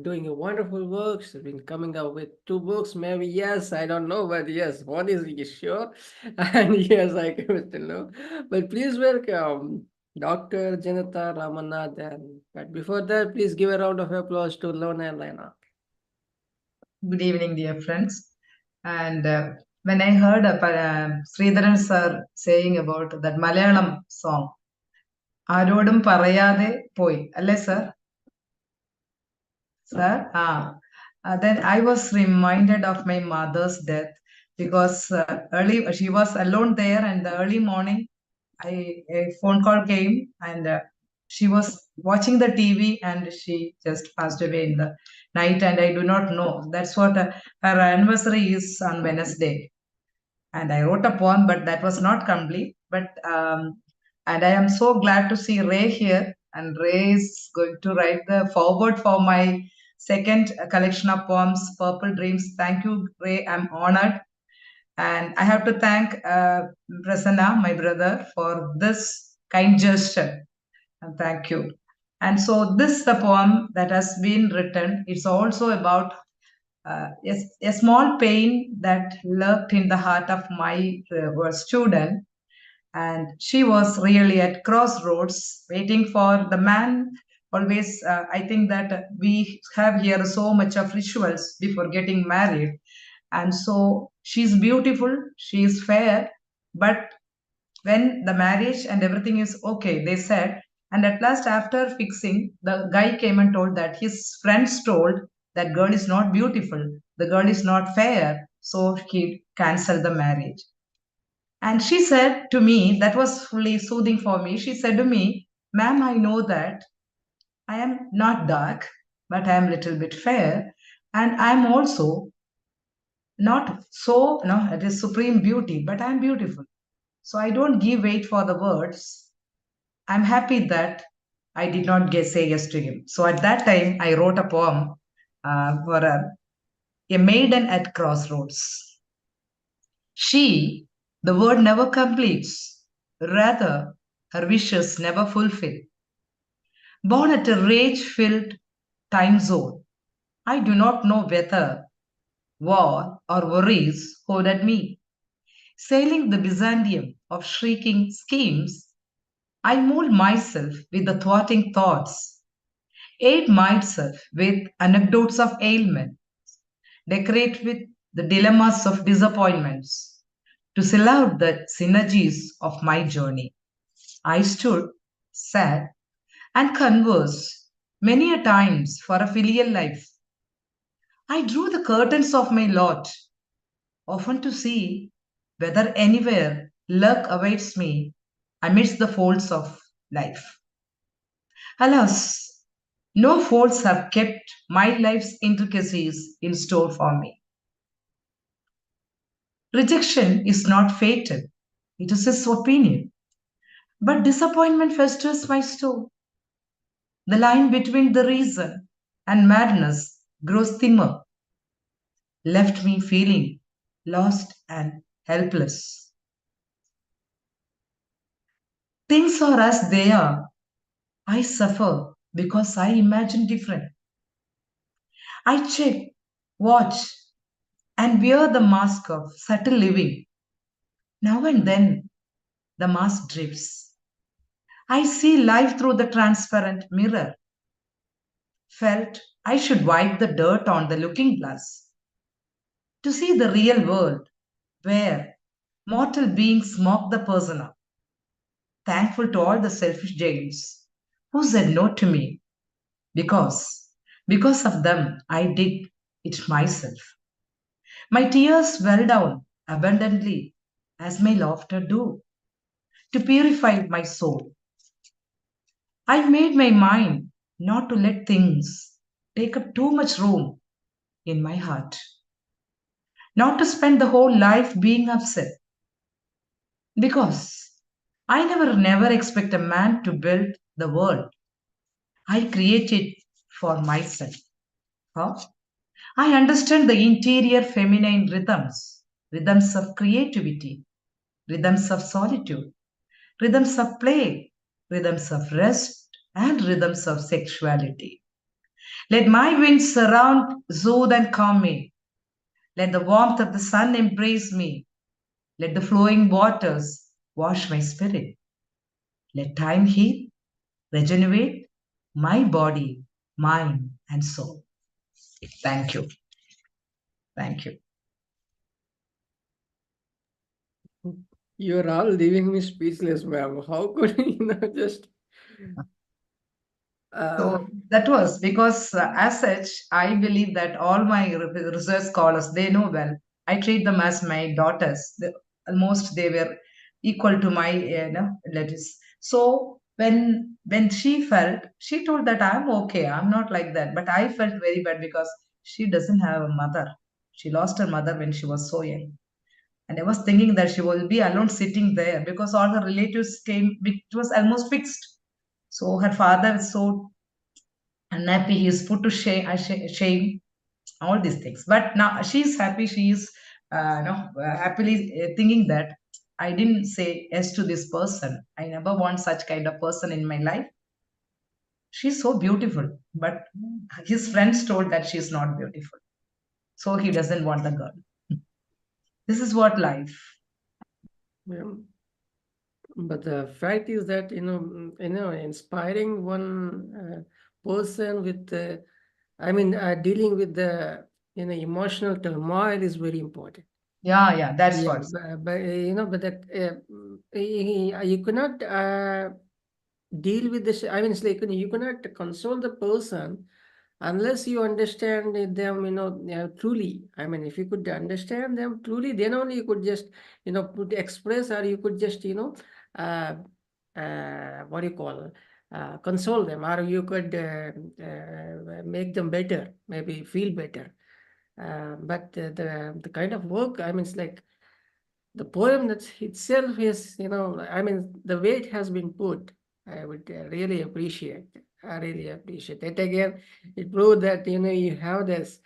doing a wonderful work. She's been coming up with 2 books, maybe, yes, I don't know, but yes, one is sure, and yes, I can still know. But please welcome Dr. Janata Ramanathan. But before that, please give a round of applause to Lona and Lena. Good evening, dear friends. And when I heard Sridharan sir saying about that Malayalam song, ആരോടും പറയാതെ പോയി, അല്ലേ sir? Sir? Then I was reminded of my mother's death because she was alone there, and the early morning a phone call came, and she was watching the TV and she just passed away in the night, and I do not know. That's what her anniversary is on Wednesday. And I wrote a poem, but that was not complete. But and I am so glad to see Ray here, and Ray is going to write the foreword for my second collection of poems, Purple Dreams. Thank you, Ray. I'm honored. And I have to thank Prasanna, my brother, for this kind gesture. And thank you. And so this is the poem that has been written. It's also about a small pain that lurked in the heart of my student. And she was really at crossroads, waiting for the man. Always, I think that we have here so much of rituals before getting married. And so she's beautiful, she's fair, but when the marriage and everything is okay, they said, and at last, after fixing, the guy came and told that his friends told that girl is not beautiful, the girl is not fair, so he canceled the marriage. And she said to me, that was fully soothing for me. She said to me, ma'am, I know that I am not dark, but I am a little bit fair, and I am also not so, no, it is supreme beauty, but I am beautiful. So I don't give weight for the words. I'm happy that I did not say yes to him. So at that time, I wrote a poem for a maiden at crossroads. She, the word never completes, rather, her wishes never fulfill. Born at a rage-filled time zone, I do not know whether war or worries hold at me. Sailing the Byzantium of shrieking schemes, I mold myself with the thwarting thoughts, aid myself with anecdotes of ailment, decorate with the dilemmas of disappointments, to sell out the synergies of my journey. I stood, sat, and conversed many a times for a filial life. I drew the curtains of my lot, often to see whether anywhere luck awaits me amidst the folds of life. Alas, no folds have kept my life's intricacies in store for me. Rejection is not fatal, it is his opinion. But disappointment festers my soul. The line between the reason and madness grows thinner, left me feeling lost and helpless. Things are as they are. I suffer because I imagine different. I check, watch, and wear the mask of subtle living. Now and then, the mask drifts. I see life through the transparent mirror. Felt I should wipe the dirt on the looking glass to see the real world where mortal beings mock the persona. Thankful to all the selfish jails who said no to me because of them I did it myself. My tears well down abundantly as my laughter do, to purify my soul. I made my mind not to let things take up too much room in my heart, not to spend the whole life being upset, because I never expect a man to build the world. I create it for myself. Huh? I understand the interior feminine rhythms, rhythms of creativity, rhythms of solitude, rhythms of play, rhythms of rest, and rhythms of sexuality. Let my wings surround, soothe, and calm me. Let the warmth of the sun embrace me. Let the flowing waters wash my spirit. Let time heal, regenerate my body, mind, and soul. Thank you. Thank you. You're all leaving me speechless, ma'am. How could just So that was because, as such, I believe that all my research scholars, they know well. I treat them as my daughters. Almost they were equal to my relatives. So when she felt, she told that I'm okay. I'm not like that. But I felt very bad because she doesn't have a mother. She lost her mother when she was so young. And I was thinking that she will be alone sitting there because all her relatives came. It was almost fixed. So her father is so unhappy. He is put to shame, all these things. But now she is happy. She is happily thinking that I didn't say yes to this person. I never want such kind of person in my life. She's so beautiful, but his friends told that she's not beautiful. So he doesn't want the girl. This is what life. Yeah. But the fact is that, inspiring one person with, dealing with the, emotional turmoil is very important. Yeah, that's Yeah, what. You cannot deal with this. It's like you cannot console the person unless you understand them, truly. If you could understand them truly, then only you could just, put express, or you could just, uh, what do you call, console them, or you could make them better, maybe feel better. But the kind of work, it's like the poem that itself is, the way it has been put, I would really appreciate. I really appreciate it. Again, it proved that, you have this,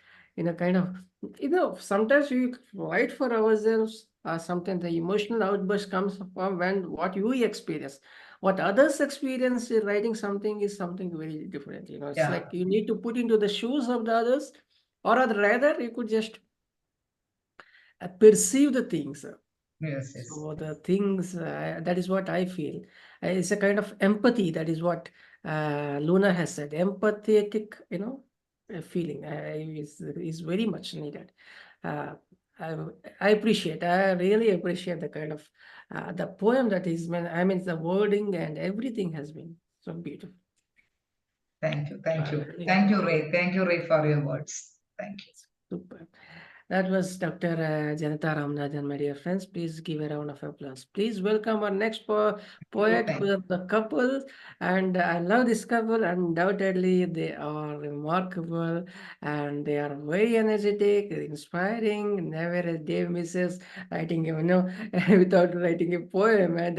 kind of, sometimes we write for ourselves, sometimes the emotional outburst comes from when what you experience. What others experience in writing something is something very different. It's Yeah. like you need to put into the shoes of the others, or rather, you could just perceive the things. Yes. So the things, that is what I feel. It's a kind of empathy. That is what Luna has said. Empathetic, feeling is very much needed. Uh, I, I appreciate. I really appreciate the kind of the poem that is. The wording and everything has been so beautiful. Thank you. Thank you, Ray. Thank you, Ray, for your words. Thank you. Super. That was Dr. Janata Ramnajan, my dear friends. Please give a round of applause. Please welcome our next poet, who are the couple. And I love this couple. Undoubtedly, they are remarkable and they are very energetic, inspiring. Never a day misses writing, without writing a poem. And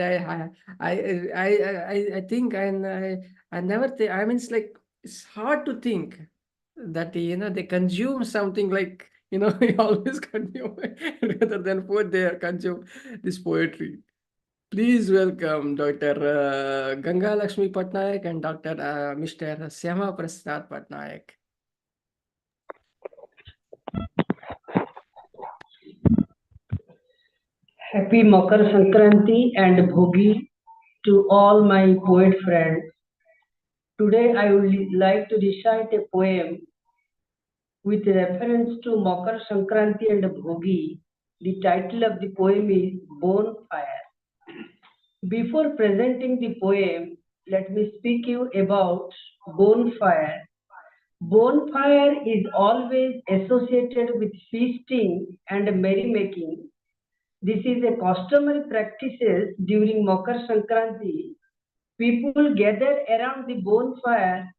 I think, and I never think. It's like it's hard to think that they consume something like we always consume rather than food, they consume this poetry. Please welcome Dr. Ganga Lakshmi Patnaik and Dr. Mr. Syama Prasad Patnaik. Happy Makar Sankranti and Bhogi to all my poet friends. Today I would like to recite a poem with reference to Makar Sankranti and Bhogi. The title of the poem is Bonfire. Before presenting the poem, let me speak you about bonfire, Bonfire is always associated with feasting and merrymaking. This is a customary practices during Makar Sankranti. People gather around the bonfire,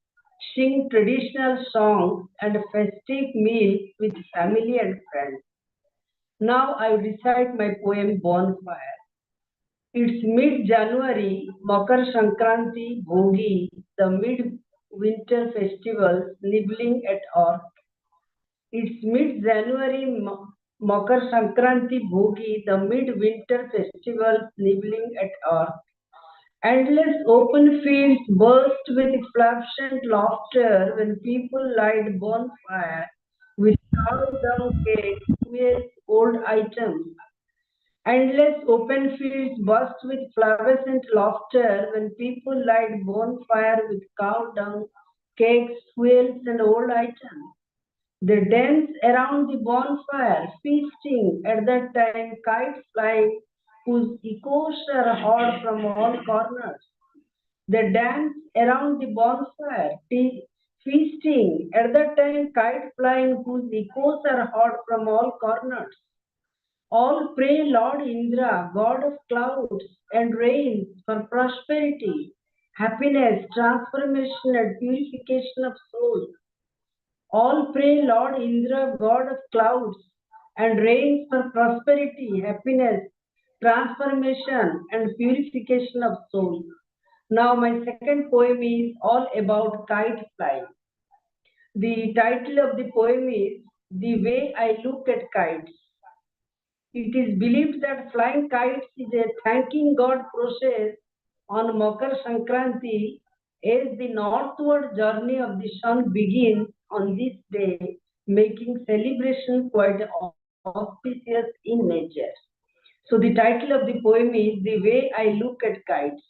sing traditional songs and festive meals with family and friends. Now I recite my poem Bonfire. It's mid-January, Makar Sankranti, Bhogi, the mid-winter festival nibbling at earth. It's mid-January, Makar Sankranti, Bhogi, the mid-winter festival nibbling at earth. Endless open fields burst with fluorescent laughter when people light bonfire with cow dung cakes, fuels, old items. Endless open fields burst with fluorescent laughter when people light bonfire with cow dung, cakes, fuels, and old items. They dance around the bonfire, feasting at that time, kites flying, whose echoes are heard from all corners. They dance around the bonfire, feasting at that time, kites flying, whose echoes are heard from all corners. All pray Lord Indra, God of clouds and rains, for prosperity, happiness, transformation, and purification of soul. All pray Lord Indra, God of clouds and rains, for prosperity, happiness, transformation, and purification of soul. Now, my second poem is all about kite flying. The title of the poem is The Way I Look at Kites. It is believed that flying kites is a thanking God process on Makar Sankranti as the northward journey of the sun begins on this day, making celebration quite auspicious in nature. So the title of the poem is The Way I Look at Kites.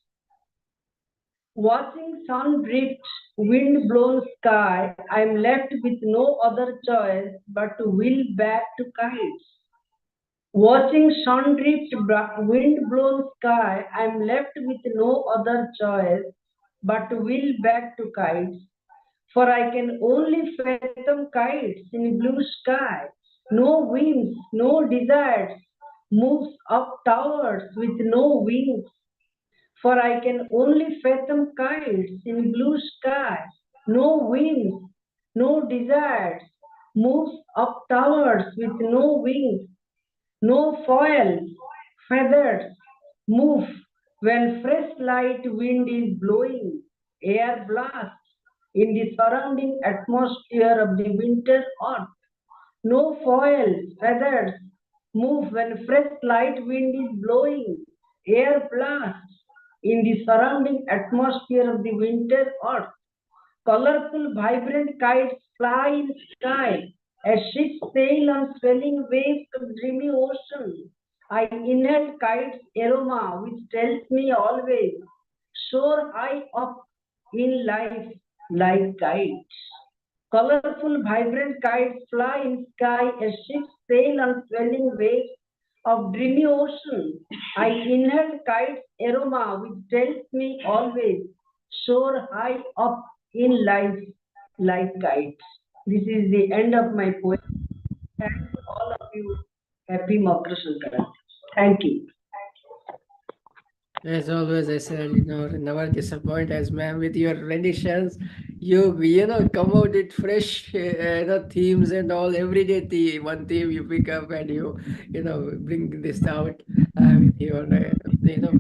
Watching sun drift, wind blown sky, I am left with no other choice but to wheel back to kites. Watching sun drift, wind blown sky, I am left with no other choice but to wheel back to kites. For I can only fathom kites in blue sky. No winds, no desires, moves up towers with no wings. For I can only fathom kites in blue sky. No winds, no desires, moves up towers with no wings. No foils, feathers move when fresh light wind is blowing, air blasts in the surrounding atmosphere of the winter earth. No foils, feathers move when fresh light wind is blowing, air blasts in the surrounding atmosphere of the winter earth. Colorful, vibrant kites fly in sky as ships sail on swelling waves of dreamy ocean. I inhale kites' aroma, which tells me always, soar high up in life like kites. Colorful, vibrant kites fly in sky as ships sail on swelling waves of dreamy ocean. I inhale kites' aroma, which tells me always, soar high up in life like kites. This is the end of my poem. Thank all of you. Happy Makar Sankranti. Thank you. As always, I said, never disappoint us, ma'am, with your renditions. You come out with fresh, themes and all. Every day, one theme you pick up and bring this out with your,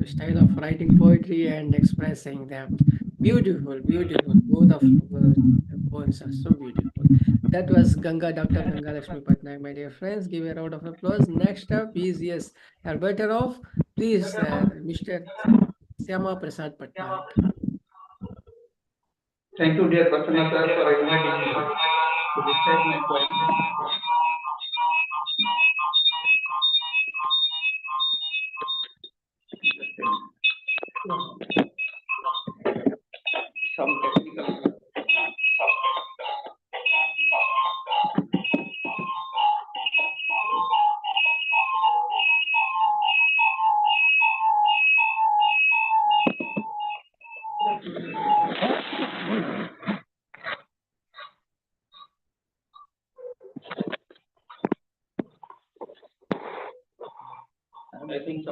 style of writing poetry and expressing them. Beautiful, beautiful. Both of poems are so beautiful. That was Dr. Ganga Lakshmi Patnaik, my dear friends. Give a round of applause. Next up is, yes, better off. Please, Mr. Syama Prasad Patnaik. Thank you, dear Prasanna sir, for inviting me to recite my poem. Some technical.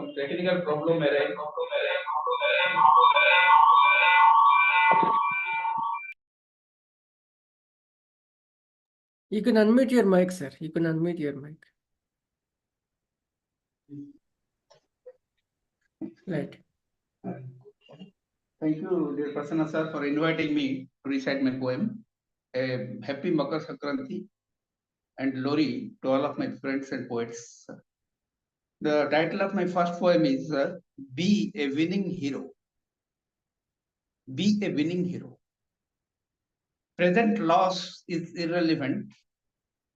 some technical problem arise. You can unmute your mic, sir. You can unmute your mic. Right. Thank you, dear Prasanna sir, for inviting me to recite my poem. A happy Makar Sankranti and Lori to all of my friends and poets. The title of my first poem is Be a Winning Hero. Be a winning hero. Present loss is irrelevant.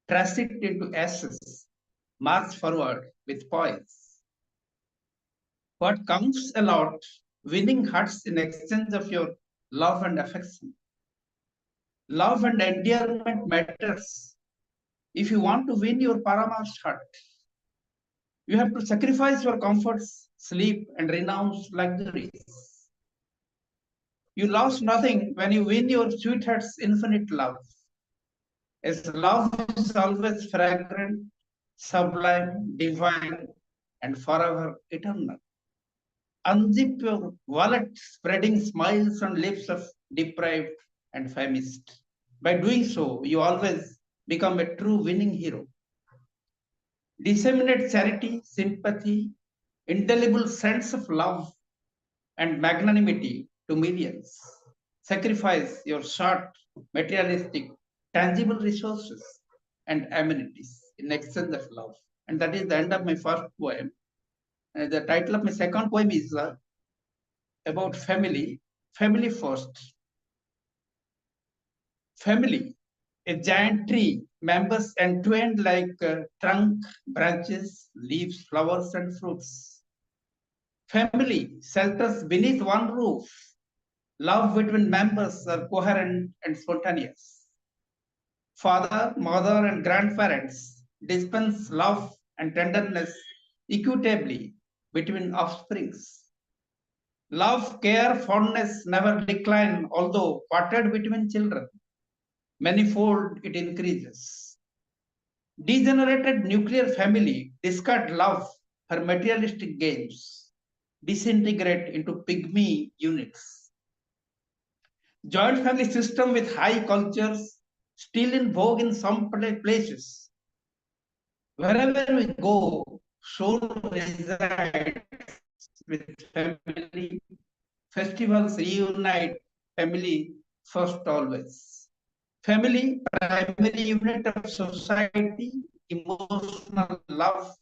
Trash it into ashes. March forward with poise. What counts a lot, winning hearts in exchange of your love and affection. Love and endearment matters. If you want to win your Parama's heart, you have to sacrifice your comforts, sleep, and renounce luxuries. You lost nothing when you win your sweetheart's infinite love. As love is always fragrant, sublime, divine, and forever eternal. Unzip your wallet, spreading smiles on lips of deprived and famished. By doing so, you always become a true winning hero. Disseminate charity, sympathy, indelible sense of love and magnanimity to millions. Sacrifice your short, materialistic, tangible resources and amenities in exchange of love. And that is the end of my first poem. The title of my second poem is about family, family first. Family, a giant tree, members entwined like trunk, branches, leaves, flowers, and fruits. Family, shelters beneath one roof. Love between members are coherent and spontaneous. Father, mother, and grandparents dispense love and tenderness equitably between offsprings. Love, care, fondness never decline, although parted between children. Manifold it increases. Degenerated nuclear family discard love for materialistic gains, disintegrate into pygmy units. Joint family system with high cultures still in vogue in some places. Wherever we go, soul resides with family. Festivals reunite family first always. Family, primary unit of society, emotional love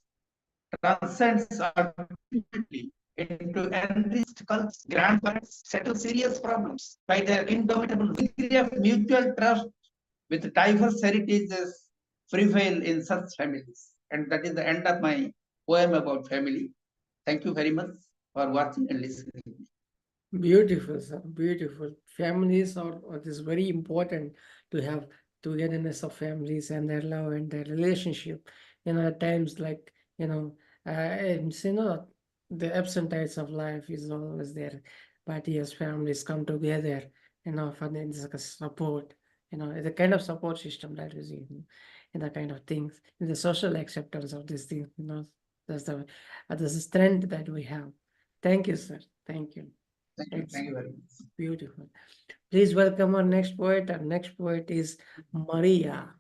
transcends ultimately into enriched cults. Grandparents settle serious problems by their indomitable degree of mutual trust with diverse heritages prevail in such families. And that is the end of my poem about family. Thank you very much for watching and listening. Beautiful, sir. Beautiful. Families are it is very important to have togetherness of families and their love and their relationship. At times like, and the ups and downs of life is always there. But yes, families come together, for the support, the kind of support system that is the kind of things, and the social acceptance of these things, that's the strength that we have. Thank you, sir. Thank you. Thank you very much. Beautiful. Please welcome our next poet. Our next poet is Maria.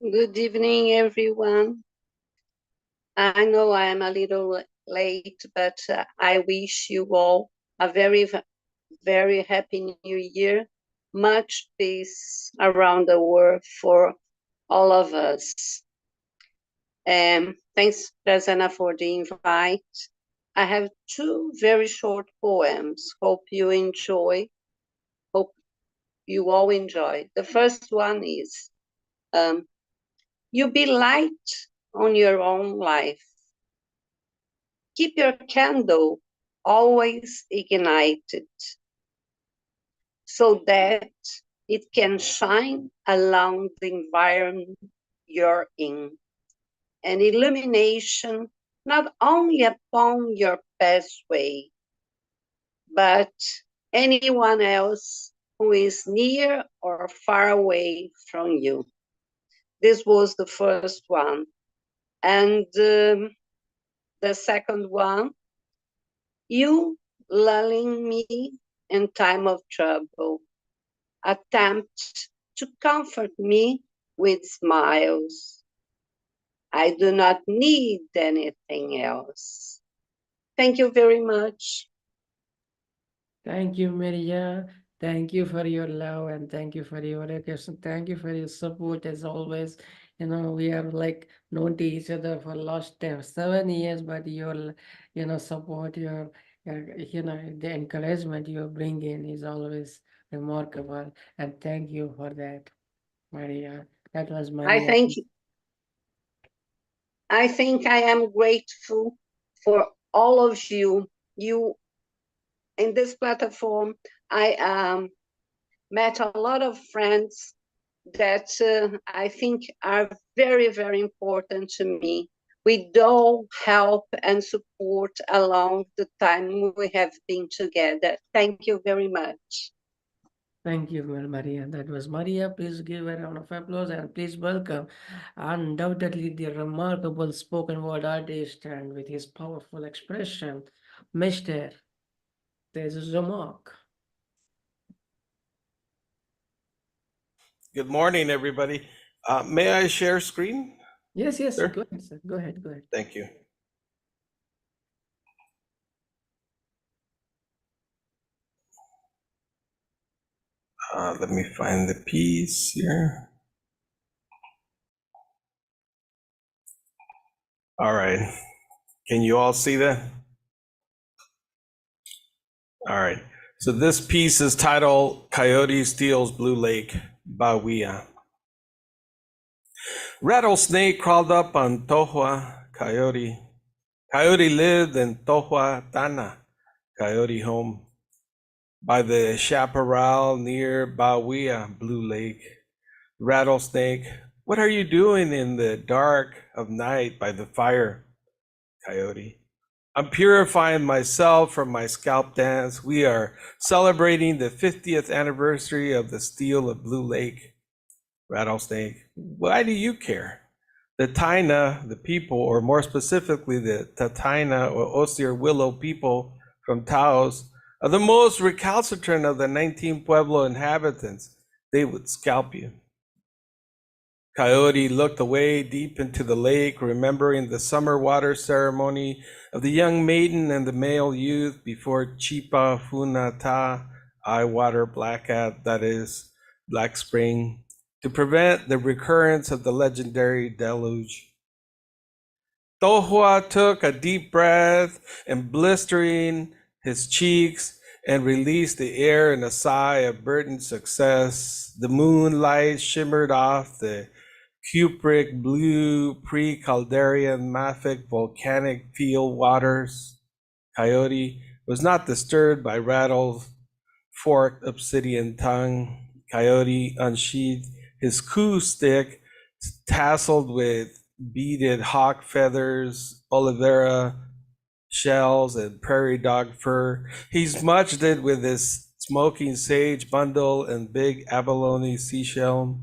Good evening, everyone. I know I am a little late, but I wish you all a very, very happy new year. Much peace around the world for all of us. Thanks, Prasanna, for the invite. I have two very short poems. Hope you enjoy. Hope you all enjoy. The first one is, you be light on your own life. Keep your candle always ignited so that it can shine along the environment you're in. An illumination not only upon your pathway, but anyone else who is near or far away from you. This was the first one. And the second one, you lulling me in time of trouble, attempt to comfort me with smiles. I do not need anything else. Thank you very much. Thank you, Maria. Thank you for your love and thank you for your education. Thank you for your support as always. You know, we are like known to each other for last 7 years, but your, support, the encouragement you bring in is always remarkable. And thank you for that, Maria. That was Maria. I think I am grateful for all of you. You in this platform, I met a lot of friends that I think are very, very important to me. We all help and support along the time we have been together. Thank you very much. Thank you, Maria. That was Maria. Please give a round of applause and please welcome undoubtedly the remarkable spoken word artist and with his powerful expression, Mr. Mark. Good morning, everybody. May I share screen? Yes, sir? Go ahead, sir. Go ahead. Thank you. Let me find the piece here. All right. Can you all see that? All right. So this piece is titled Coyote Steals Blue Lake, Bawia. Rattlesnake crawled up on Tohua Coyote. Coyote lived in Tohua Tana, Coyote home, by the chaparral near Bawia, Blue Lake. Rattlesnake, what are you doing in the dark of night by the fire? Coyote, I'm purifying myself from my scalp dance. We are celebrating the 50th anniversary of the steal of Blue Lake. Rattlesnake, why do you care? The Taina, the people, or more specifically the Tataina or Osier Willow people from Taos, are the most recalcitrant of the 19 Pueblo inhabitants. They would scalp you. Coyote looked away deep into the lake, remembering the summer water ceremony of the young maiden and the male youth before Chipa Funata, eye water blackout, that is, Black Spring, to prevent the recurrence of the legendary deluge. Tohua took a deep breath and blistering his cheeks and released the air in a sigh of burdened success. The moonlight shimmered off the cupric blue pre-Calderian mafic volcanic field waters. Coyote was not disturbed by Rattle's forked obsidian tongue. Coyote unsheathed his coup stick, tasseled with beaded hawk feathers, Olivera shells, and prairie dog fur. He smudged it with his smoking sage bundle and big abalone seashell.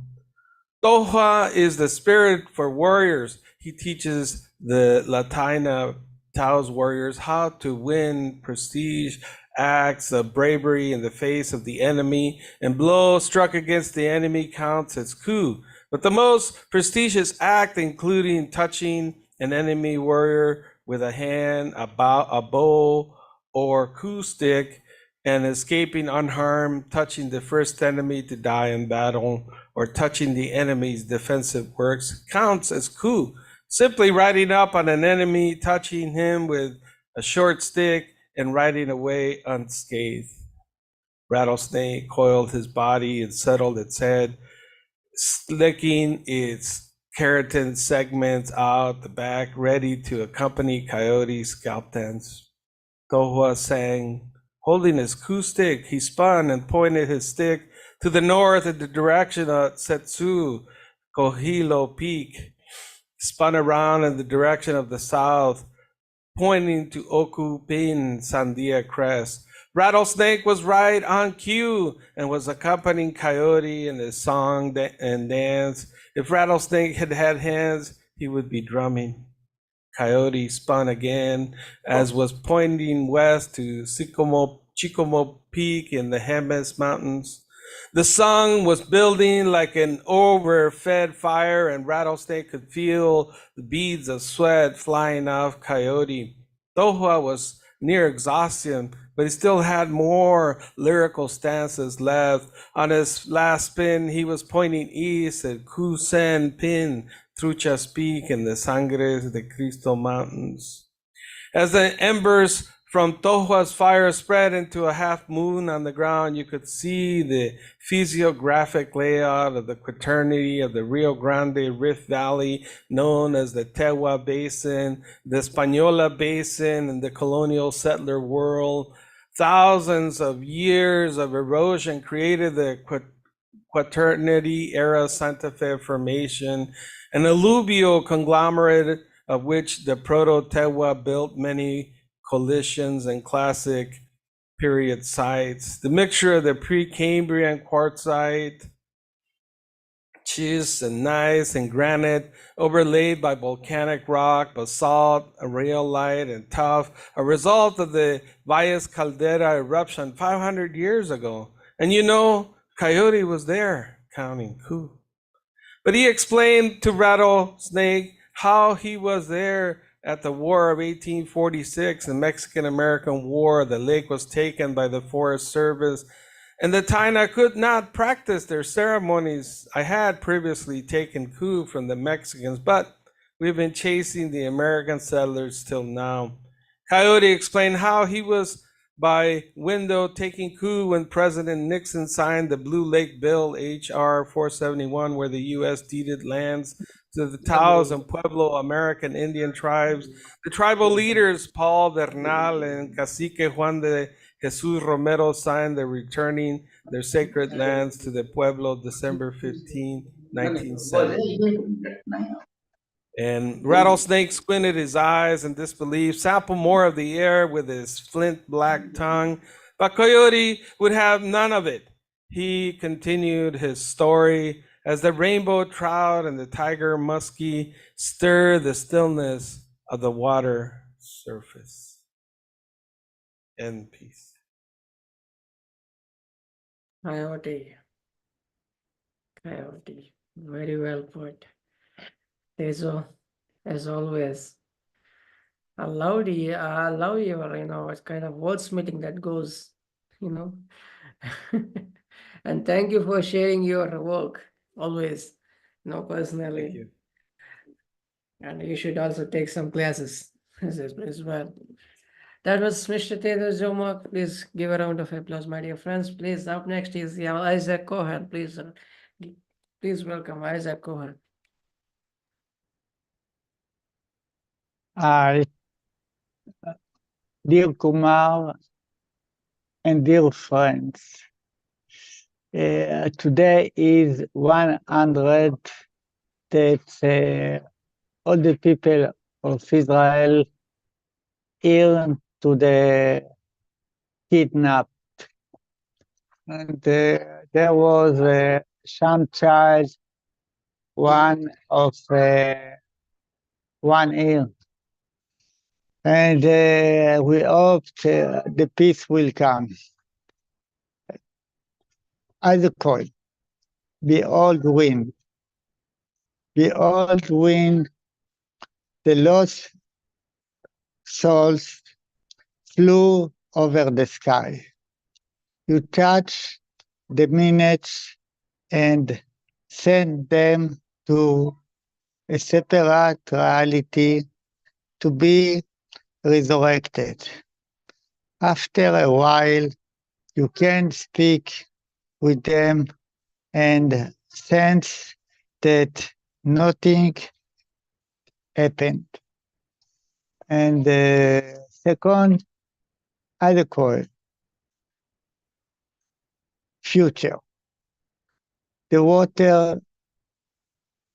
Tohua is the spirit for warriors. He teaches the Latina Taos warriors how to win prestige acts of bravery in the face of the enemy, and blow struck against the enemy counts as coup. But the most prestigious act, including touching an enemy warrior with a hand, a bow, or coup stick, and escaping unharmed, touching the first enemy to die in battle, or touching the enemy's defensive works, counts as coup. Simply riding up on an enemy, touching him with a short stick, and riding away unscathed. Rattlesnake coiled his body and settled its head, slicking its keratin segments out the back, ready to accompany Coyote's scalp dance. Tohua sang. Holding his coup stick, he spun and pointed his stick to the north in the direction of Setsu, Kohilo Peak, spun around in the direction of the south, pointing to Oku Pin Sandia Crest. Rattlesnake was right on cue and was accompanying Coyote in his song and dance. If Rattlesnake had had hands, he would be drumming. Coyote spun again, as was pointing west to Chicomo Peak in the Jemez Mountains. The sun was building like an overfed fire, and Rattlesnake could feel the beads of sweat flying off Coyote. Tohua was near exhaustion, but he still had more lyrical stanzas left. On his last spin, he was pointing east at Hussain Pin, Truchas Peak, and the Sangres de Cristo Mountains. As the embers from Tohua's fire spread into a half moon on the ground, you could see the physiographic layout of the quaternity of the Rio Grande Rift Valley, known as the Tewa Basin, the Española Basin, and the colonial settler world. Thousands of years of erosion created the quaternity era Santa Fe Formation, an alluvial conglomerate of which the Proto-Tewa built many collisions and classic period sites. The mixture of the Precambrian quartzite, schist and gneiss and granite, overlaid by volcanic rock, basalt, rhyolite, and tuff, a result of the Valles Caldera eruption 500 years ago. And you know, Coyote was there counting coup. But he explained to Rattlesnake how he was there at the War of 1846, the Mexican-American War. The lake was taken by the Forest Service, and the Taina could not practice their ceremonies. I had previously taken coup from the Mexicans, but we've been chasing the American settlers till now. Coyote explained how he was by window taking coup when President Nixon signed the Blue Lake Bill, H.R. 471, where the U.S. deeded lands to the Taos and Pueblo American Indian tribes. The tribal leaders, Paul Bernal and Cacique Juan de Jesus Romero, signed the returning their sacred lands to the Pueblo December 15, 1970. And Rattlesnake squinted his eyes in disbelief, sampled more of the air with his flint black tongue, but Coyote would have none of it. He continued his story as the rainbow trout and the tiger muskie stir the stillness of the water surface. End peace. Coyote. Very well put. Tejo, as always. I love your, it's kind of wordsmithing that goes, And thank you for sharing your work always, personally. Thank you. And you should also take some classes as well. That was Mr. Tejo Zomok. Please give a round of applause, my dear friends. Please, up next is Isaac Cohen. Please welcome Isaac Cohen. Hi, dear Kumar and dear friends. Today is 100 that all the people of Israel here to the kidnapped. And there was some child, one of 1 year. And we hope the peace will come. As a call, behold wind, behold wind, the lost souls flew over the sky. You touch the minutes and send them to a separate reality to be resurrected. After a while, you can speak with them and sense that nothing happened. And the second article, future. The water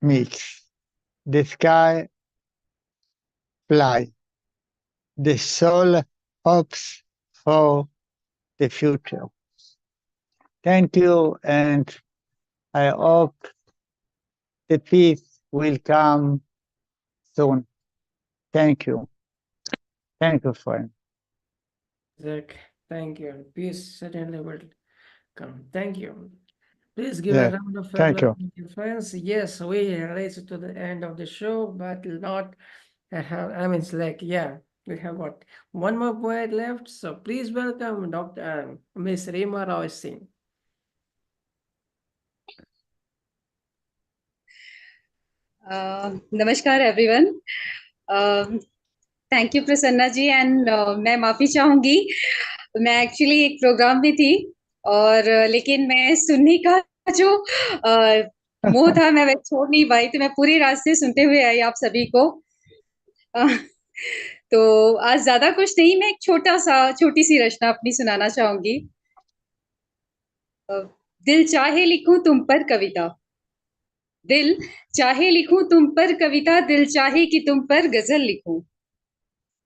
mix, the sky fly. The soul hopes for the future. Thank you, and I hope the peace will come soon. Thank you. Thank you, friend. Zach, thank you. Peace certainly will come. Thank you. Please give a Yeah, round of thank applause, you. to friends. Yes, we reached to the end of the show, but not. I mean, it's like, yeah, we have what, one more poet left. So please welcome Dr. Miss Rima Roy Singh. नमस्कार everyone, thank you Prasanna ji and मैं माफ़ी चाहूँगी, मैं actually एक programme में थी और लेकिन मैं सुनने का जो मोह था मैं छोड़ नहीं पाई, तो मैं पूरी रात से सुनते हुए आई आप सभी को। तो आज ज़्यादा कुछ नहीं, मैं एक छोटी सी रचना अपनी सुनाना चाहूँगी। दिल चाहे लिखूं तुम पर कविता, दिल चाहे लिखूं तुम पर कविता, दिल चाहे कि तुम पर गजल लिखूं,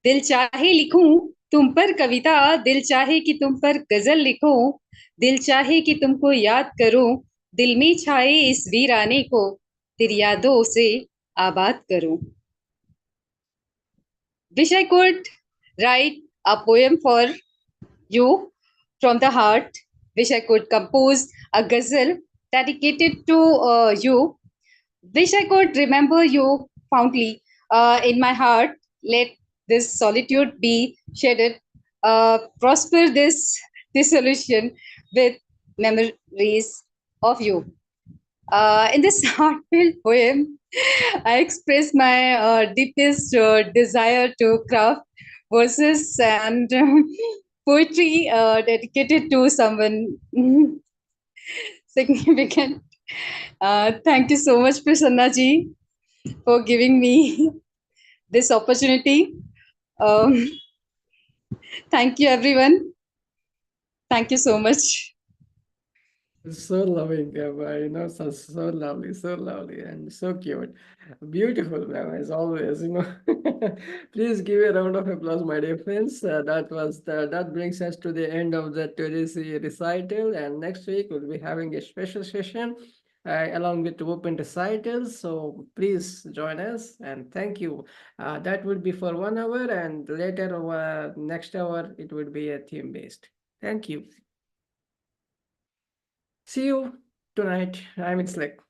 दिल चाहे लिखूं तुम पर कविता, दिल चाहे कि तुम पर गजल लिखूं, दिल चाहे कि तुमको याद करूं, दिल में छाए इस वीराने को तेरी यादों से आबाद करूं। Wish I could write a poem for you from the heart. Wish I could compose a ghazal dedicated to you. Wish I could remember you fondly in my heart. Let this solitude be shedded. Prosper this dissolution with memories of you. In this heartfelt poem, I express my deepest desire to craft verses and poetry dedicated to someone significant. Thank you so much, Prasanna ji, for giving me this opportunity. Thank you, everyone. Thank you so much. So loving, so lovely, and so cute. Beautiful, ma'am, as always. Please give a round of applause, my dear friends. That brings us to the end of the today's recital, and next week we'll be having a special session along with open recitals. So please join us, and thank you. That would be for 1 hour, and later, next hour, it would be a theme-based. Thank you. See you tonight. It's like